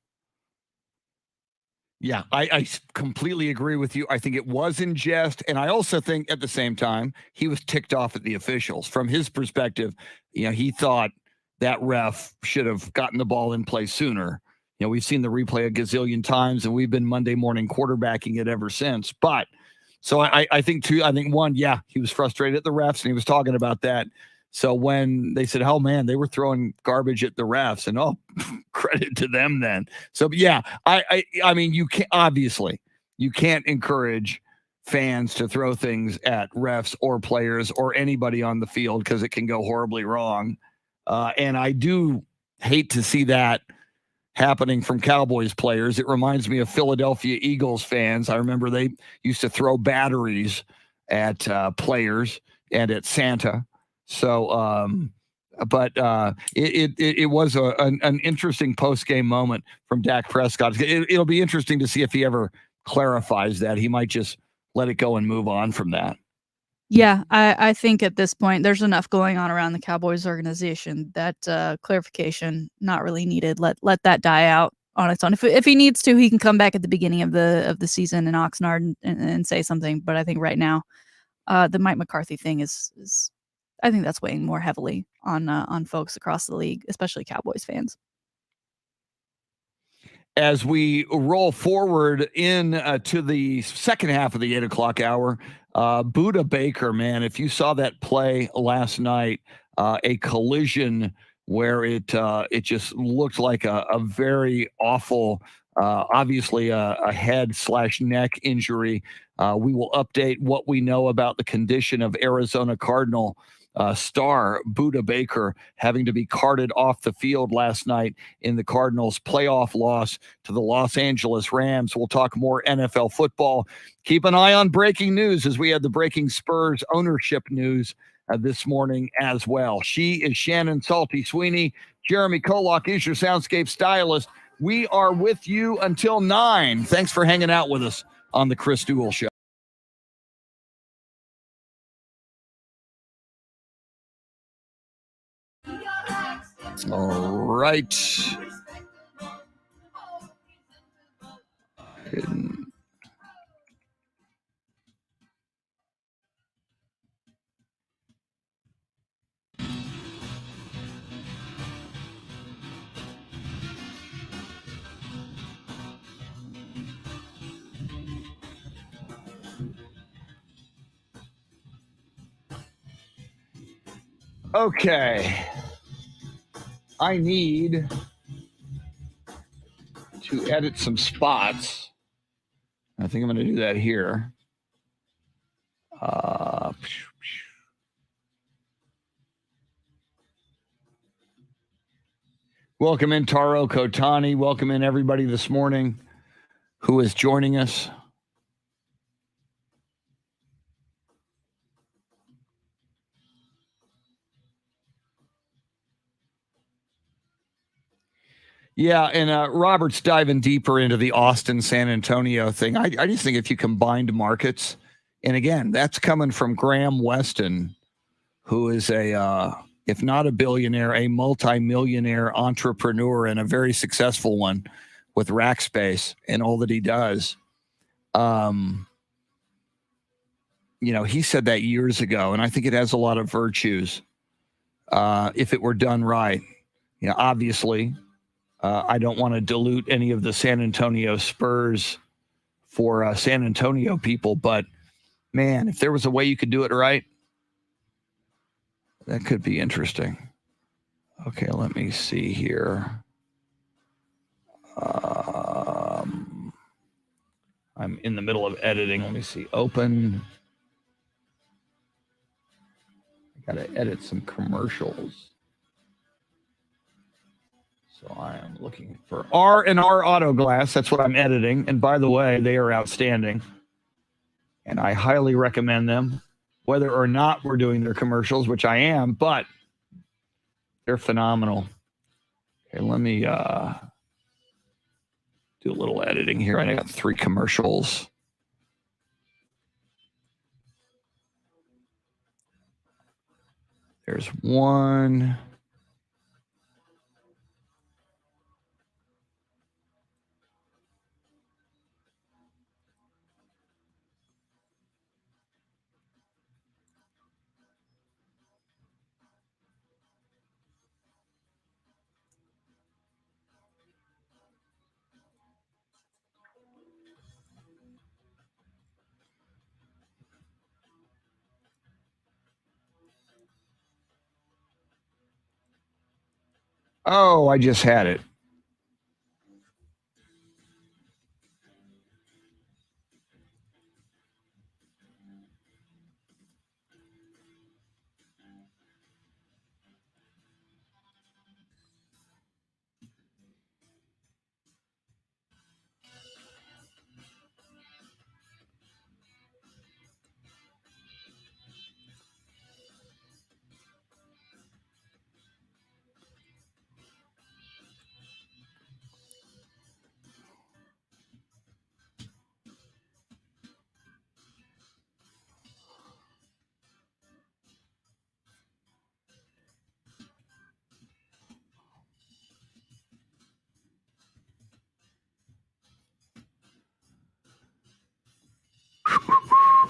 S2: Yeah, I completely agree with you. I think it was in jest, and I also think at the same time he was ticked off at the officials. From his perspective, he thought that ref should have gotten the ball in play sooner. We've seen the replay a gazillion times, and we've been Monday morning quarterbacking it ever since. But so I think one, he was frustrated at the refs, and he was talking about that. So when they said, oh man, they were throwing garbage at the refs, and credit to them then. So I mean, you can't encourage fans to throw things at refs or players or anybody on the field, because it can go horribly wrong. And I do hate to see that happening from Cowboys players. It reminds me of Philadelphia Eagles fans. I remember they used to throw batteries at players and at Santa. So, it was an interesting post-game moment from Dak Prescott. It'll be interesting to see if he ever clarifies that. He might just let it go and move on from that.
S3: Yeah, I think at this point there's enough going on around the Cowboys organization that clarification not really needed. Let that die out on its own. If he needs to, he can come back at the beginning of the season in Oxnard and say something. But I think right now, the Mike McCarthy thing is I think that's weighing more heavily on folks across the league, especially Cowboys fans.
S2: as we roll forward in to the second half of the 8 o'clock hour, Buda Baker, man, if you saw that play last night, a collision where it just looked like a very awful, obviously a head/neck injury. We will update what we know about the condition of Arizona Cardinal star Buda Baker having to be carted off the field last night in the Cardinals' playoff loss to the Los Angeles Rams. We'll talk more NFL football. Keep an eye on breaking news as we had the breaking Spurs ownership news this morning as well. She is Shannon Salty Sweeney. Jeremy Kolock is your Soundscape Stylist. We are with you until 9. Thanks for hanging out with us on the Chris Duel Show. All right. Okay. I need to edit some spots. I think I'm going to do that here. Welcome in Taro Kotani. Welcome in everybody this morning who is joining us. Yeah, and Robert's diving deeper into the Austin-San Antonio thing. I just think if you combined markets, and again, that's coming from Graham Weston, who is if not a billionaire, a multimillionaire entrepreneur and a very successful one with Rackspace and all that he does. He said that years ago, and I think it has a lot of virtues if it were done right. Obviously, I don't want to dilute any of the San Antonio Spurs for San Antonio people, but man, if there was a way you could do it right, that could be interesting. Okay, let me see here. I'm in the middle of editing. Let me see. Open. I got to edit some commercials. So I am looking for R&R Auto Glass. That's what I'm editing. And by the way, they are outstanding. And I highly recommend them, whether or not we're doing their commercials, which I am, but they're phenomenal. Okay, let me do a little editing here. I got 3 commercials. There's one. Oh, I just had it.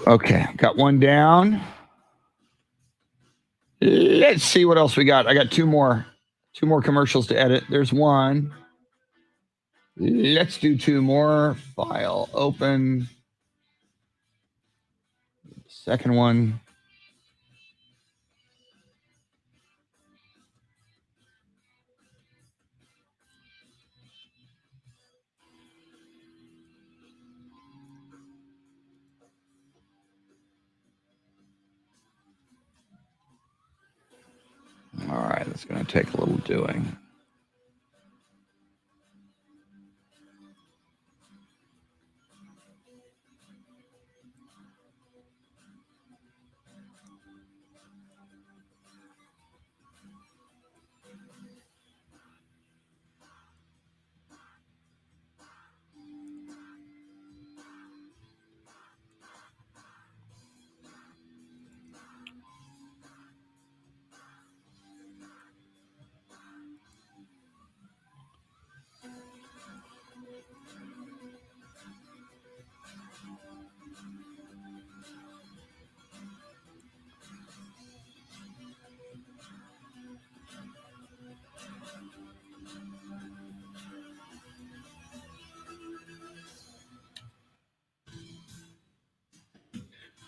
S2: Okay, got one down. Let's see what else we got. I got two more commercials to edit. There's one. Let's do two more. File open. Second one. All right, that's going to take a little doing.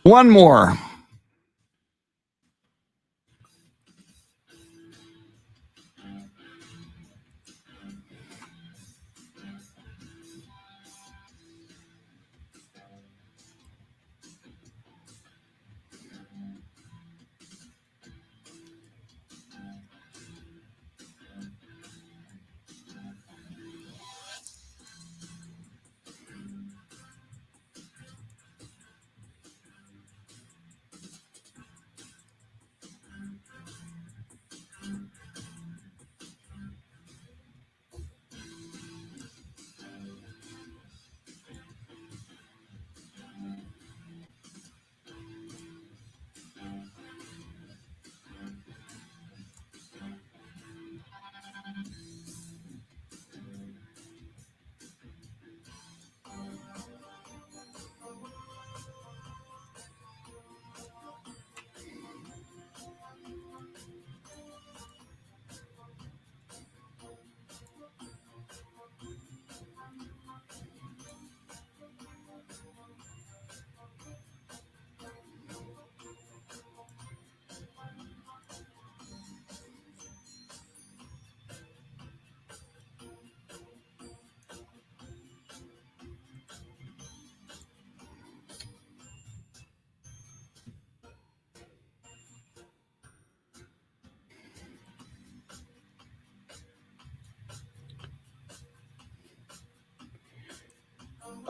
S2: One more.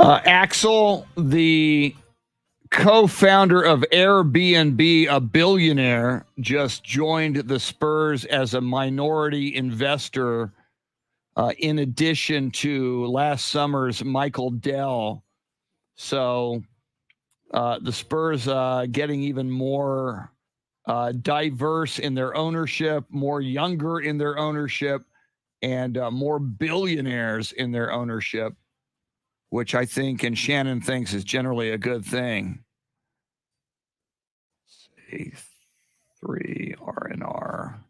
S2: Axel, the co-founder of Airbnb, a billionaire, just joined the Spurs as a minority investor, in addition to last summer's Michael Dell. So the Spurs getting even more diverse in their ownership, more younger in their ownership, and more billionaires in their ownership, which I think and Shannon thinks is generally a good thing. A3 R&R.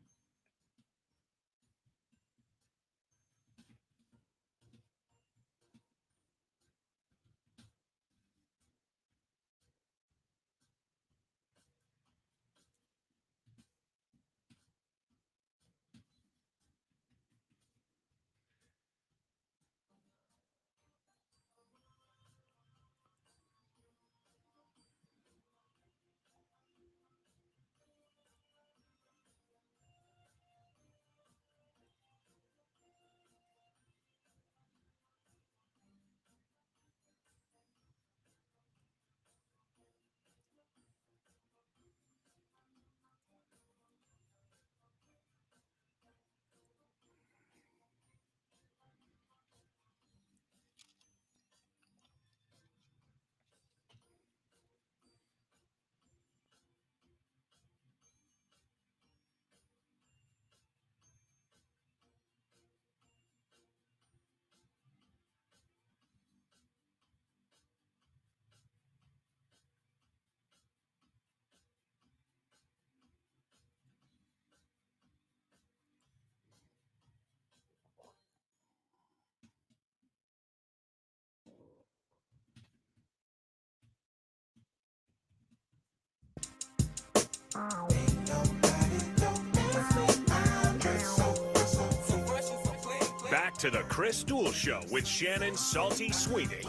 S1: Back to the Chris Duel Show with Shannon Salty Sweeney.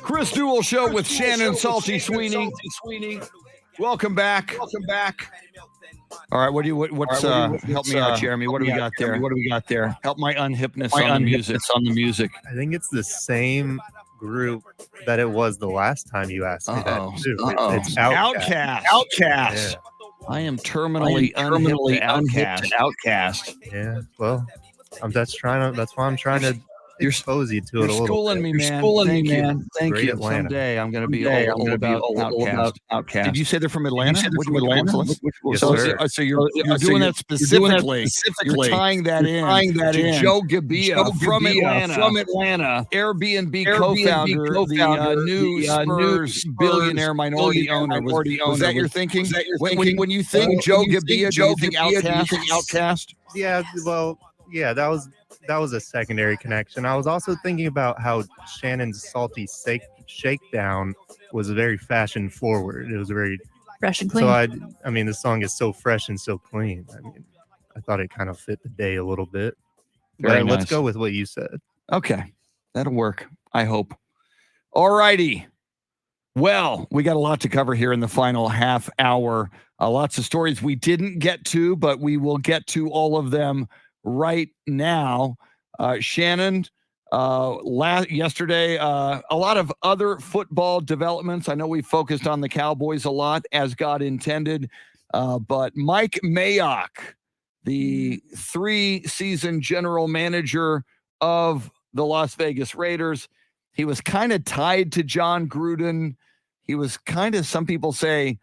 S2: Chris Duel Show with Shannon Salty Sweeney. Welcome back. All right, help me out, Jeremy. What do we got there? Help my unhipness on the music.
S6: I think it's the same group that it was the last time you asked me that too. It's
S2: Outcast.
S6: Yeah.
S2: I am terminally unhipped to Outcast.
S6: Yeah. Well, that's why I'm trying to expose you to it a little
S2: schooling
S6: bit.
S2: me, man. Thank you.
S6: Atlanta.
S2: Someday I'm going to be all about Outcast. Did you say they're from Atlanta?
S6: Yes,
S2: So you're doing that specifically. You're tying that in to Joe Gabbia from Atlanta, Airbnb co-founder, the new Spurs billionaire minority owner. Was that your thinking? When you think Joe Gabbia, do you think Outcast?
S6: Yeah. Well, yeah. That was a secondary connection. I was also thinking about how Shannon's salty shakedown was very fashion forward. It was very
S3: fresh and clean.
S6: So I mean, the song is so fresh and so clean. I mean, I thought it kind of fit the day a little bit.
S2: Very
S6: Let's
S2: nice.
S6: go with what you said.
S2: Okay, that'll work. I hope. All righty. Well, we got a lot to cover here in the final half hour. Lots of stories we didn't get to, but we will get to all of them right now. Shannon, yesterday, a lot of other football developments. I know we focused on the Cowboys a lot, as God intended, but Mike Mayock, the 3-season general manager of the Las Vegas Raiders, he was kind of tied to John Gruden. He was kind of, some people say,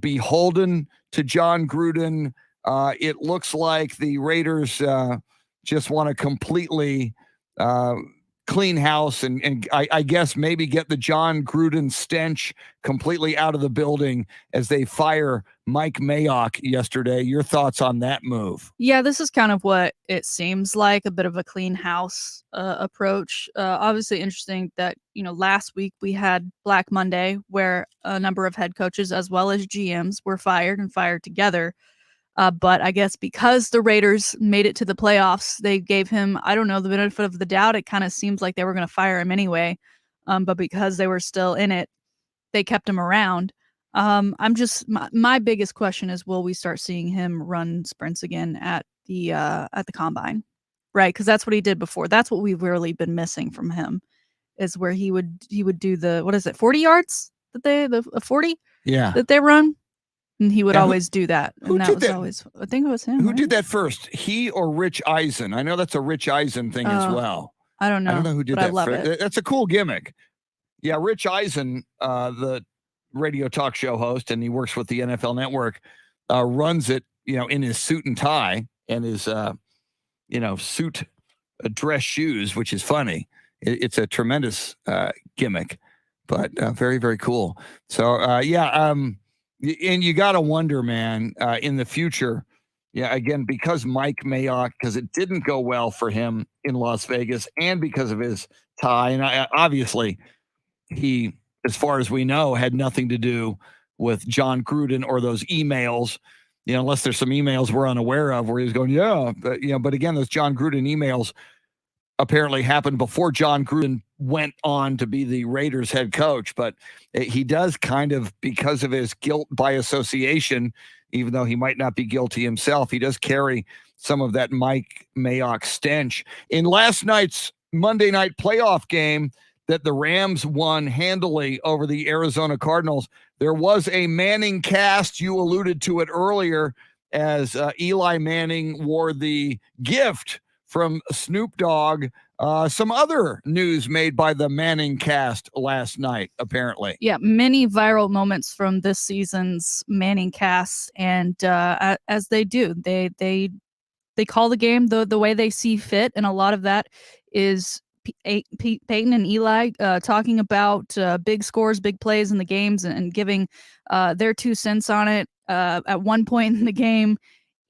S2: beholden to John Gruden. It looks like the Raiders just want to completely clean house and I guess maybe get the John Gruden stench completely out of the building as they fire Mike Mayock yesterday. Your thoughts on that move?
S3: Yeah, this is kind of what it seems like, a bit of a clean house approach. Obviously interesting that, last week we had Black Monday where a number of head coaches as well as GMs were fired together. But I guess because the Raiders made it to the playoffs, they gave him, I don't know, the benefit of the doubt. It kind of seems like they were going to fire him anyway. But because they were still in it, they kept him around. My biggest question is, will we start seeing him run sprints again at the combine? Right. Because that's what he did before. That's what we've really been missing from him, is where he would do the, 40 yards that 40 that they run. And he would always do that. And that was always, I think it was him.
S2: Who did that first? He or Rich Eisen? I know that's a Rich Eisen thing as well.
S3: I don't know.
S2: I don't know who did
S3: but
S2: that.
S3: I love it.
S2: That's a cool gimmick. Yeah, Rich Eisen, the radio talk show host, and he works with the NFL Network, runs it, in his suit and tie and his, suit dress shoes, which is funny. It's a tremendous gimmick, but very, very cool. So, and you got to wonder, man, in the future, again, because Mike Mayock, because it didn't go well for him in Las Vegas and because of his tie. And obviously, he, as far as we know, had nothing to do with John Gruden or those emails, unless there's some emails we're unaware of where he's going, but again, those John Gruden emails apparently happened before John Gruden went on to be the Raiders head coach, but he does kind of, because of his guilt by association, even though he might not be guilty himself, he does carry some of that Mike Mayock stench. In last night's Monday night playoff game that the Rams won handily over the Arizona Cardinals, there was a Manning cast. You alluded to it earlier as Eli Manning wore the gift from Snoop Dogg. Some other news made by the Manning cast last night, apparently.
S3: Yeah, many viral moments from this season's Manning cast, and as they do, they call the game the way they see fit, and a lot of that is Peyton and Eli talking about big scores, big plays in the games, and giving their 2 cents on it. At one point in the game,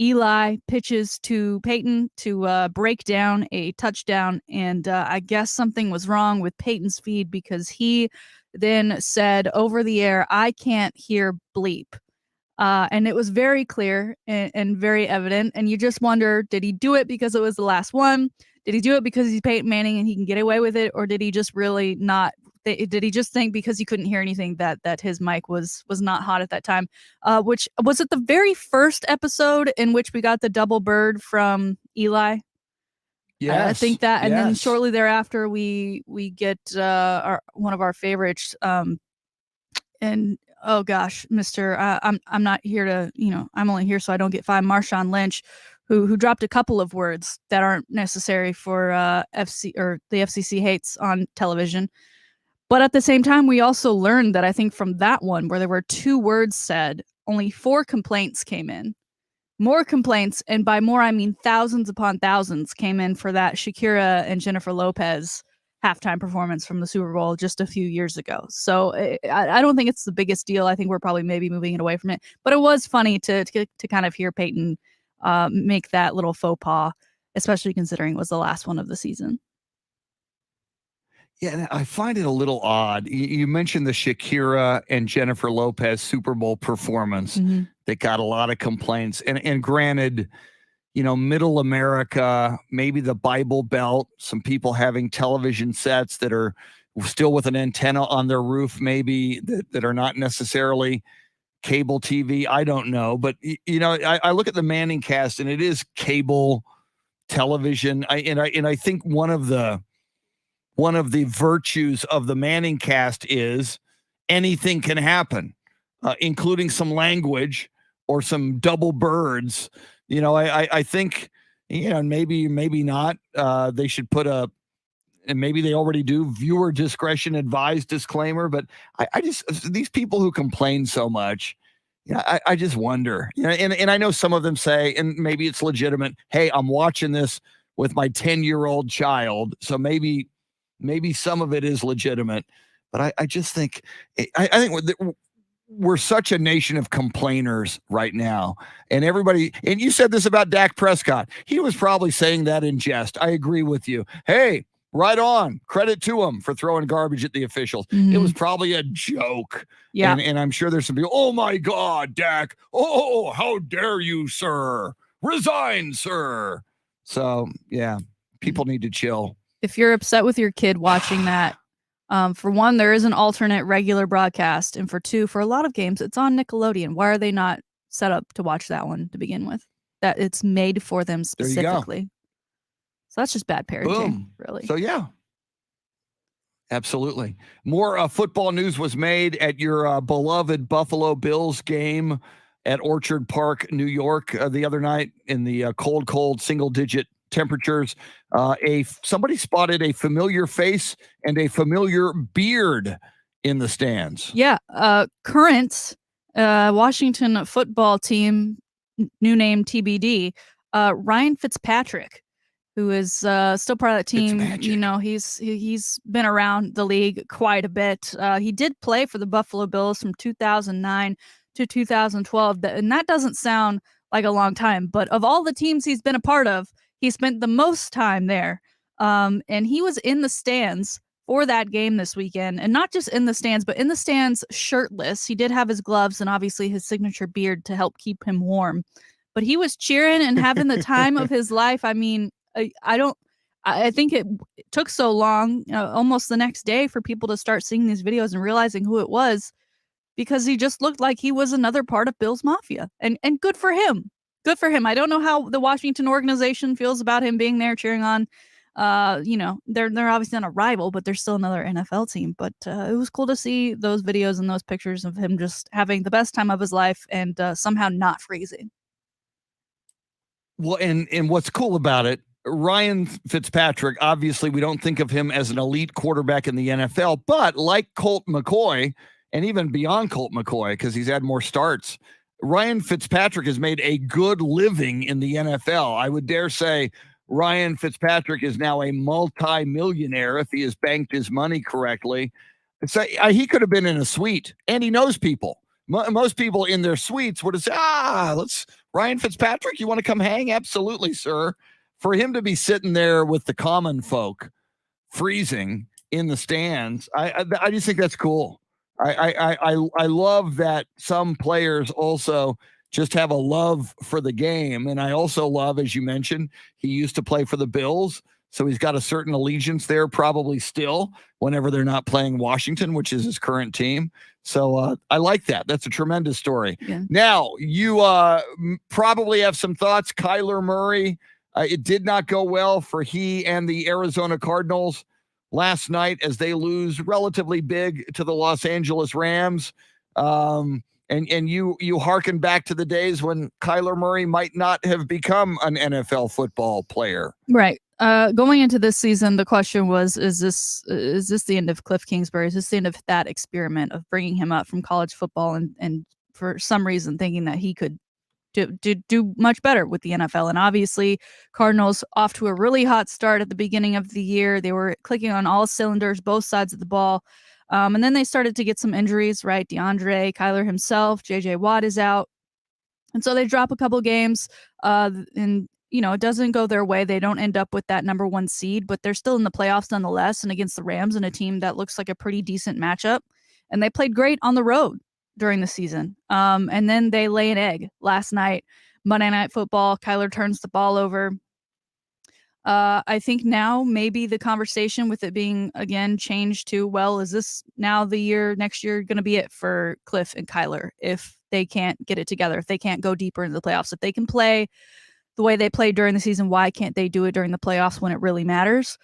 S3: Eli pitches to Peyton to break down a touchdown, and I guess something was wrong with Peyton's feed because he then said over the air, "I can't hear bleep." And it was very clear and very evident, and you just wonder, did he do it because it was the last one? Did he do it because he's Peyton Manning and he can get away with it, or did he just really not? Did he just think because he couldn't hear anything that his mic was not hot at that time? Which was it the very first episode in which we got the double bird from Eli?
S2: Yes,
S3: I think that, and then
S2: yes.
S3: shortly thereafter we get one of our favorites. And oh gosh, Mister, I'm not here to, I'm only here so I don't get fined. Marshawn Lynch, who dropped a couple of words that aren't necessary for FC or the FCC hates on television. But at the same time, we also learned that I think from that one where there were 2 words said, only 4 complaints came in. More complaints, and by more I mean thousands upon thousands, came in for that Shakira and Jennifer Lopez halftime performance from the Super Bowl just a few years ago. So I don't think it's the biggest deal. I think we're probably maybe moving it away from it. But it was funny to kind of hear Peyton make that little faux pas, especially considering it was the last one of the season.
S2: Yeah, I find it a little odd. You mentioned the Shakira and Jennifer Lopez Super Bowl performance that got a lot of complaints. And granted, middle America, maybe the Bible Belt, some people having television sets that are still with an antenna on their roof, maybe that are not necessarily cable TV. I don't know. But, I look at the Manning cast and it is cable television. I think one of the virtues of the Manning cast is anything can happen, including some language or some double birds. I think, maybe not. They should put and maybe they already do, viewer discretion advised disclaimer. But I just, these people who complain so much, I just wonder, and I know some of them say, and maybe it's legitimate, hey, I'm watching this with my 10-year-old child. So maybe some of it is legitimate, but I just think, I think we're such a nation of complainers right now. And everybody, and you said this about Dak Prescott. He was probably saying that in jest. I agree with you. Hey, right on. Credit to him for throwing garbage at the officials. It was probably a joke.
S3: Yeah.
S2: And I'm sure there's some people, oh my God, Dak. Oh, how dare you, sir? Resign, sir. So, yeah, people need to chill.
S3: If you're upset with your kid watching that, for one, there is an alternate regular broadcast, and for 2, for a lot of games, it's on Nickelodeon. Why are they not set up to watch that one to begin with? That it's made for them specifically. So that's just bad parenting, really.
S2: So yeah, absolutely. More football news was made at your beloved Buffalo Bills game at Orchard Park, New York, the other night in the cold single-digit temperatures. Somebody spotted a familiar face and a familiar beard in the stands.
S3: Yeah, current Washington football team, new name TBD, Ryan Fitzpatrick, who is still part of that team. He's been around the league quite a bit. He did play for the Buffalo Bills from 2009 to 2012, and that doesn't sound like a long time, but of all the teams he's been a part of, he spent the most time there. And he was in the stands for that game this weekend, and not just in the stands, but in the stands shirtless. He did have his gloves and obviously his signature beard to help keep him warm, but he was cheering and having the time of his life. I mean, I think it took so long, almost the next day, for people to start seeing these videos and realizing who it was, because he just looked like he was another part of Bills Mafia, and good for him. Good for him. I don't know how the Washington organization feels about him being there cheering on. They're obviously not a rival, but they're still another NFL team. But it was cool to see those videos and those pictures of him just having the best time of his life and somehow not freezing.
S2: Well, and what's cool about it, Ryan Fitzpatrick, obviously we don't think of him as an elite quarterback in the NFL, but like Colt McCoy, and even beyond Colt McCoy, because he's had more starts, Ryan Fitzpatrick has made a good living in the NFL. I would dare say Ryan Fitzpatrick is now a multi-millionaire if he has banked his money correctly. So he could have been in a suite, and he knows people. Most people in their suites would have said, Ryan Fitzpatrick, you want to come hang? Absolutely, sir. For him to be sitting there with the common folk freezing in the stands, I just think that's cool. I love that some players also just have a love for the game. And I also love, as you mentioned, he used to play for the Bills. So he's got a certain allegiance there, probably still, whenever they're not playing Washington, which is his current team. So I like that. That's a tremendous story.
S3: Yeah.
S2: Now, you probably have some thoughts. Kyler Murray, it did not go well for he and the Arizona Cardinals last night as they lose relatively big to the Los Angeles Rams. And you hearken back to the days when Kyler Murray might not have become an NFL football player.
S3: Right. Going into this season, the question was, is this the end of Cliff Kingsbury? Is this the end of that experiment of bringing him up from college football and for some reason thinking that he could do much better with the NFL? And obviously, Cardinals off to a really hot start at the beginning of the year. They were clicking on all cylinders, both sides of the ball. And then they started to get some injuries, right? DeAndre, Kyler himself, J.J. Watt is out. And so they drop a couple games and it doesn't go their way. They don't end up with that number 1 seed, but they're still in the playoffs nonetheless and against the Rams and a team that looks like a pretty decent matchup. And they played great on the road during the season. And then they lay an egg last night, Monday Night Football. Kyler turns the ball over. I think now maybe the conversation with it being again changed to, well, is this now next year going to be it for Cliff and Kyler if they can't get it together, if they can't go deeper into the playoffs, if they can play the way they played during the season, why can't they do it during the playoffs when it really matters?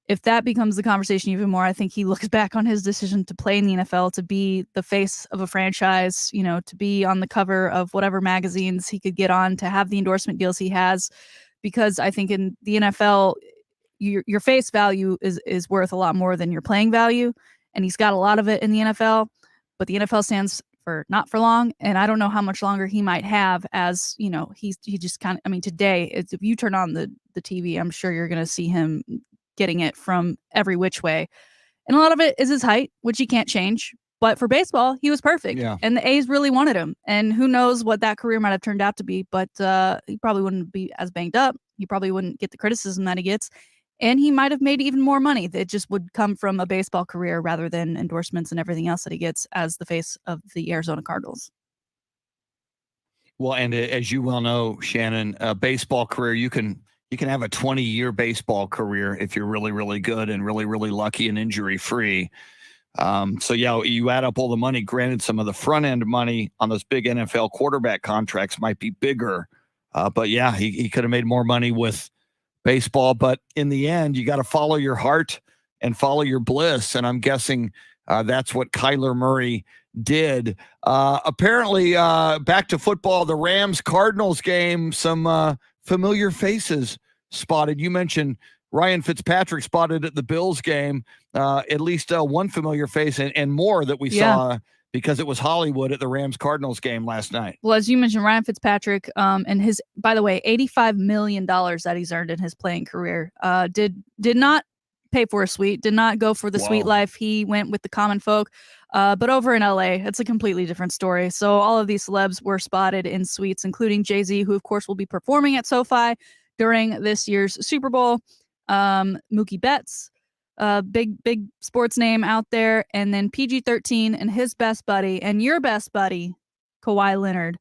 S3: If that becomes the conversation even more, I think he looks back on his decision to play in the NFL, to be the face of a franchise, to be on the cover of whatever magazines he could get on, to have the endorsement deals he has. Because I think in the NFL, your face value is worth a lot more than your playing value. And he's got a lot of it in the NFL, but the NFL stands for not for long. And I don't know how much longer he might have as, he just kind of, today, if you turn on the TV, I'm sure you're going to see him getting it from every which way. And a lot of it is his height, which he can't change. But for baseball, he was perfect.
S2: Yeah.
S3: And the A's really wanted him. And who knows what that career might have turned out to be. But he probably wouldn't be as banged up. He probably wouldn't get the criticism that he gets. And he might have made even more money that just would come from a baseball career rather than endorsements and everything else that he gets as the face of the Arizona Cardinals.
S2: Well, and as you well know, Shannon, a baseball career, you can have a 20-year baseball career if you're really, really good and really, really lucky and injury-free. So, you add up all the money. Granted, some of the front-end money on those big NFL quarterback contracts might be bigger. But, he could have made more money with baseball. But in the end, you got to follow your heart and follow your bliss. And I'm guessing that's what Kyler Murray did. Apparently, back to football, the Rams-Cardinals game, some familiar faces spotted. You mentioned Ryan Fitzpatrick spotted at the Bills game, at least one familiar face and more that we saw because it was Hollywood at the Rams-Cardinals game last night.
S3: Well, as you mentioned, Ryan Fitzpatrick and his, by the way, $85 million that he's earned in his playing career did not pay for a suite, did not go for the sweet life. He went with the common folk. But over in LA, it's a completely different story. So all of these celebs were spotted in suites, including Jay-Z, who of course will be performing at SoFi during this year's Super Bowl. Mookie Betts, big sports name out there, and then PG-13 and his best buddy and your best buddy, Kawhi Leonard.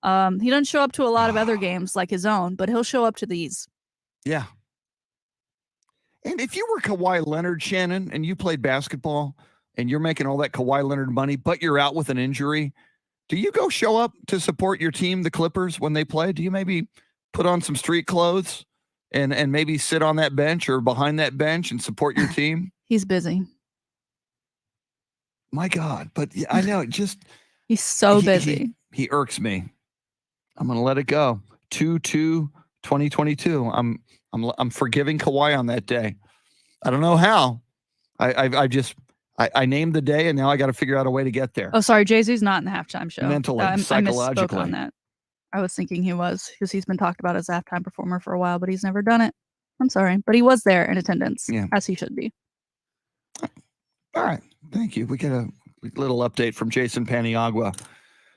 S3: He doesn't show up to a lot of other games like his own, but he'll show up to these.
S2: Yeah. And if you were Kawhi Leonard, Shannon, and you played basketball and you're making all that Kawhi Leonard money, but you're out with an injury, do you go show up to support your team, the Clippers, when they play? Do you maybe put on some street clothes and maybe sit on that bench or behind that bench and support your team?
S3: He's busy.
S2: My God. But I know,
S3: he's so busy.
S2: He irks me. I'm going to let it go. 2/2/2022. I'm forgiving Kawhi on that day. I don't know how. I named the day, and now I got to figure out a way to get there.
S3: Oh, sorry, Jay-Z's not in the halftime show.
S2: Mentally,
S3: I
S2: psychologically.
S3: misspoke on that. I was thinking he was, because he's been talked about as a halftime performer for a while, but he's never done it. I'm sorry, but he was there in attendance, as he should be.
S2: All right, thank you. We get a little update from Jason Paniagua.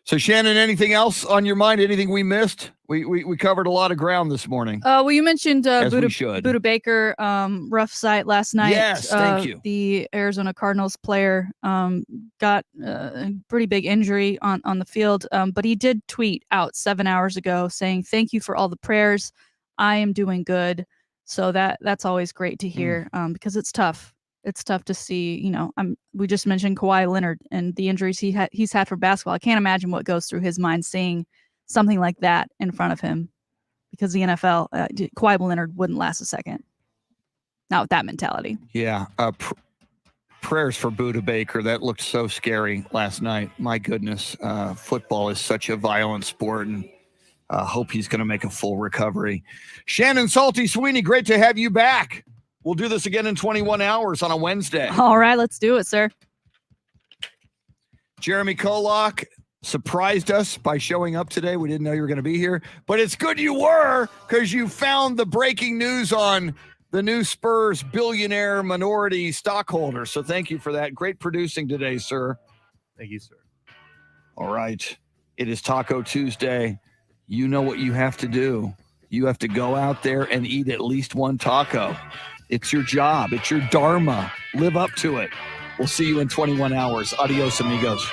S2: So, Shannon, anything else on your mind? Anything we missed? We covered a lot of ground this morning.
S3: Well, you mentioned
S2: as we should.
S3: Buda Baker, rough sight last night.
S2: Yes, thank you.
S3: The Arizona Cardinals player got a pretty big injury on the field, but he did tweet out 7 hours ago saying, "Thank you for all the prayers. I am doing good." So that's always great to hear because it's tough. It's tough to see, we just mentioned Kawhi Leonard and the injuries he's had for basketball. I can't imagine what goes through his mind seeing something like that in front of him, because the NFL, Kawhi Leonard wouldn't last a second. Not with that mentality.
S2: Yeah. Prayers for Buda Baker. That looked so scary last night. My goodness. Football is such a violent sport, and hope he's going to make a full recovery. Shannon Salty Sweeney, great to have you back. We'll do this again in 21 hours on a Wednesday.
S3: All right, let's do it, sir.
S2: Jeremy Kolak surprised us by showing up today. We didn't know you were going to be here, but it's good you were, because you found the breaking news on the new Spurs billionaire minority stockholder. So thank you for that. Great producing today, sir.
S6: Thank you, sir.
S2: All right. It is Taco Tuesday. You know what you have to do. You have to go out there and eat at least one taco. It's your job. It's your dharma. Live up to it. We'll see you in 21 hours. Adios, amigos.